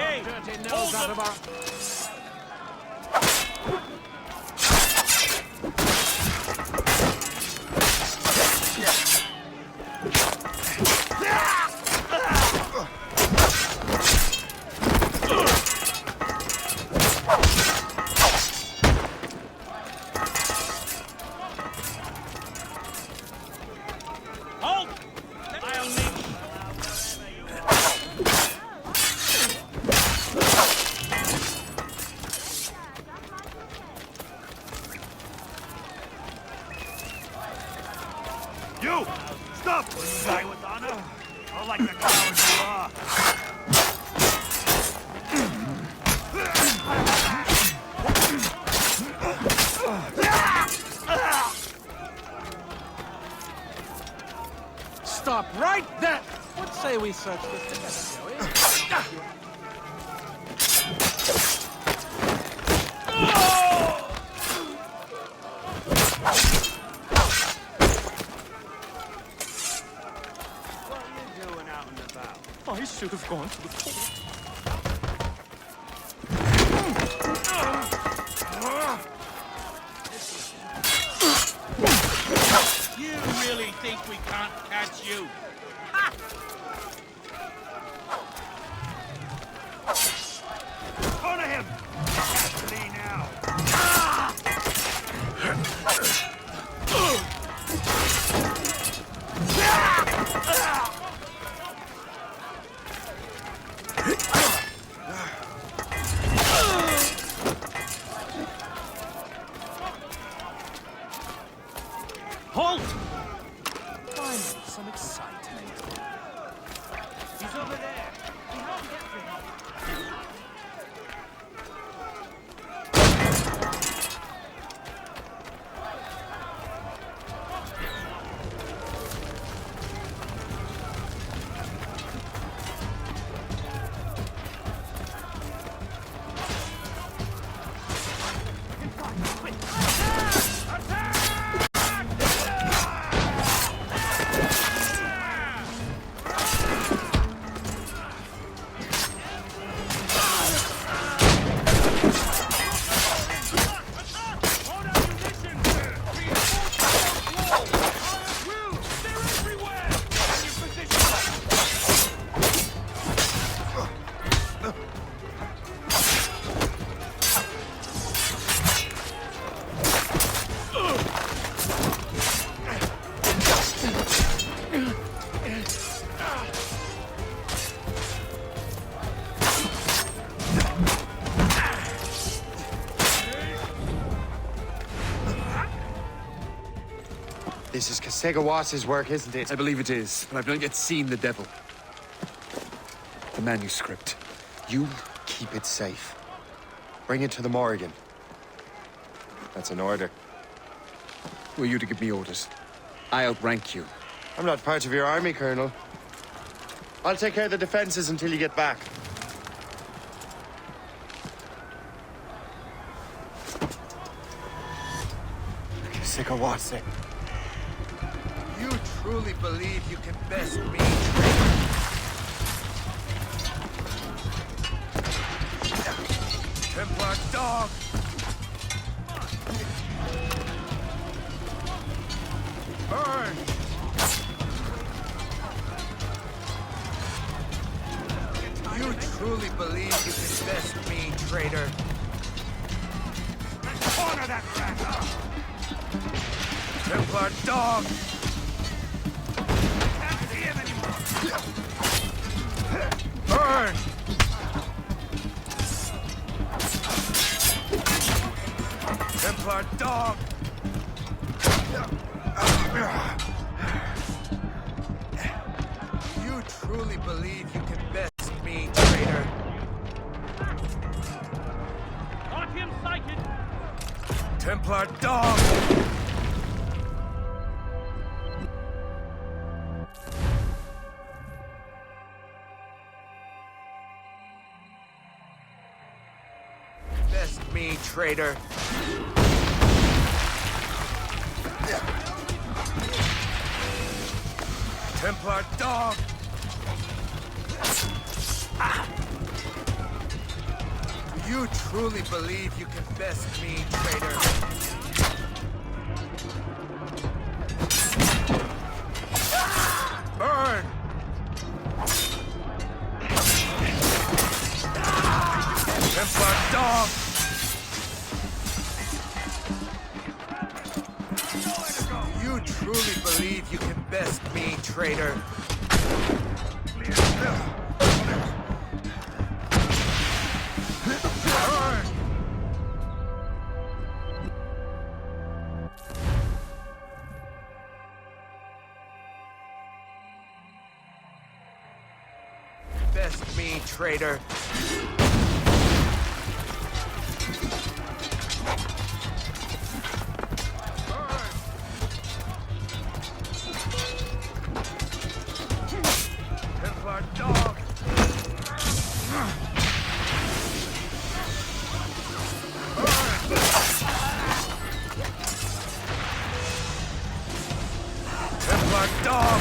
Speaker 12: Hey, hold them.
Speaker 4: You! Stop!
Speaker 12: Guy with honor? I like the coward you are.
Speaker 13: Stop right there! What say we search this together, shall we?
Speaker 6: I should have gone to the fort.
Speaker 12: You really think we can't catch you? Corner him! Catch me now!
Speaker 13: Halt! Finally, some excitement.
Speaker 12: He's over there. We have to get to him.
Speaker 5: This is Kasegawas's work, isn't it?
Speaker 22: I believe it is, but I've not yet seen the devil. The manuscript.
Speaker 5: You keep it safe. Bring it to the Morrigan. That's an order.
Speaker 22: Who are you to give me orders? I outrank you.
Speaker 5: I'm not part of your army, Colonel. I'll take care of the defenses until you get back. Kasegawase.
Speaker 11: You truly believe you can best me? Templar dog! Burn! You truly believe you can best me, traitor?
Speaker 12: Let's corner that rat!
Speaker 11: Templar dog!
Speaker 12: Can't see him anymore!
Speaker 11: Burn! Templar dog! You truly believe you can best me, traitor?
Speaker 12: Got him sighted!
Speaker 11: Templar dog! Best me, traitor. Templar dog! You truly believe you can best me, traitor? Burn! Templar dog! You truly believe you can best me, traitor? Best me, traitor. Templar dog. Templar dog.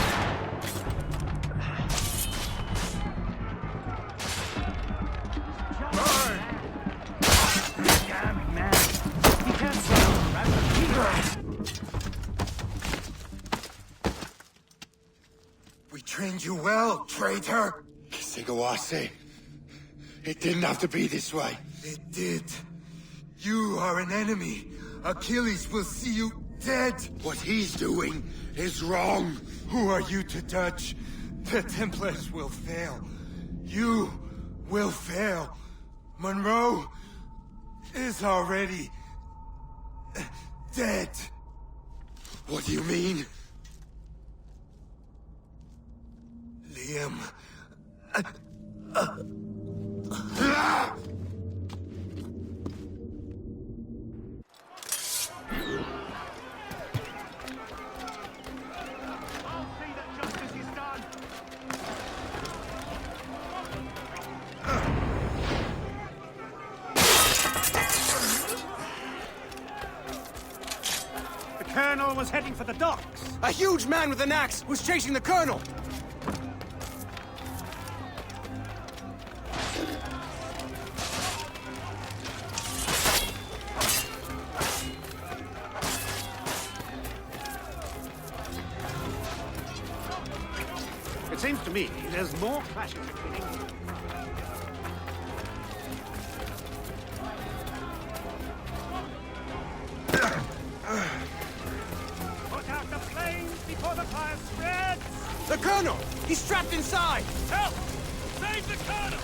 Speaker 15: We trained you well, traitor! Sigawase. It didn't have to be this way. It did. You are an enemy. Achilles will see you dead. What he's doing is wrong. Who are you to judge? The Templars will fail. You will fail. Monroe is already dead. What do you mean? Liam.
Speaker 12: The Colonel was heading for the docks.
Speaker 1: A huge man with an axe was chasing the Colonel!
Speaker 12: It seems to me there's more clashes between England. Put out the flames before the fire spreads!
Speaker 1: The Colonel! He's trapped inside!
Speaker 12: Help! Save the Colonel!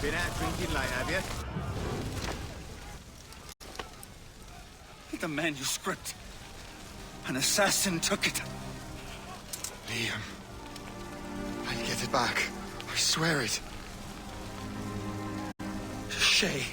Speaker 11: Been out drinking late, have you?
Speaker 22: The manuscript. An assassin took it.
Speaker 15: Liam. I'll get it back. I swear it.
Speaker 22: Shay.